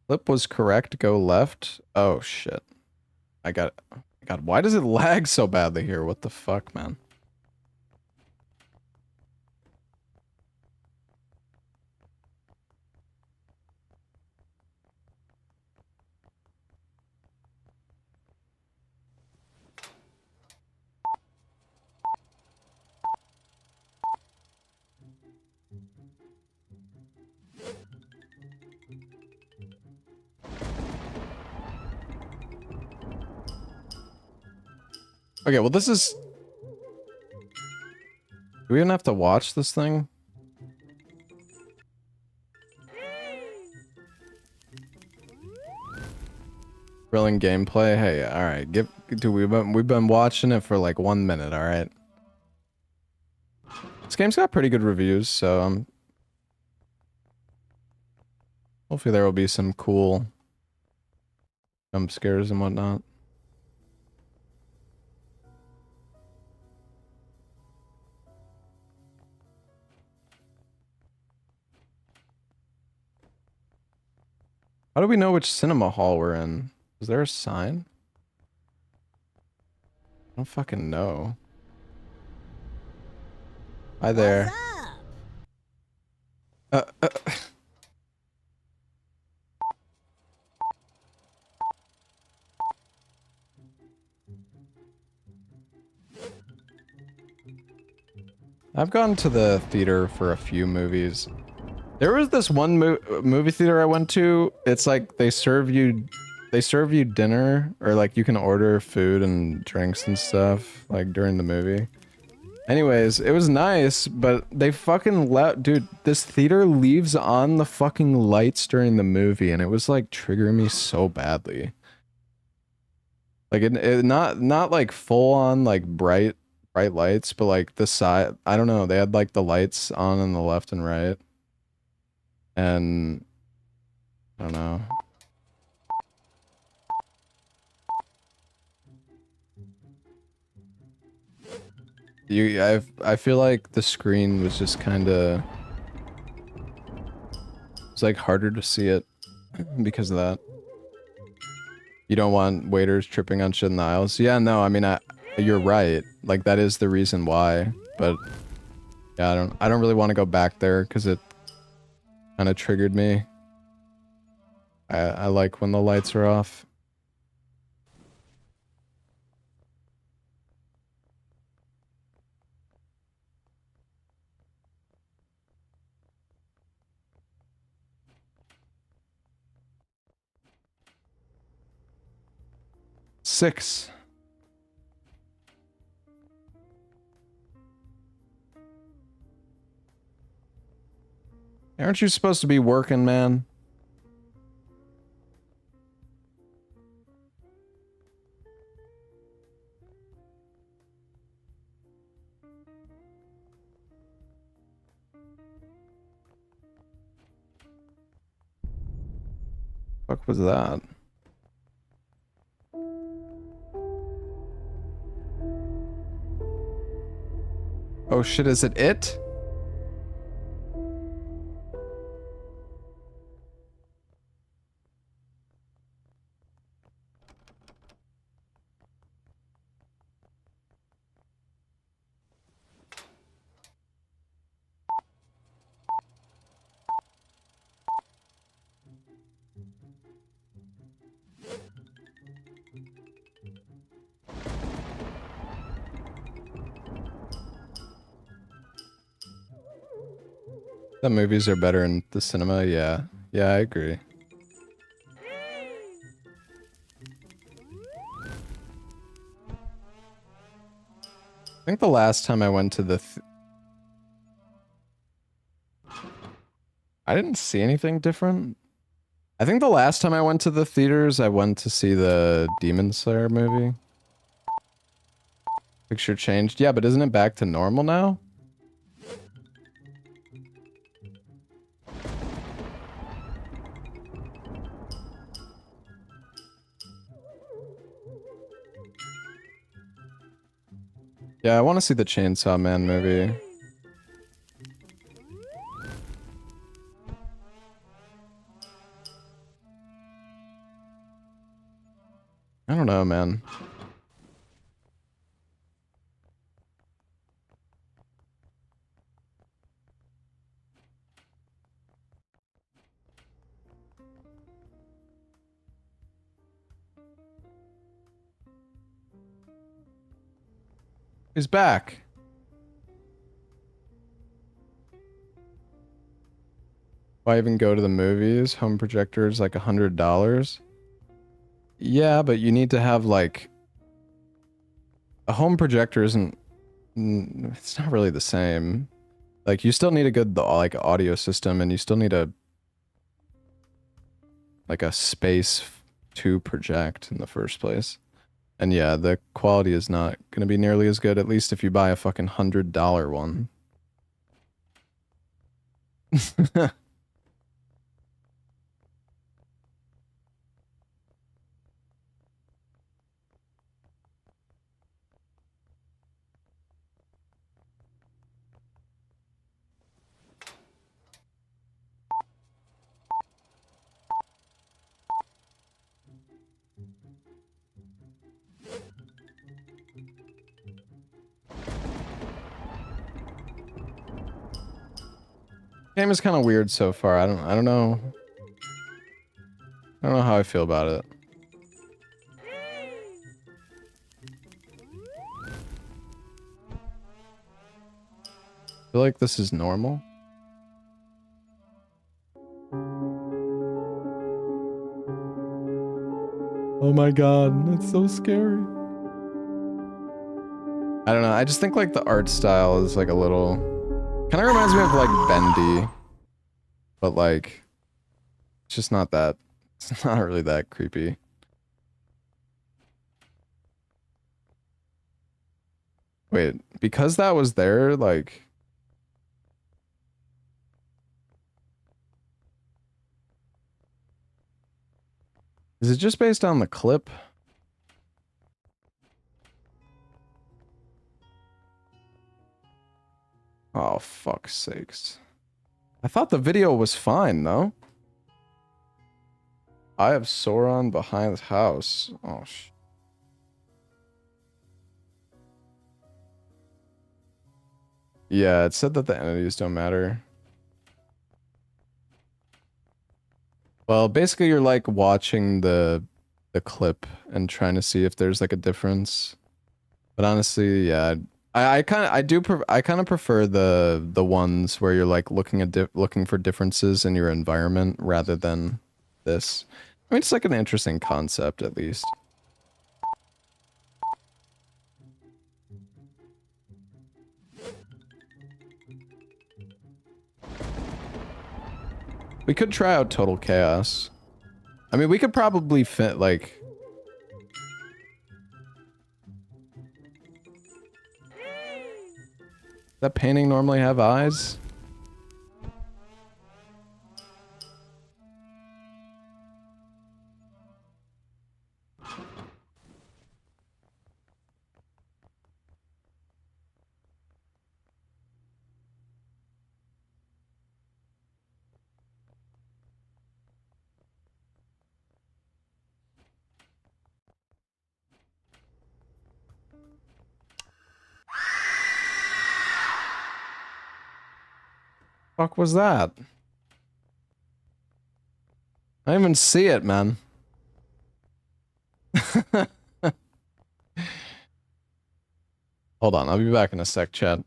Flip was correct, go left. Oh shit. I got it. God, why does it lag so badly here? What the fuck, man? Okay, well this is... Do we even have to watch this thing? Thrilling gameplay? Hey, alright, dude, we've been watching it for like 1 minute, alright? This game's got pretty good reviews, so hopefully there will be some cool jump scares and whatnot. How do we know which cinema hall we're in? Is there a sign? I don't fucking know. Hi there. Uh, uh, I've gone to the theater for a few movies. There was this one movie theater I went to. It's like they serve you dinner, or like you can order food and drinks and stuff like during the movie. Anyways, it was nice, but they fucking dude, this theater leaves on the fucking lights during the movie, and it was like triggering me so badly. Like it not like full on like bright lights, but like the side, I don't know, they had like the lights on the left and right. And I don't know. I feel like the screen was just kind of, it's like harder to see it because of that. You don't want waiters tripping on shit in the aisles? Yeah, no, I mean, you're right. Like, that is the reason why. But, yeah, I don't really want to go back there because it kind of triggered me. I like when the lights are off. Six. Aren't you supposed to be working, man? Fuck was that? Oh shit, is it it? The movies are better in the cinema, yeah. Yeah, I agree. I think the last time I went to the I didn't see anything different. I think the last time I went to the theaters, I went to see the Demon Slayer movie. Picture changed. Yeah, but isn't it back to normal now? Yeah, I want to see the Chainsaw Man movie. I don't know, man. He's back. Why even go to the movies? Home projector is like $100. Yeah, but you need to have like a home projector isn't it's not really the same. Like you still need a good like audio system and you still need a space to project in the first place. And yeah, the quality is not going to be nearly as good, at least if you buy a fucking $100 one. Game is kind of weird so far. I don't know. I don't know how I feel about it. I feel like this is normal. Oh my god, that's so scary. I don't know. I just think like the art style is like a little kind of reminds me of like Bendy, but like it's just not that. It's not really that creepy. Wait, because that was there, like is it just based on the clip? Oh, fuck's sakes. I thought the video was fine, though. I have Sauron behind the house. Oh, yeah, it said that the entities don't matter. Well, basically you're like watching the clip and trying to see if there's like a difference. But honestly, yeah, I kind of prefer the ones where you're like looking for differences in your environment rather than this. I mean, it's like an interesting concept at least. We could try out Total Chaos. I mean, we could probably fit like. That painting normally have eyes? Fuck was that? I didn't even see it, man. Hold on, I'll be back in a sec, chat.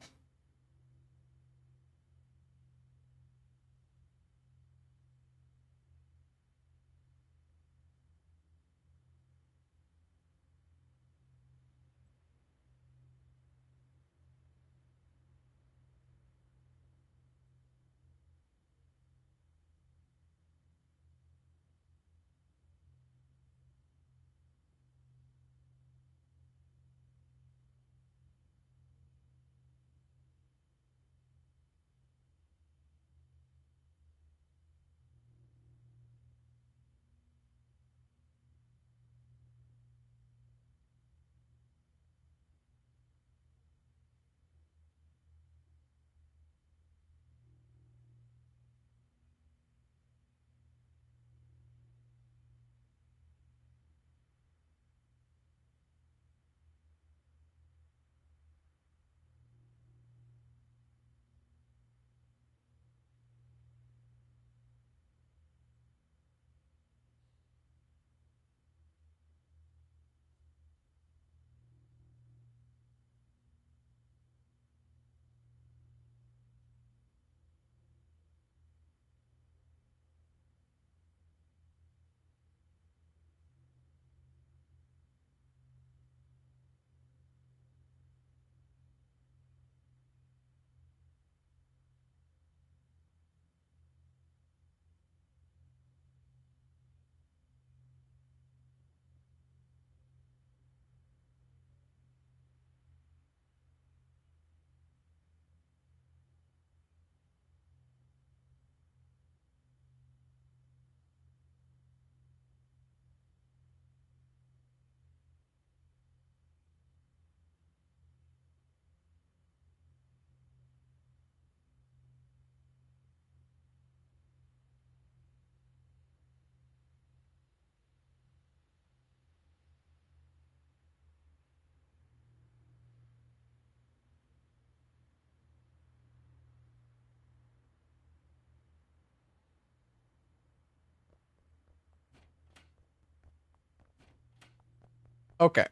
Okay.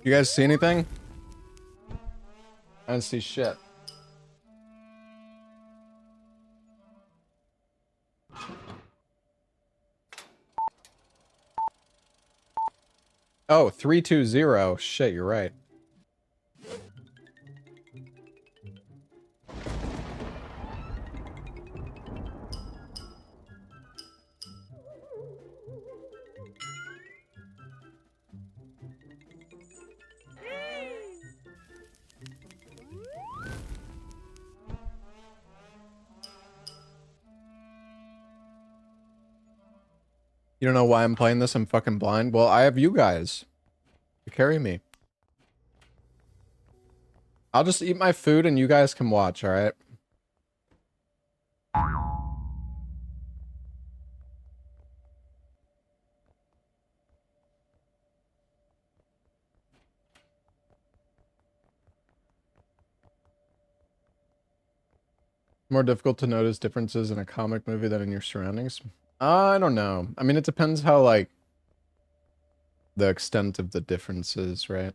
You guys see anything? I didn't see shit. Oh, 320. Shit, you're right. You don't know why I'm playing this? I'm fucking blind. Well, I have you guys to carry me. I'll just eat my food and you guys can watch, alright? More difficult to notice differences in a comic movie than in your surroundings? I don't know. I mean, it depends how, like, the extent of the differences, right?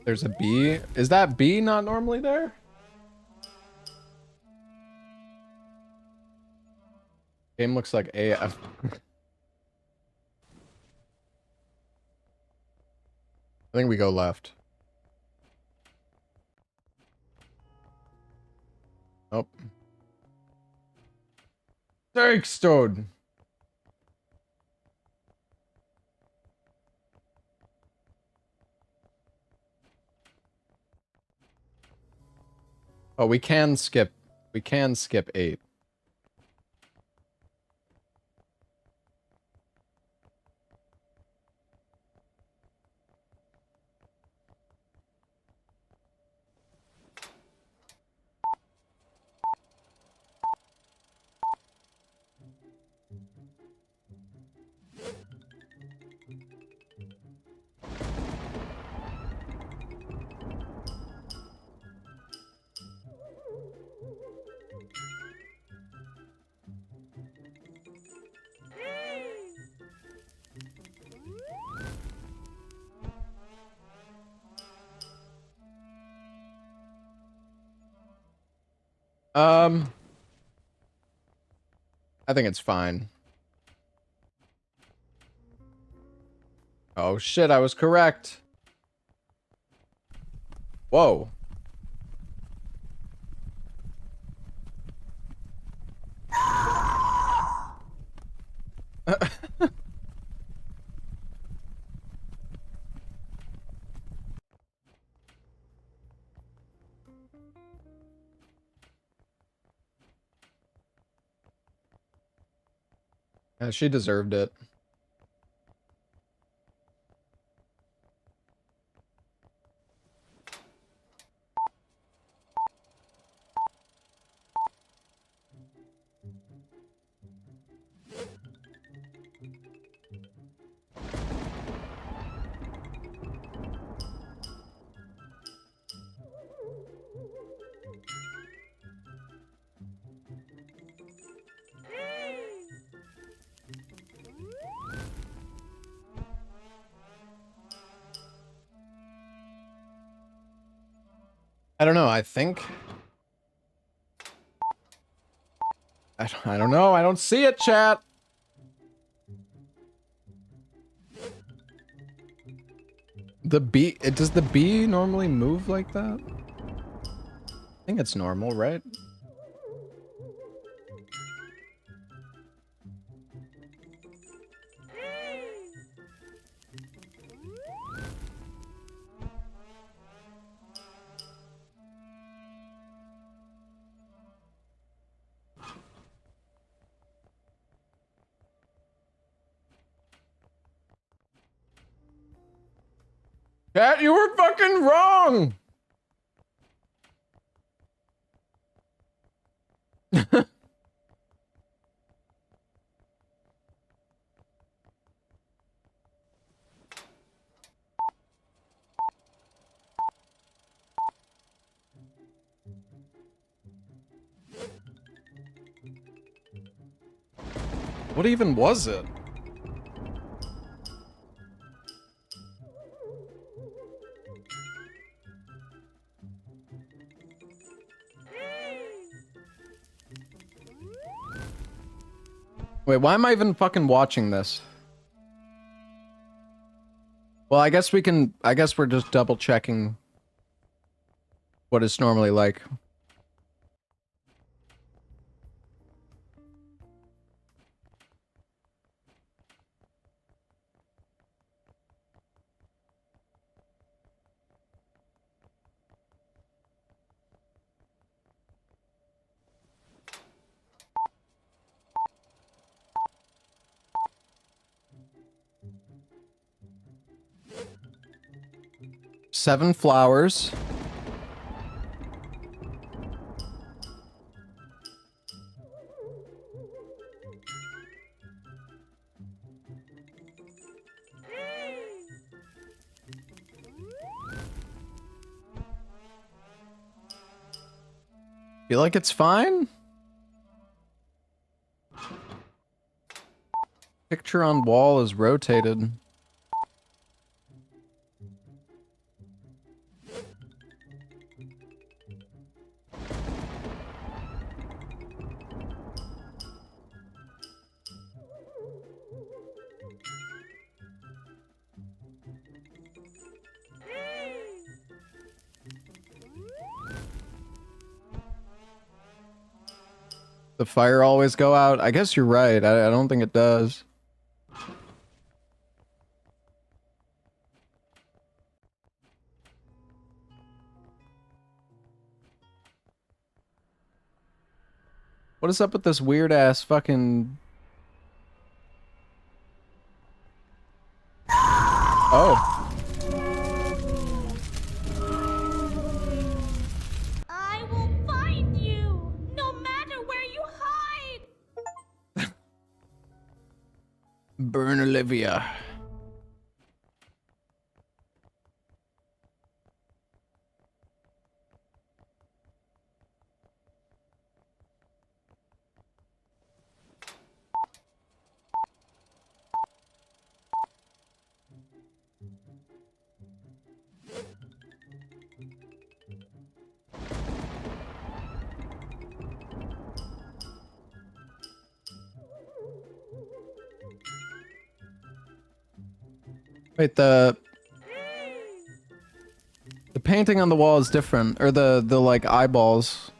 There's a B. Is that B not normally there? Game looks like AF. I think we go left. Oh. Thanks, dude. Oh, we can skip 8. I think it's fine. Oh shit, I was correct. Whoa. Yeah, she deserved it. I don't know, I think... I don't know, I don't see it, chat! The B... does the B normally move like that? I think it's normal, right? Chat, you were fucking wrong! What even was it? Wait, why am I even fucking watching this? Well, I guess we're just double checking what it's normally like. Seven flowers. Feel like it's fine? Picture on wall is rotated. The fire always go out? I guess you're right. I don't think it does. What is up with this weird ass fucking... Oh. I will find you, no matter where you hide. Burn Olivia. Wait, the painting on the wall is different, or the like eyeballs,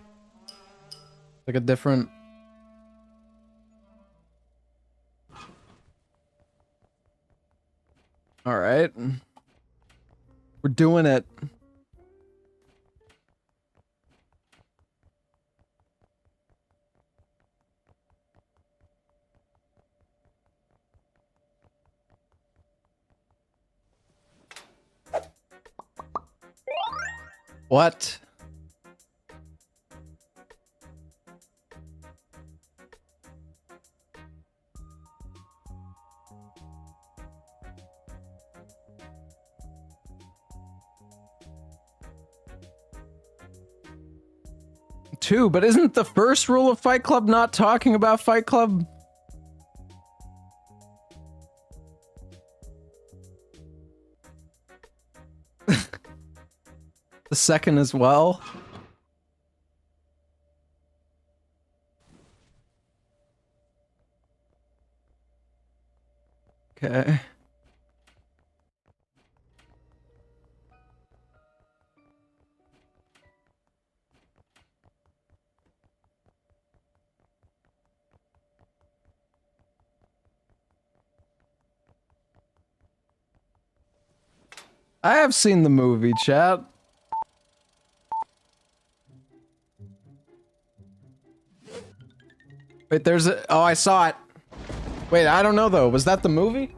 like a different. All right, we're doing it. What? Two, but isn't the first rule of Fight Club not talking about Fight Club? The second as well? Okay. I have seen the movie, chat. Wait, there's a... Oh, I saw it. Wait, I don't know, though. Was that the movie?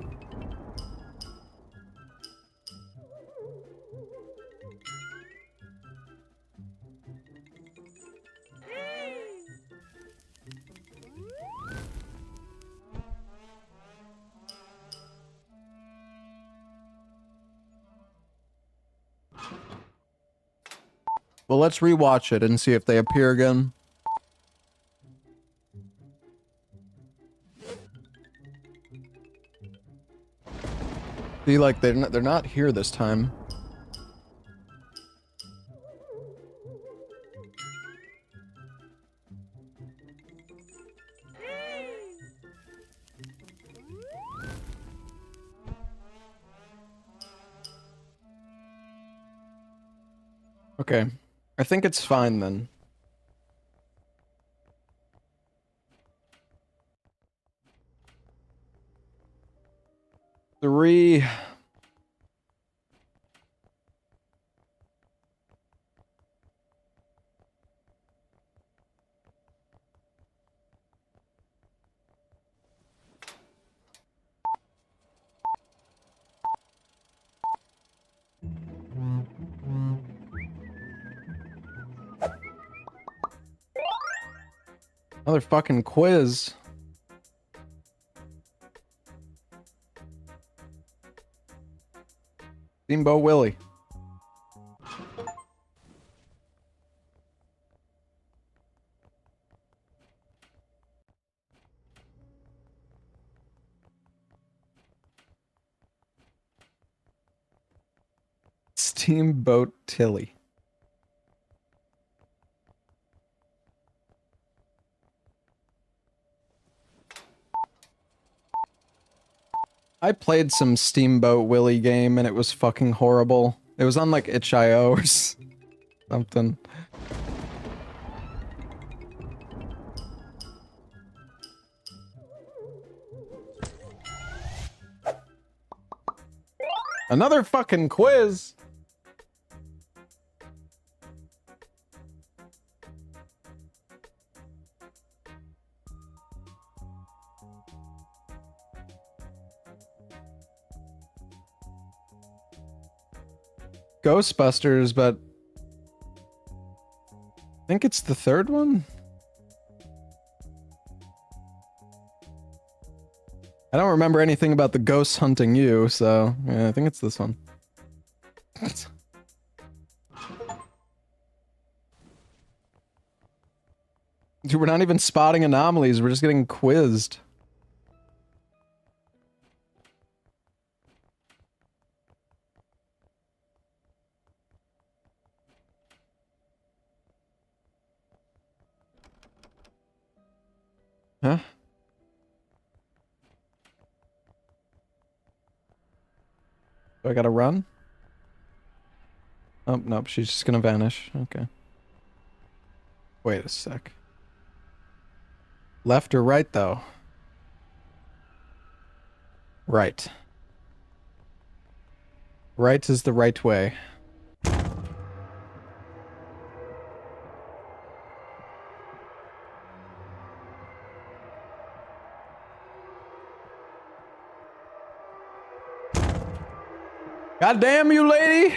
Well, let's rewatch it and see if they appear again. See, like, they're not here this time. Okay. I think it's fine then. Three. Another fucking quiz. Steamboat Willie. Steamboat Tilly. I played some Steamboat Willie game and it was fucking horrible. It was on like itch.io or something. Another fucking quiz. Ghostbusters, but I think it's the third one. I don't remember anything about the ghosts hunting you, so yeah, I think it's this one. Dude, we're not even spotting anomalies, we're just getting quizzed. Huh? Do I gotta run? Oh, nope, she's just gonna vanish. Okay. Wait a sec. Left or right, though? Right. Right is the right way. God damn you, lady!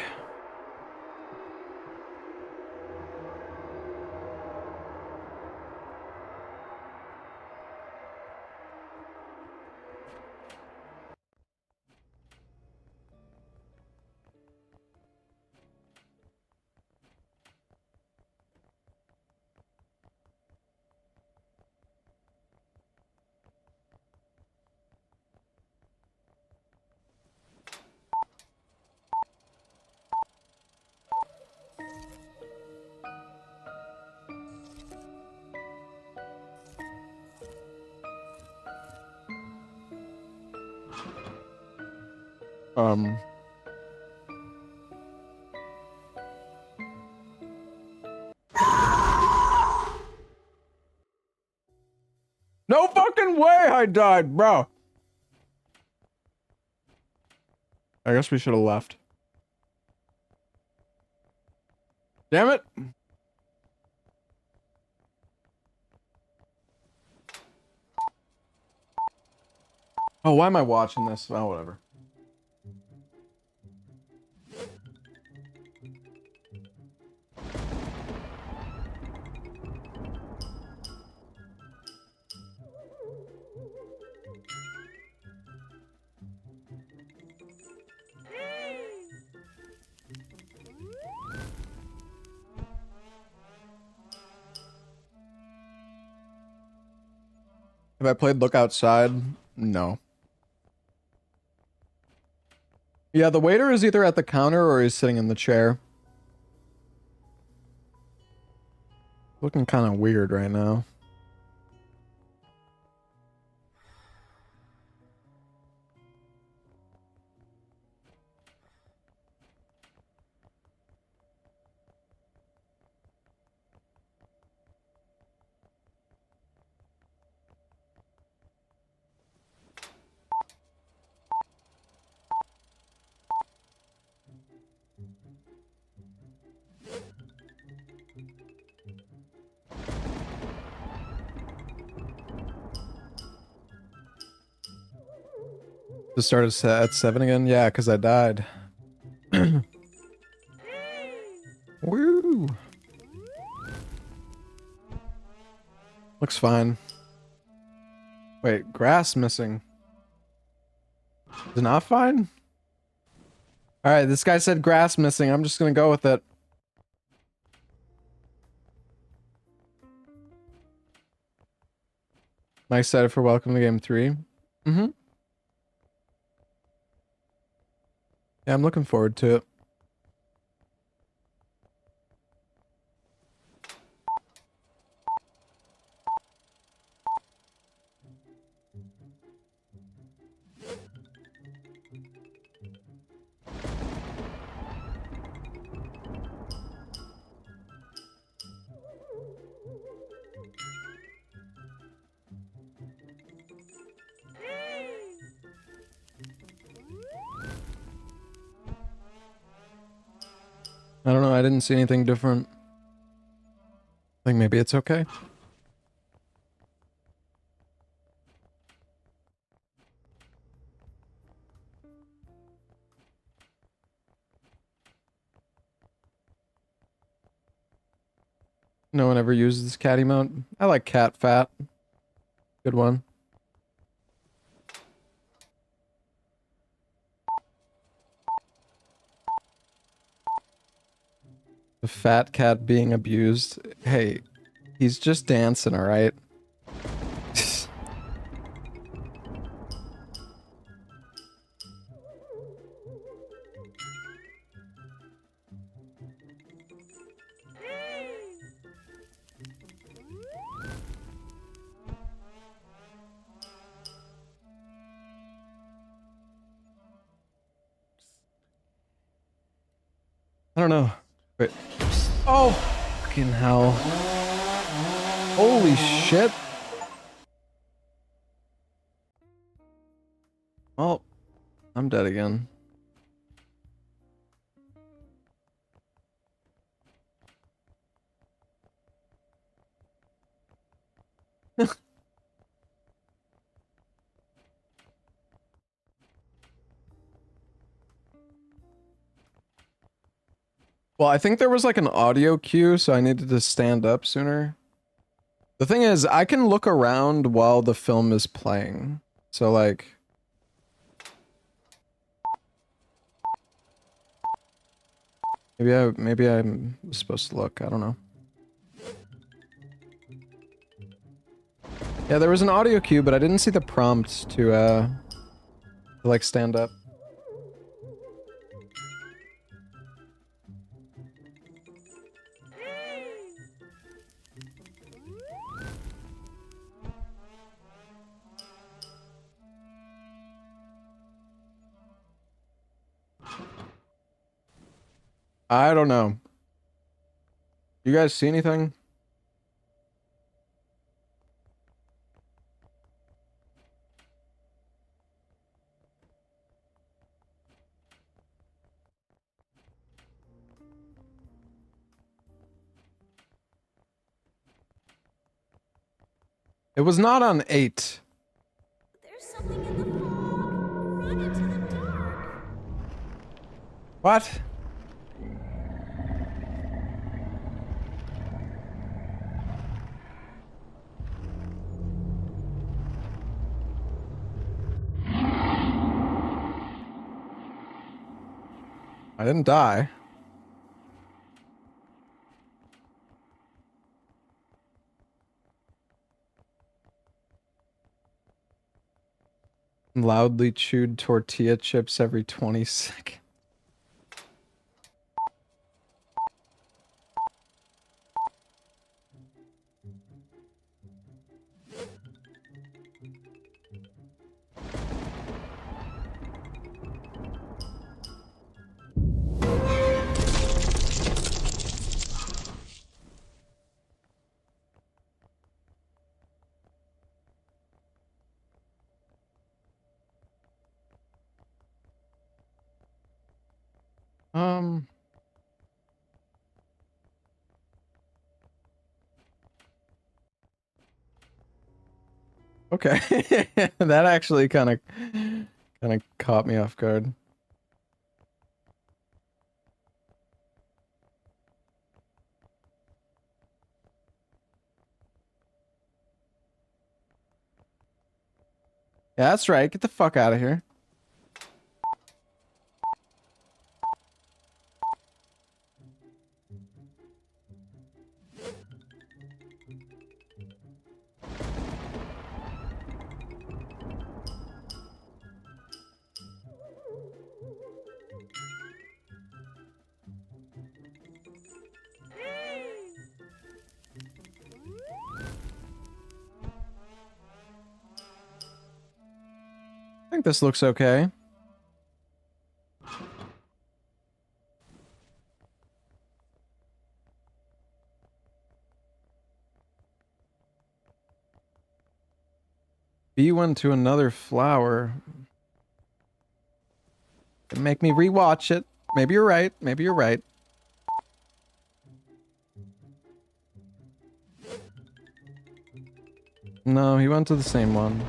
No fucking way I died, bro! I guess we should have left. Damn it! Oh, why am I watching this? Oh, whatever. Have I played Look Outside? No. Yeah, the waiter is either at the counter or he's sitting in the chair. Looking kind of weird right now. To start at 7 again? Yeah, because I died. Woo! Looks fine. Wait, grass missing. Is it not fine? Alright, this guy said grass missing. I'm just gonna go with it. I'm excited for Welcome to Game 3. Mm-hmm. Yeah, I'm looking forward to it. I don't know, I didn't see anything different. I think maybe it's okay. No one ever uses cat emote. I like cat fat. Good one. The fat cat being abused. Hey, he's just dancing, alright? I don't know. Wait. Oh! Fucking hell. Holy shit. Oh. I'm dead again. Well, I think there was like an audio cue, so I needed to stand up sooner. The thing is, I can look around while the film is playing. So like... Maybe I'm supposed to look, I don't know. Yeah, there was an audio cue, but I didn't see the prompt to like stand up. I don't know. You guys see anything? It was not on 8. There's something in the fog. Run into the dark. What? I didn't die. Loudly chewed tortilla chips every 20 seconds. Okay. That actually kind of Kind of caught me off guard. Yeah, that's right. Get the fuck out of here. I think this looks okay. B went to another flower. Make me rewatch it. Maybe you're right. Maybe you're right. No, he went to the same one.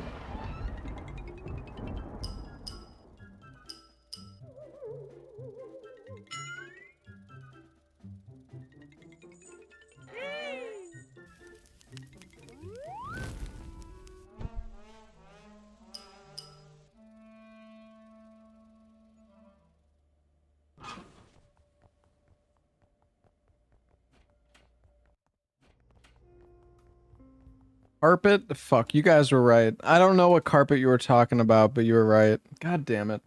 Carpet? Fuck, you guys were right. I don't know what carpet you were talking about, but you were right. God damn it.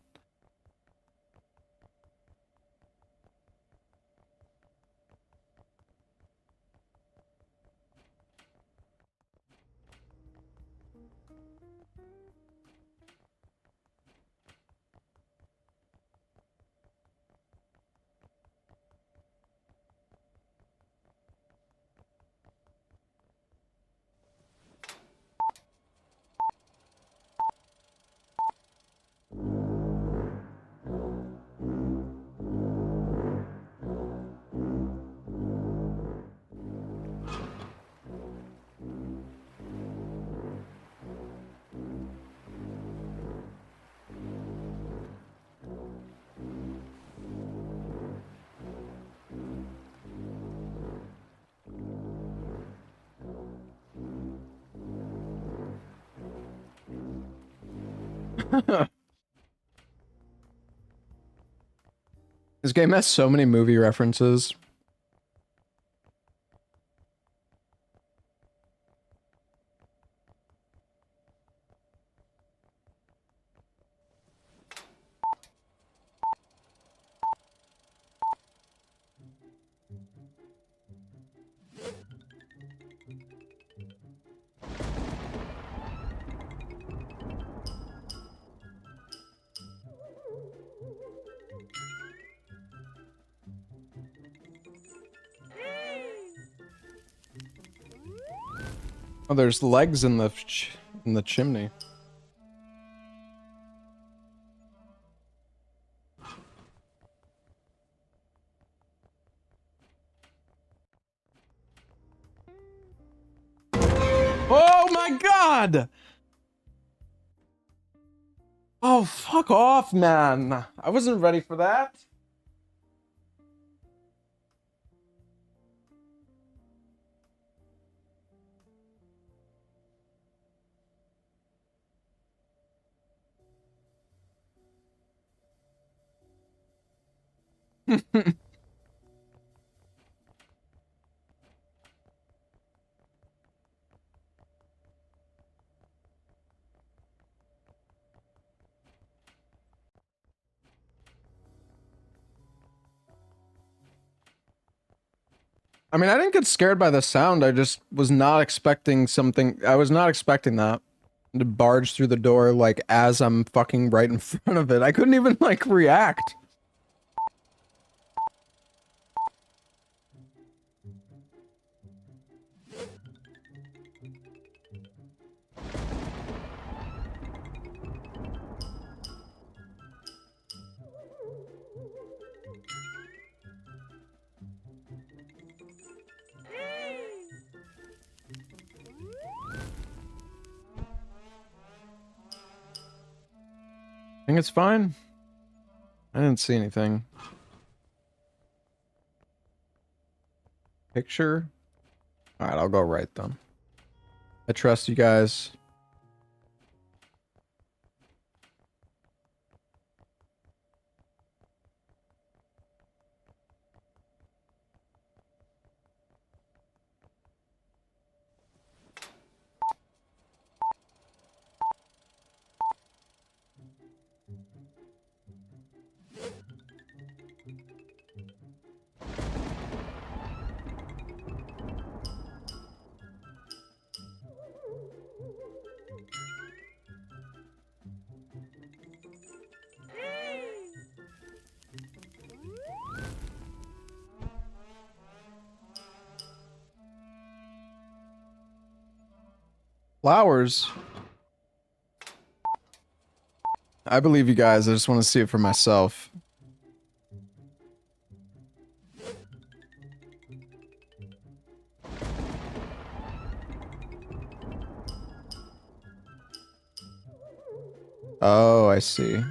This game has so many movie references. Oh, there's legs in the chimney. Oh my god! Oh, fuck off, man. I wasn't ready for that. I mean, I didn't get scared by the sound. I just was not expecting something. I was not expecting that. To barge through the door, like, as I'm fucking right in front of it. I couldn't even, like, react. think it's fine. I didn't see anything. Picture? Alright, I'll go right then. I trust you guys. Flowers. I believe you guys. I just want to see it for myself. Oh, I see.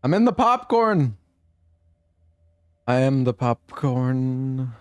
I'm in the popcorn. I am the popcorn.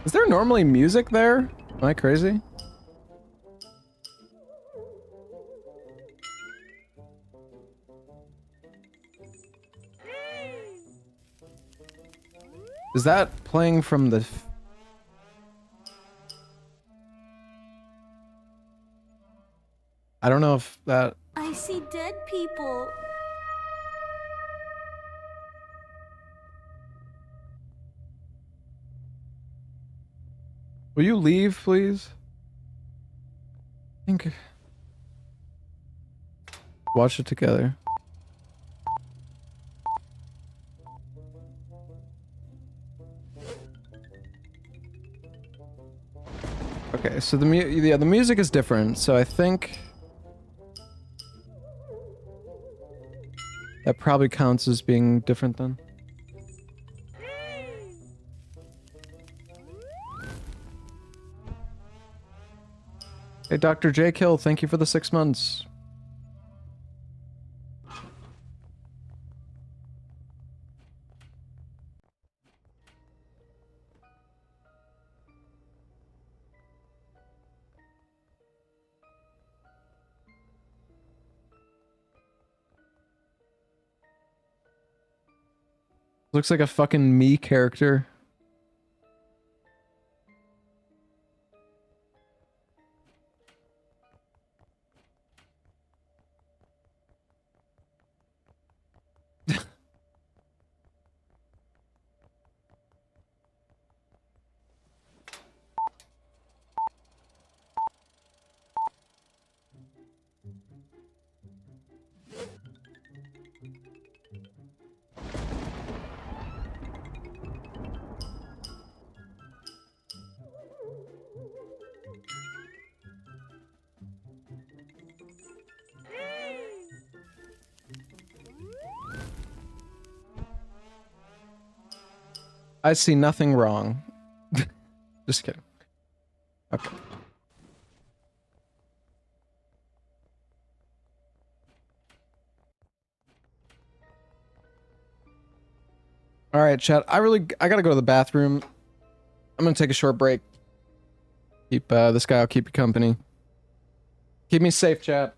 Is there normally music there? Am I crazy? Is that playing from the... I don't know if that... I see dead people. Will you leave, please? I think... Watch it together. Okay, so the the music is different, so I think that probably counts as being different then. Hey, Dr. J. Kill, thank you for the 6 months. Looks like a fucking me character. I see nothing wrong. Just kidding. Okay. All right, chat. I gotta go to the bathroom. I'm gonna take a short break. Keep this guy will keep you company. Keep me safe, chat.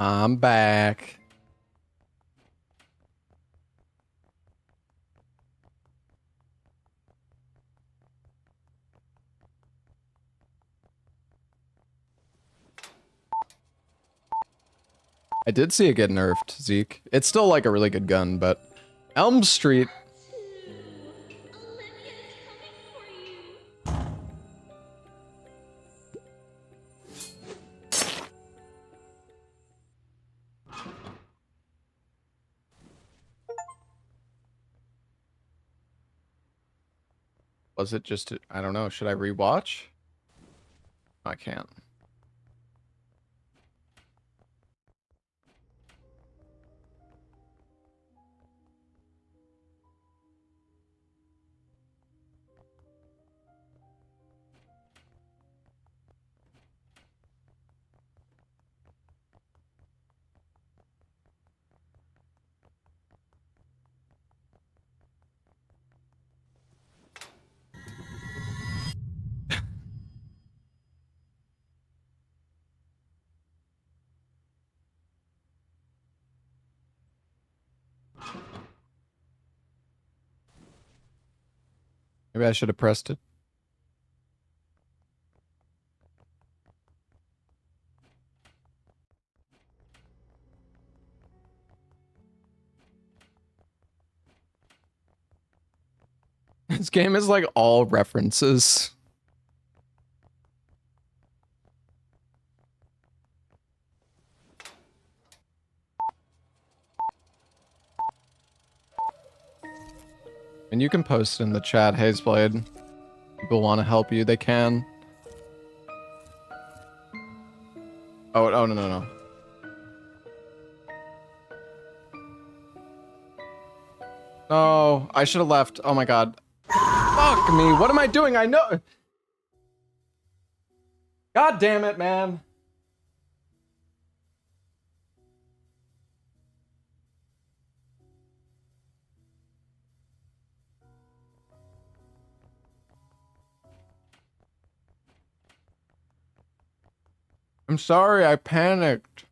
I'm back. I did see it get nerfed, Zeke. It's still like a really good gun, but Elm Street. Olivia is coming for you. Was it just, I don't know, should I rewatch? I can't. Maybe I should have pressed it. This game is like all references. And you can post in the chat, Hazeblade. People want to help you, they can. Oh, no, no, no. No, I should have left. Oh my god. Fuck me. What am I doing? I know. God damn it, man. I'm sorry, I panicked.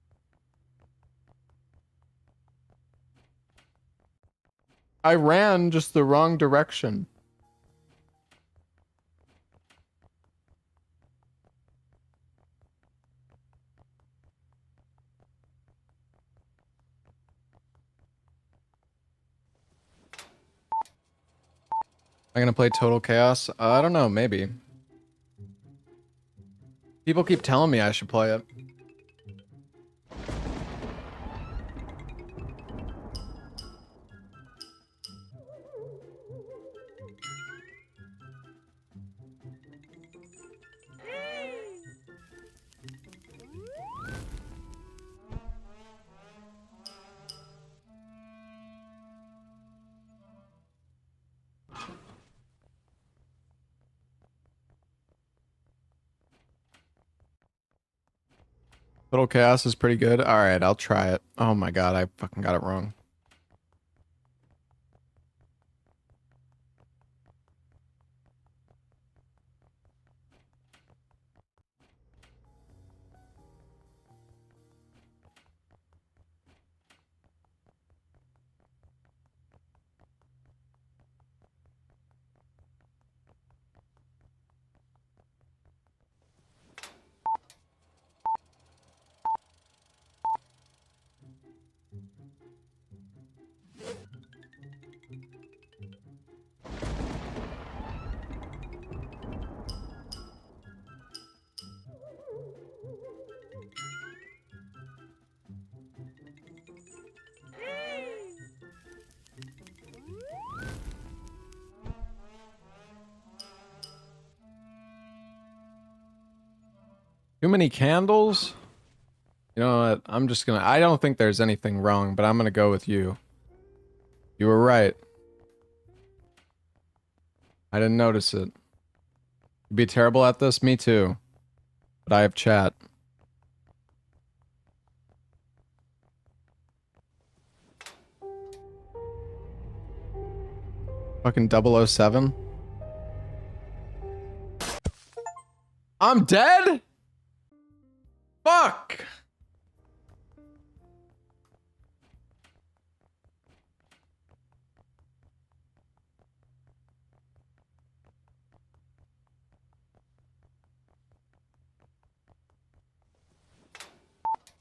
I ran just the wrong direction. I'm gonna play Total Chaos? I don't know, maybe. People keep telling me I should play it. Total Chaos is pretty good. Alright, I'll try it. Oh my god, I fucking got it wrong. Too many candles? You know what? I'm just gonna... I don't think there's anything wrong, but I'm gonna go with you. You were right. I didn't notice it. You'd be terrible at this? Me too. But I have chat. Fucking 007? I'm dead? Fuck!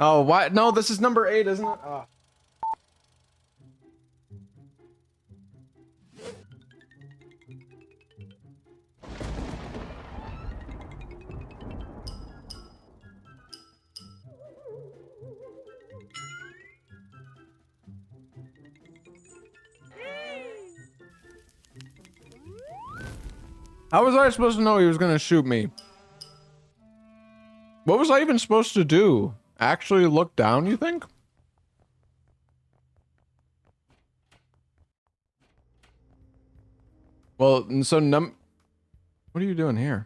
Oh, why? No, this is number 8, isn't it? Oh. How was I supposed to know he was gonna shoot me? What was I even supposed to do? Actually look down, you think? Well, so what are you doing here?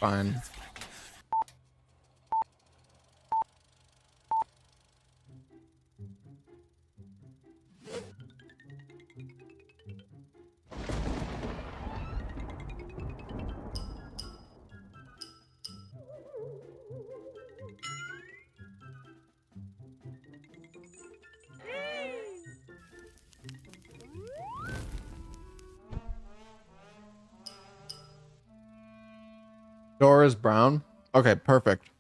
Fine. Door is brown. Okay, perfect.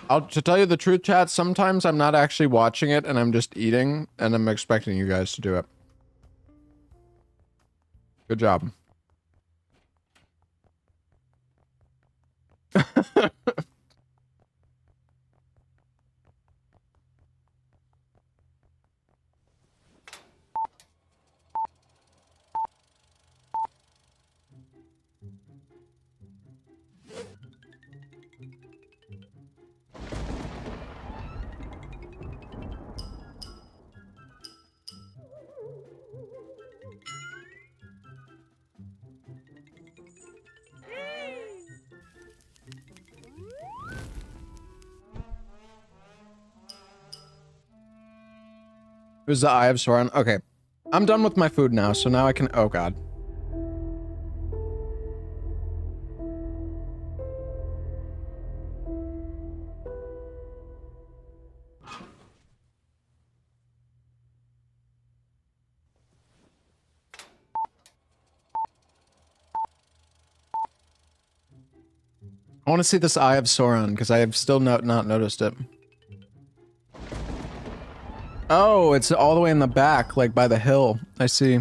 To tell you the truth, chat, sometimes I'm not actually watching it and I'm just eating and I'm expecting you guys to do it. Good job. It was the Eye of Sauron. Okay. I'm done with my food now, so now I can... Oh, God. I want to see this Eye of Sauron, because I have still not noticed it. Oh, it's all the way in the back, like by the hill. I see.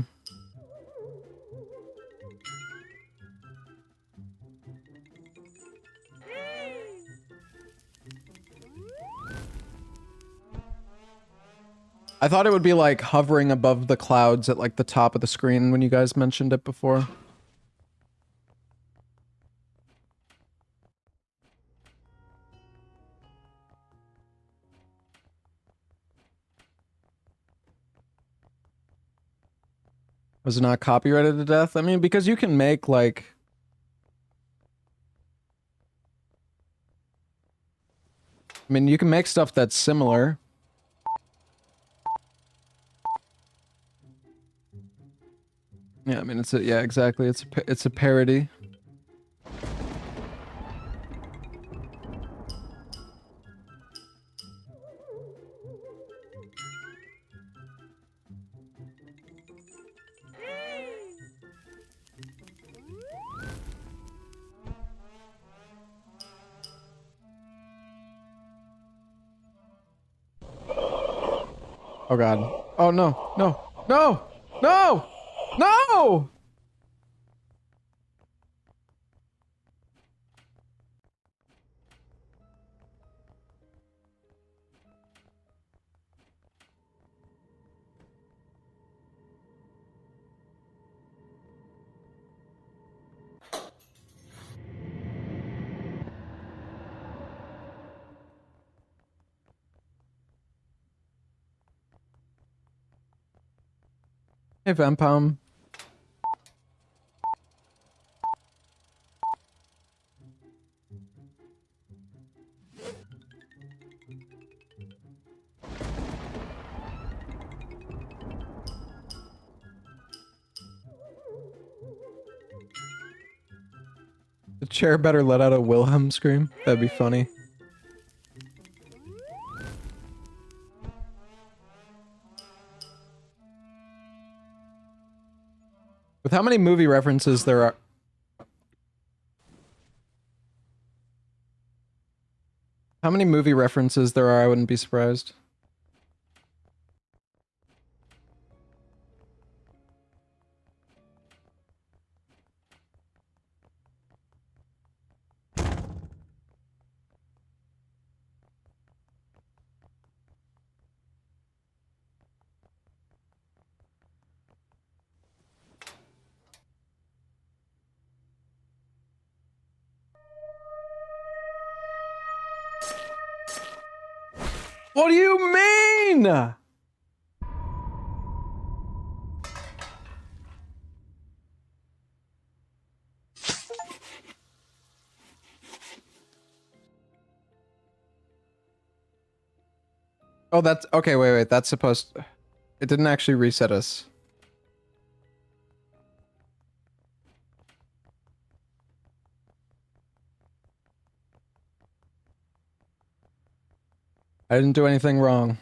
I thought it would be like hovering above the clouds at like the top of the screen when you guys mentioned it before. Was it not copyrighted to death? I mean, because you can make like... I mean, you can make stuff that's similar. Yeah, I mean, it's a... Yeah, exactly. It's a parody. Oh God. Oh no, no, no, no, no! Hey, Vampom. The chair better let out a Wilhelm scream. That'd be funny. With how many movie references there are... How many movie references there are, I wouldn't be surprised. What do you mean? Oh, that's... Okay, wait. That's supposed... It didn't actually reset us. I didn't do anything wrong.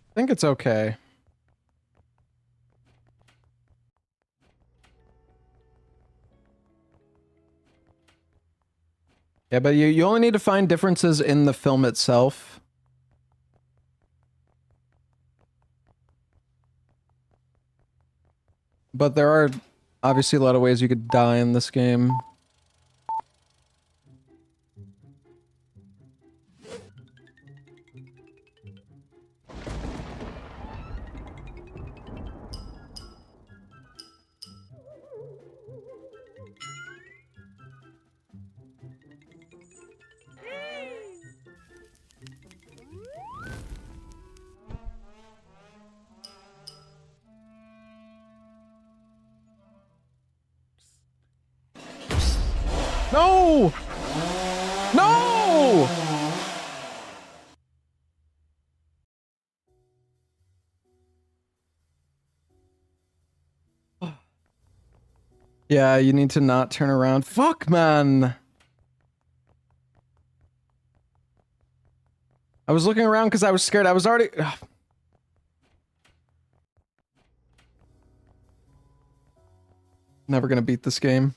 I think it's okay. Yeah, but you only need to find differences in the film itself. But there are obviously a lot of ways you could die in this game. No! No! Yeah, you need to not turn around. Fuck, man! I was looking around because I was scared. I was already... Ugh. Never gonna beat this game.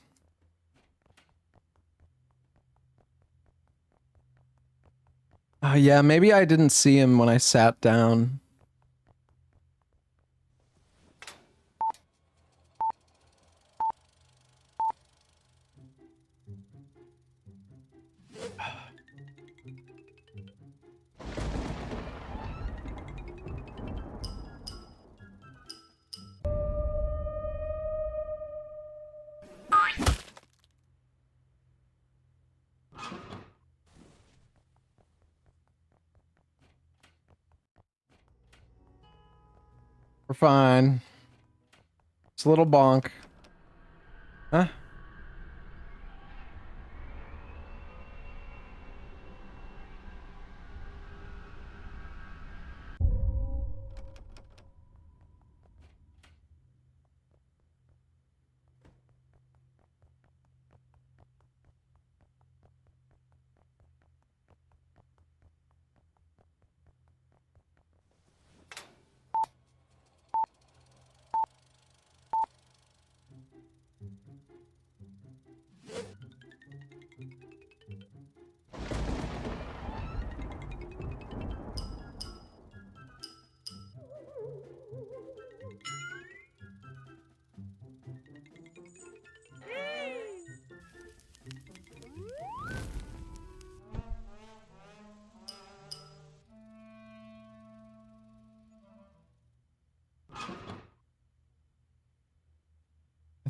Yeah, maybe I didn't see him when I sat down. We're fine. It's a little bonk. Huh?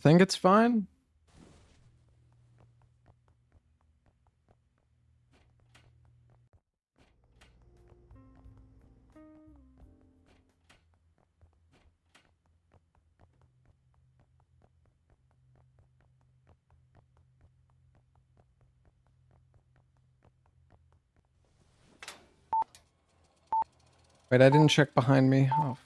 think it's fine. Wait, I didn't check behind me. Oh.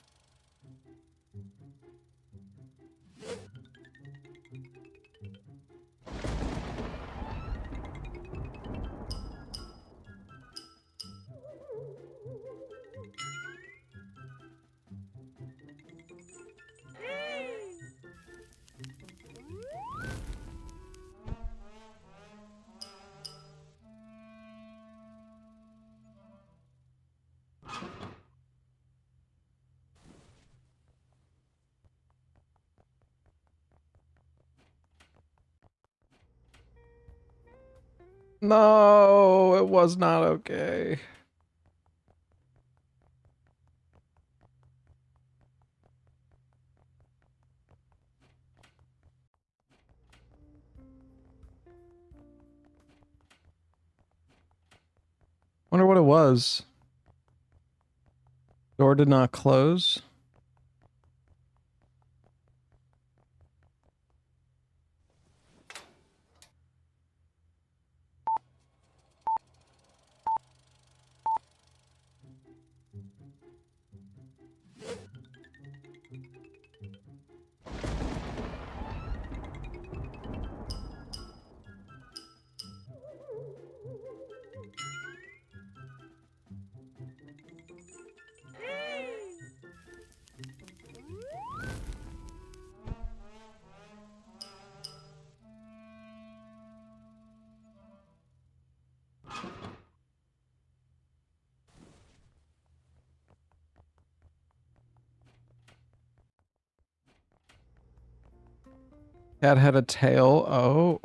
No, it was not okay. Wonder what it was. Door did not close. Cat had a tail. Oh.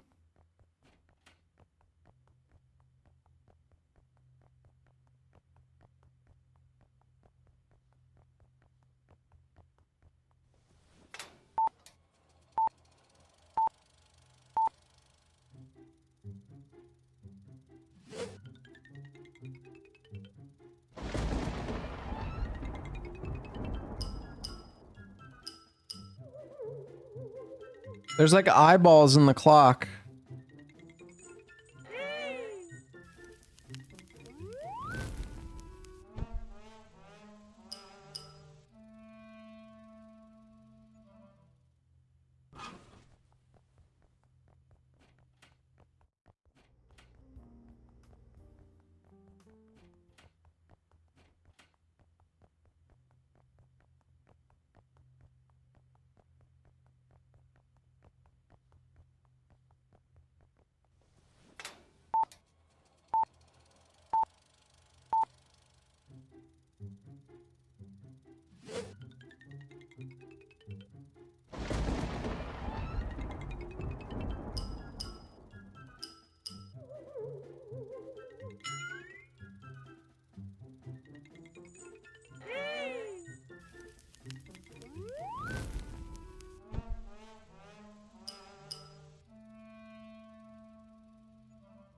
There's like eyeballs in the clock.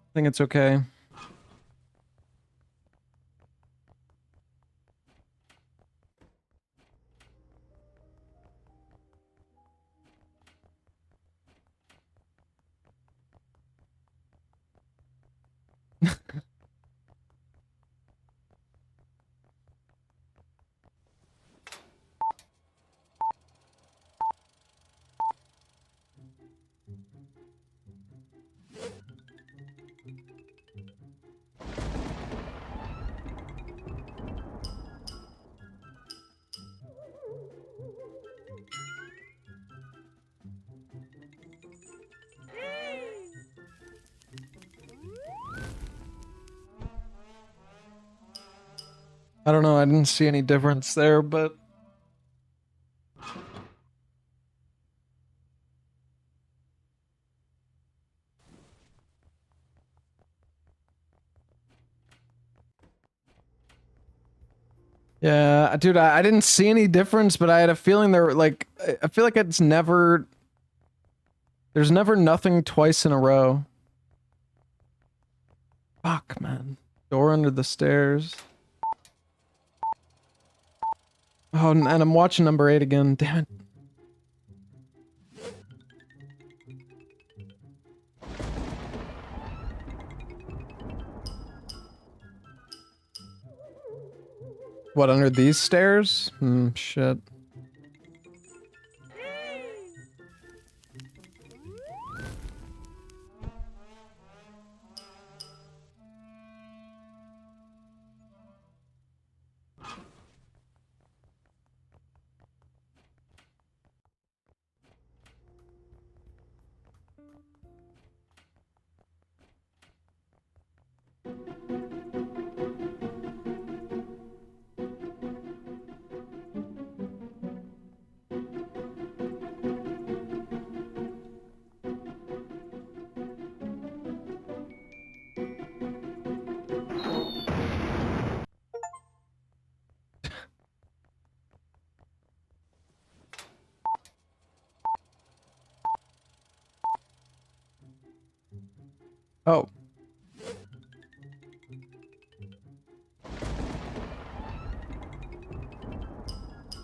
I think it's okay. I don't know, I didn't see any difference there, but... Yeah, dude, I didn't see any difference, but I had a feeling there, like, I feel like it's never There's never nothing twice in a row. Fuck, man. Door under the stairs. Oh, and I'm watching number 8 again. Damn it. What, under these stairs? Shit. Oh.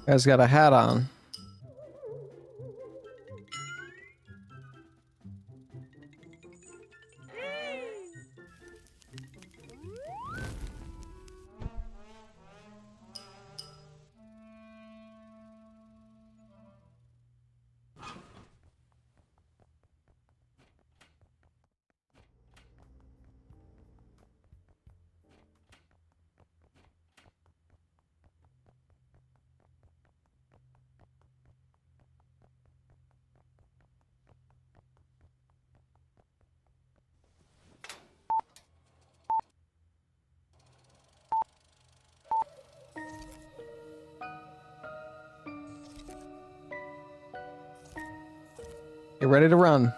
Guy's got a hat on. Get ready to run.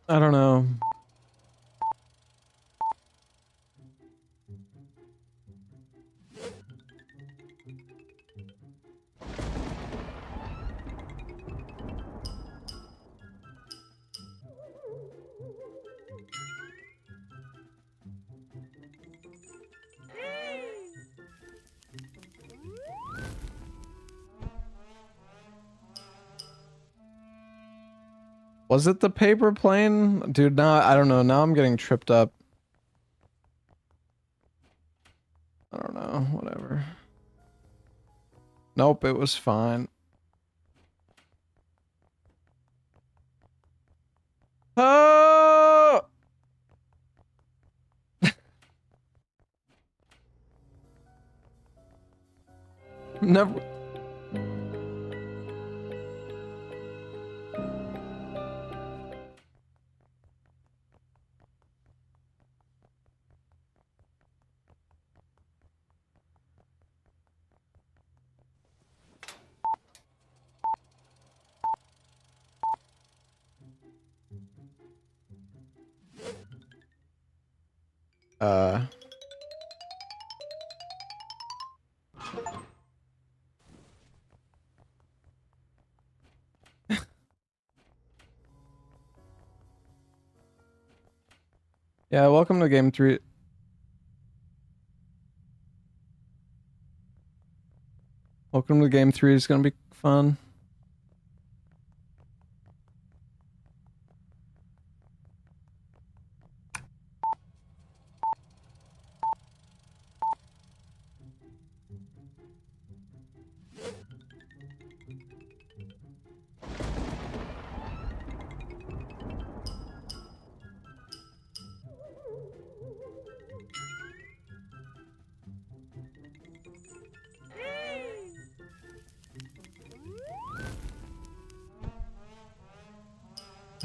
I don't know. Was it the paper plane? Dude, now I don't know. Now I'm getting tripped up. I don't know. Whatever. Nope, it was fine. Oh! Never. Yeah, welcome to game 3. Welcome to game 3. It's gonna be fun.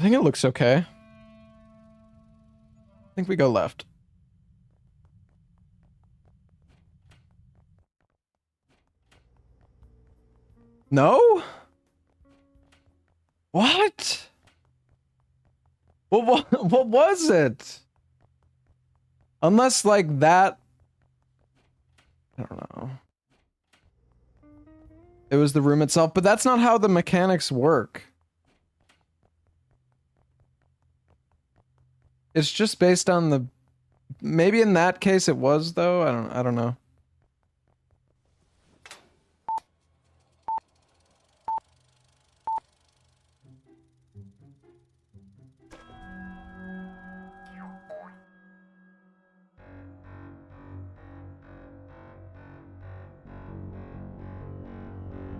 I think it looks okay. I think we go left. No? What? What was it? Unless, like, that... I don't know. It was the room itself, but that's not how the mechanics work. It's just based on the... Maybe in that case it was, though? I don't know.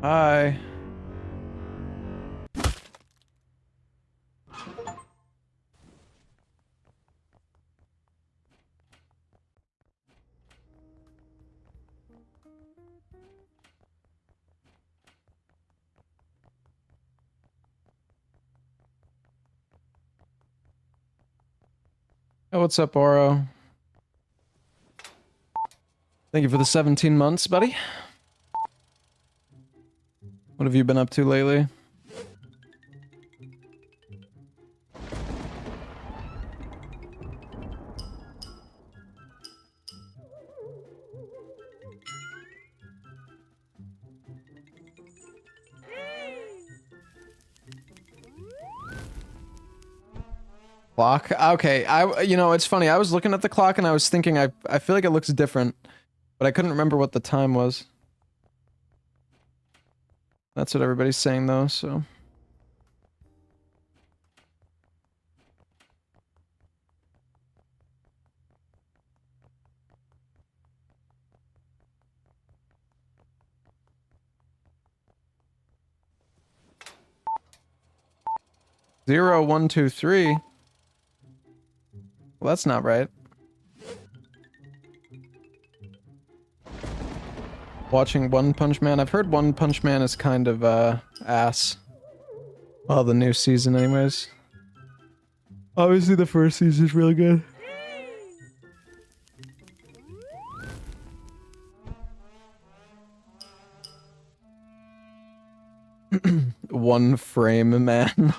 Hi. Oh, what's up, Oro? Thank you for the 17 months, buddy. What have you been up to lately? Clock? Okay, you know, it's funny. I was looking at the clock and I was thinking I feel like it looks different, but I couldn't remember what the time was. That's what everybody's saying though, so. Zero, 1, 2, 3. Well, that's not right. Watching One Punch Man. I've heard One Punch Man is kind of, ass. Well, the new season anyways. Obviously the first season's really good. One frame, man.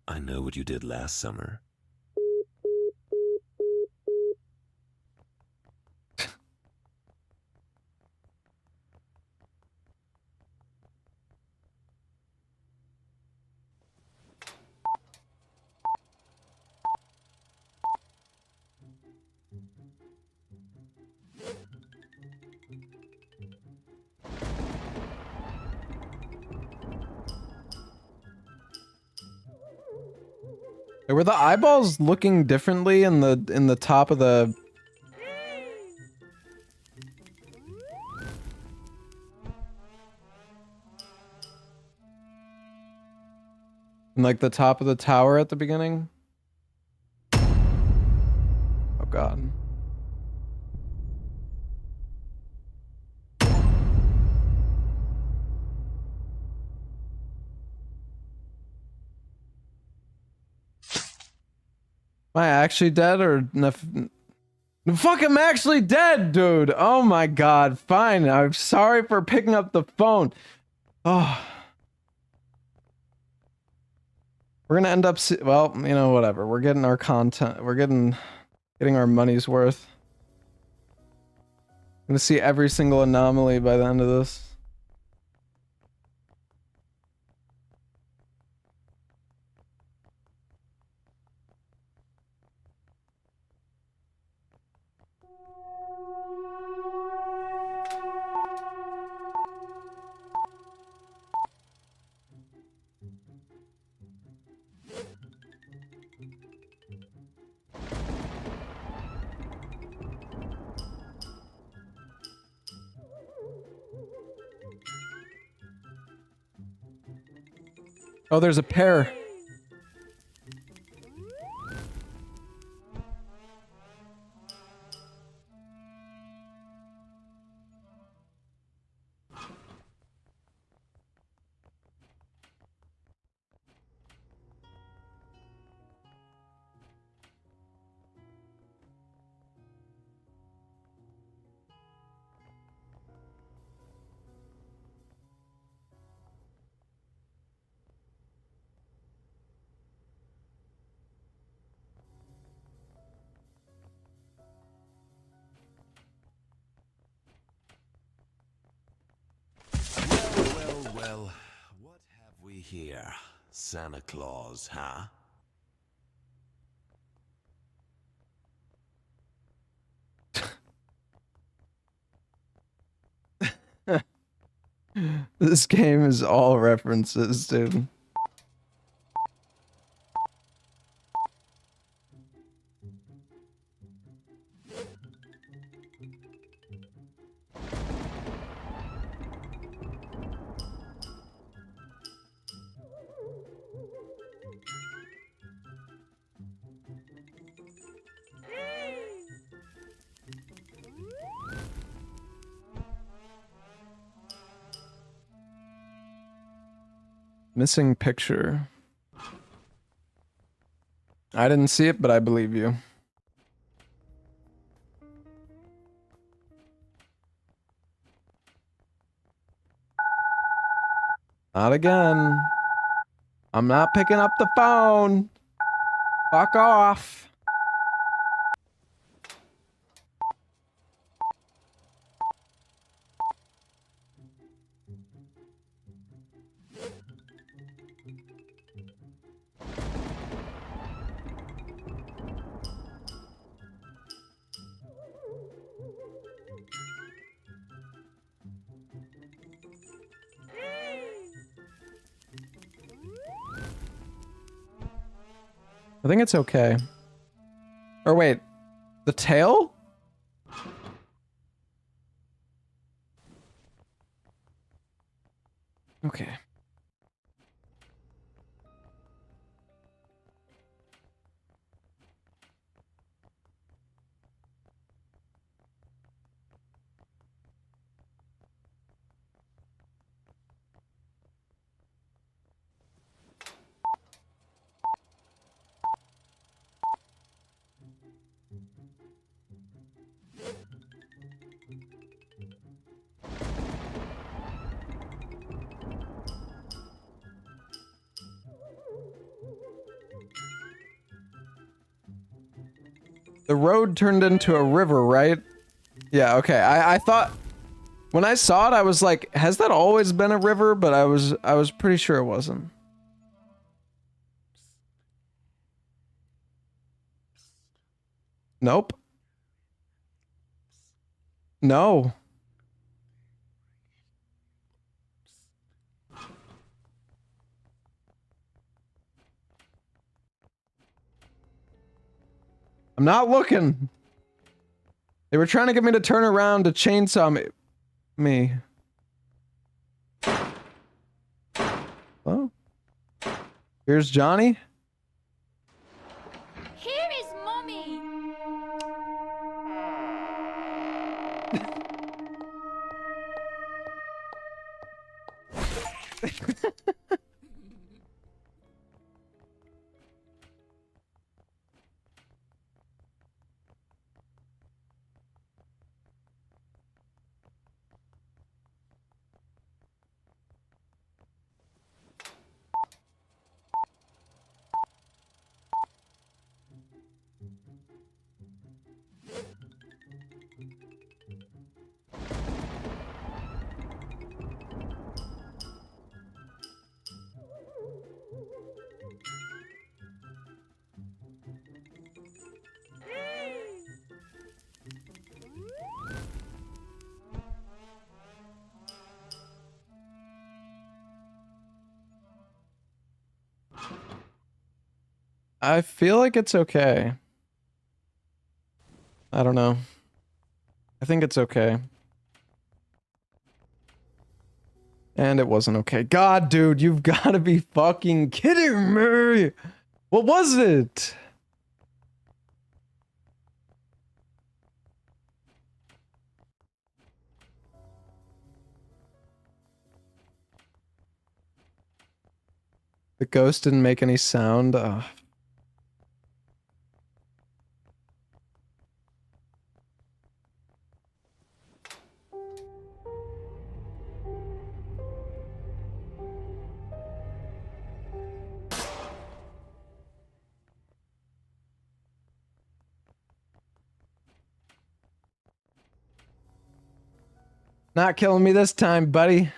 I know what you did last summer. Were the eyeballs looking differently in the top of the... In like the top of the tower at the beginning? Oh god. Am I actually dead or fuck, I'm actually dead, dude! Oh my god, fine. I'm sorry for picking up the phone. Oh. We're gonna end up well, you know, whatever. We're getting our content. We're getting our money's worth. I'm gonna see every single anomaly by the end of this. Oh, there's a pair. Well, what have we here? Santa Claus, huh? This game is all references, dude. Missing picture. I didn't see it, but I believe you. Not again. I'm not picking up the phone. Fuck off. I think it's okay. Or wait, the tail? Okay. The road turned into a river, right? Yeah, okay. I thought when I saw it, I was like, has that always been a river? But I was pretty sure it wasn't. Nope. No. I'm not looking. They were trying to get me to turn around to chainsaw me. Oh. Here's Johnny. Here is Mommy. I feel like it's okay. I don't know. I think it's okay. And it wasn't okay. God, dude, you've got to be fucking kidding me. What was it? The ghost didn't make any sound. Not killing me this time, buddy.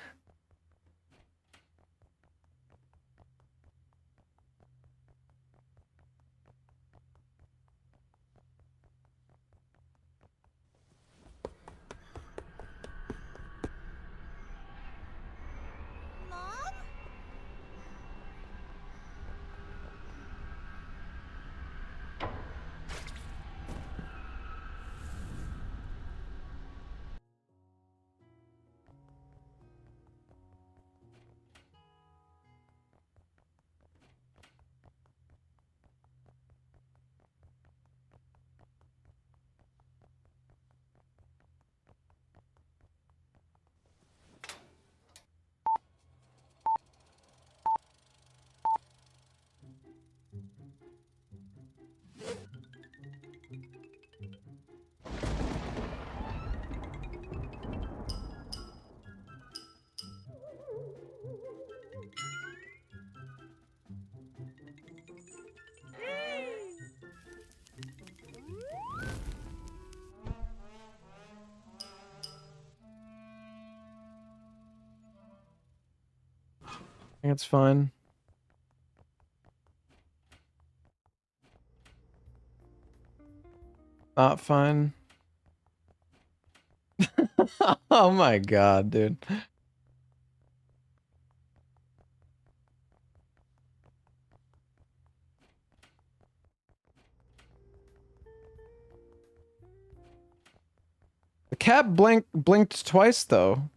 Mom? It's fine. Not fine. Oh my god, dude. The cat blinked twice though.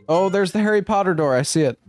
Oh, there's the Harry Potter door. I see it.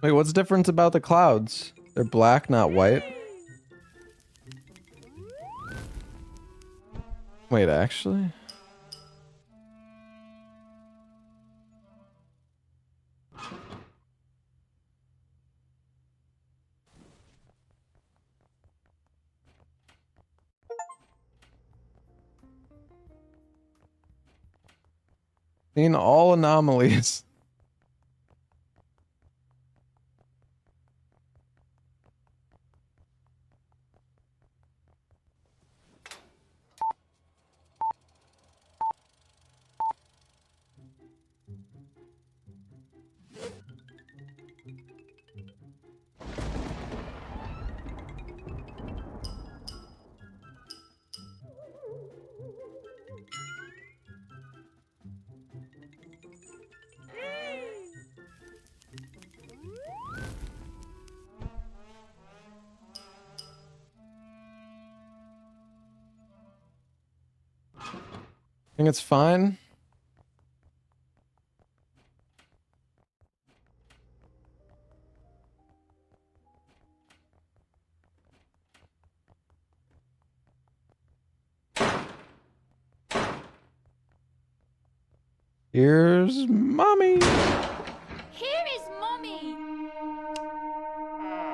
Wait, what's different about the clouds? They're black, not white. Wait, actually? Seen all anomalies. I think it's fine. Here's mommy. Here is mommy.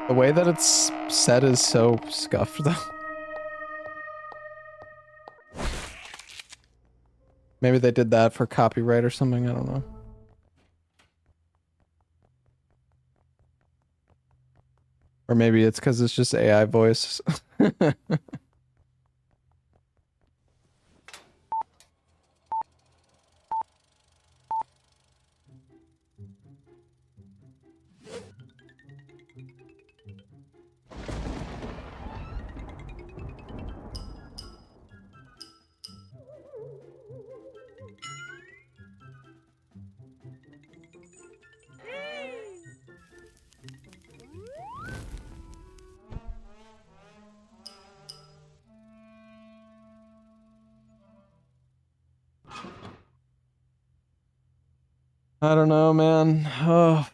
The way that it's said is so scuffed, though. Maybe they did that for copyright or something. I don't know. Or maybe it's because it's just AI voice. I don't know, man. Oh.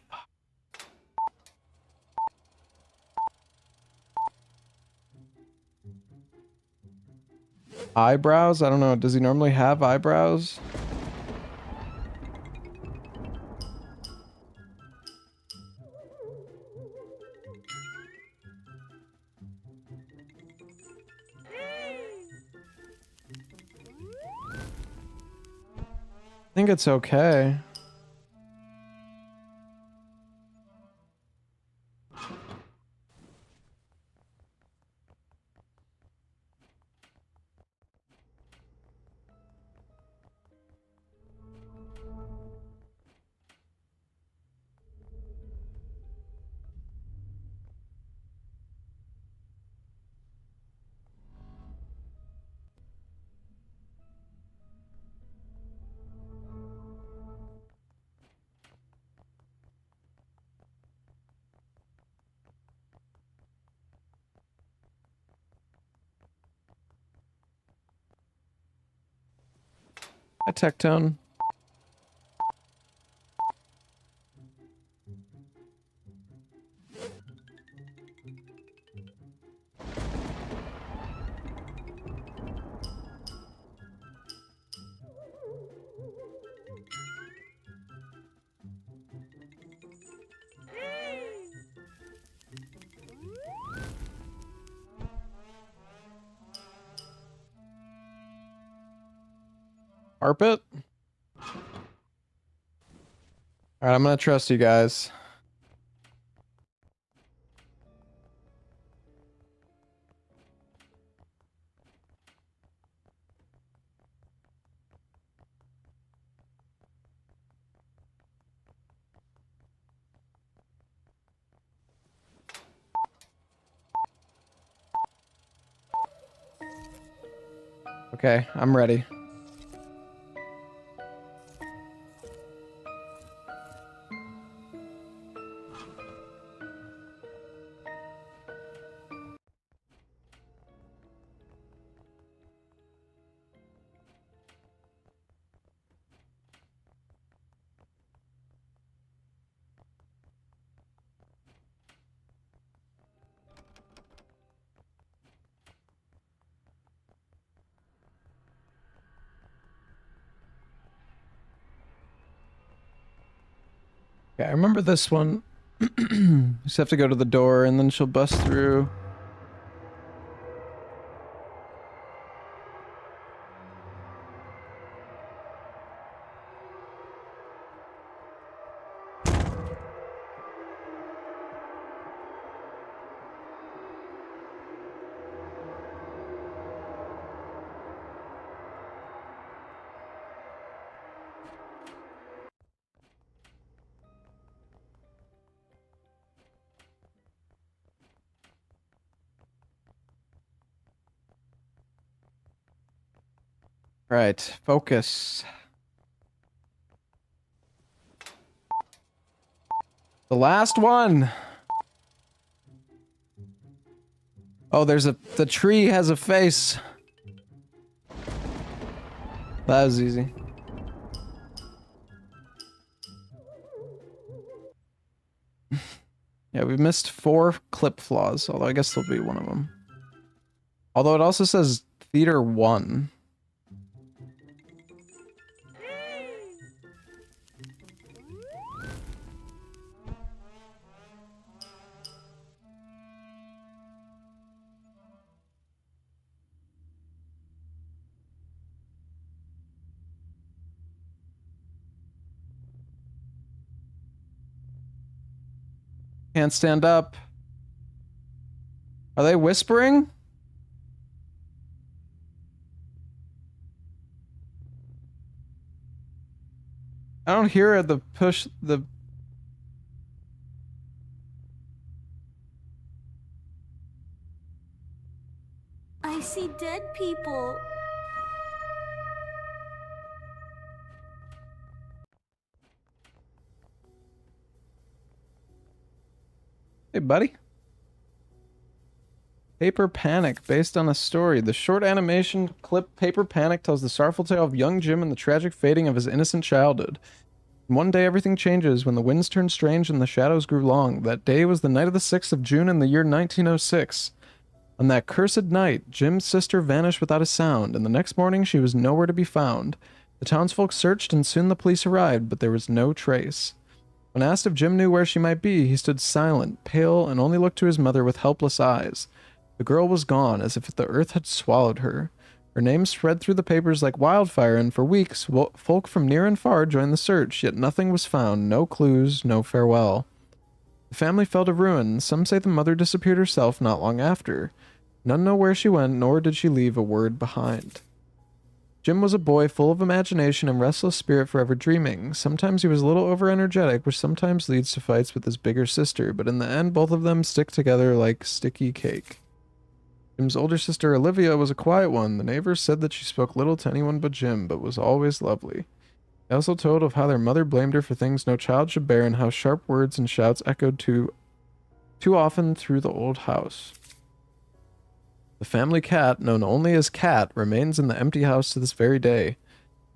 Eyebrows? I don't know. Does he normally have eyebrows? I think it's okay. A tech tone. Carpet? Alright, I'm gonna trust you guys. Okay, I'm ready. Okay, I remember this one. Just have to go to the door and then she'll bust through. Right, focus. The last one. Oh, the tree has a face. That was easy. Yeah, we missed 4 clip flaws, although I guess there'll be one of them. Although it also says Theater 1. Can't stand up. Are they whispering? I don't hear the push, the... I see dead people. Hey, buddy. Paper Panic, based on a story. The short animation clip Paper Panic tells the sorrowful tale of young Jim and the tragic fading of his innocent childhood. One day everything changes when the winds turned strange and the shadows grew long. That day was the night of the 6th of June in the year 1906. On that cursed night, Jim's sister vanished without a sound, and the next morning she was nowhere to be found. The townsfolk searched and soon the police arrived, but there was no trace. When asked if Jim knew where she might be, he stood silent, pale, and only looked to his mother with helpless eyes. The girl was gone, as if the earth had swallowed her. Her name spread through the papers like wildfire, and for weeks, folk from near and far joined the search, yet nothing was found, no clues, no farewell. The family fell to ruin. Some say the mother disappeared herself not long after. None know where she went, nor did she leave a word behind. Jim was a boy full of imagination and restless spirit, forever dreaming. Sometimes he was a little over-energetic, which sometimes leads to fights with his bigger sister, but in the end both of them stick together like sticky cake. Jim's older sister Olivia was a quiet one. The neighbors said that she spoke little to anyone but Jim, but was always lovely. They also told of how their mother blamed her for things no child should bear, and how sharp words and shouts echoed too often through the old house. The family cat, known only as Cat, remains in the empty house to this very day.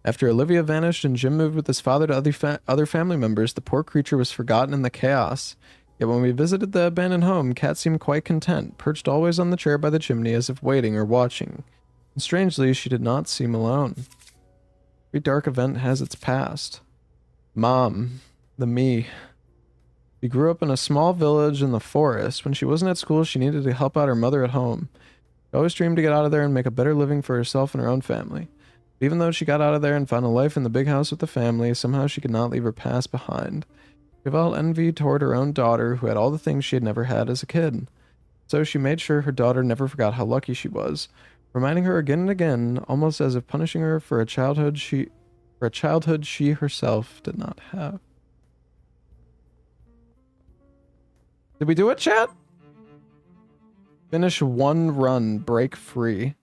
After Olivia vanished and Jim moved with his father to other family members, the poor creature was forgotten in the chaos. Yet when we visited the abandoned home, Cat seemed quite content, perched always on the chair by the chimney as if waiting or watching. And strangely, she did not seem alone. Every dark event has its past. Mom, the me. She grew up in a small village in the forest. When she wasn't at school, she needed to help out her mother at home. She always dreamed to get out of there and make a better living for herself and her own family. But even though she got out of there and found a life in the big house with the family, somehow she could not leave her past behind. She felt envy toward her own daughter, who had all the things she had never had as a kid. So she made sure her daughter never forgot how lucky she was, reminding her again and again, almost as if punishing her for a childhood she herself did not have. Did we do it, chat? Finish one run, break free.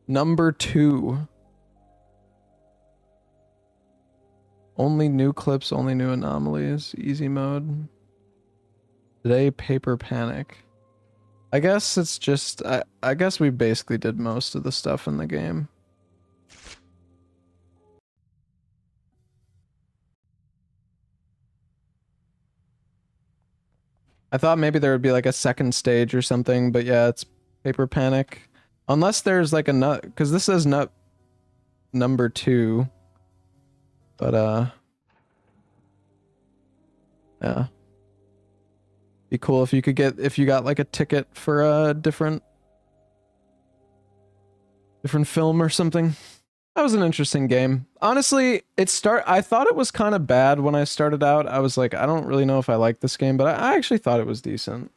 Number 2. Only new clips, only new anomalies, easy mode. Today, Paper Panic. I guess it's just, I guess we basically did most of the stuff in the game. I thought maybe there would be like a second stage or something, but yeah, it's Paper Panic. Unless there's like a nut, because this says nut number 2. But yeah. Be cool if you could get, if you got like a ticket for a different film or something. That was an interesting game. Honestly, I thought it was kind of bad when I started out. I was like, I don't really know if I like this game, but I actually thought it was decent.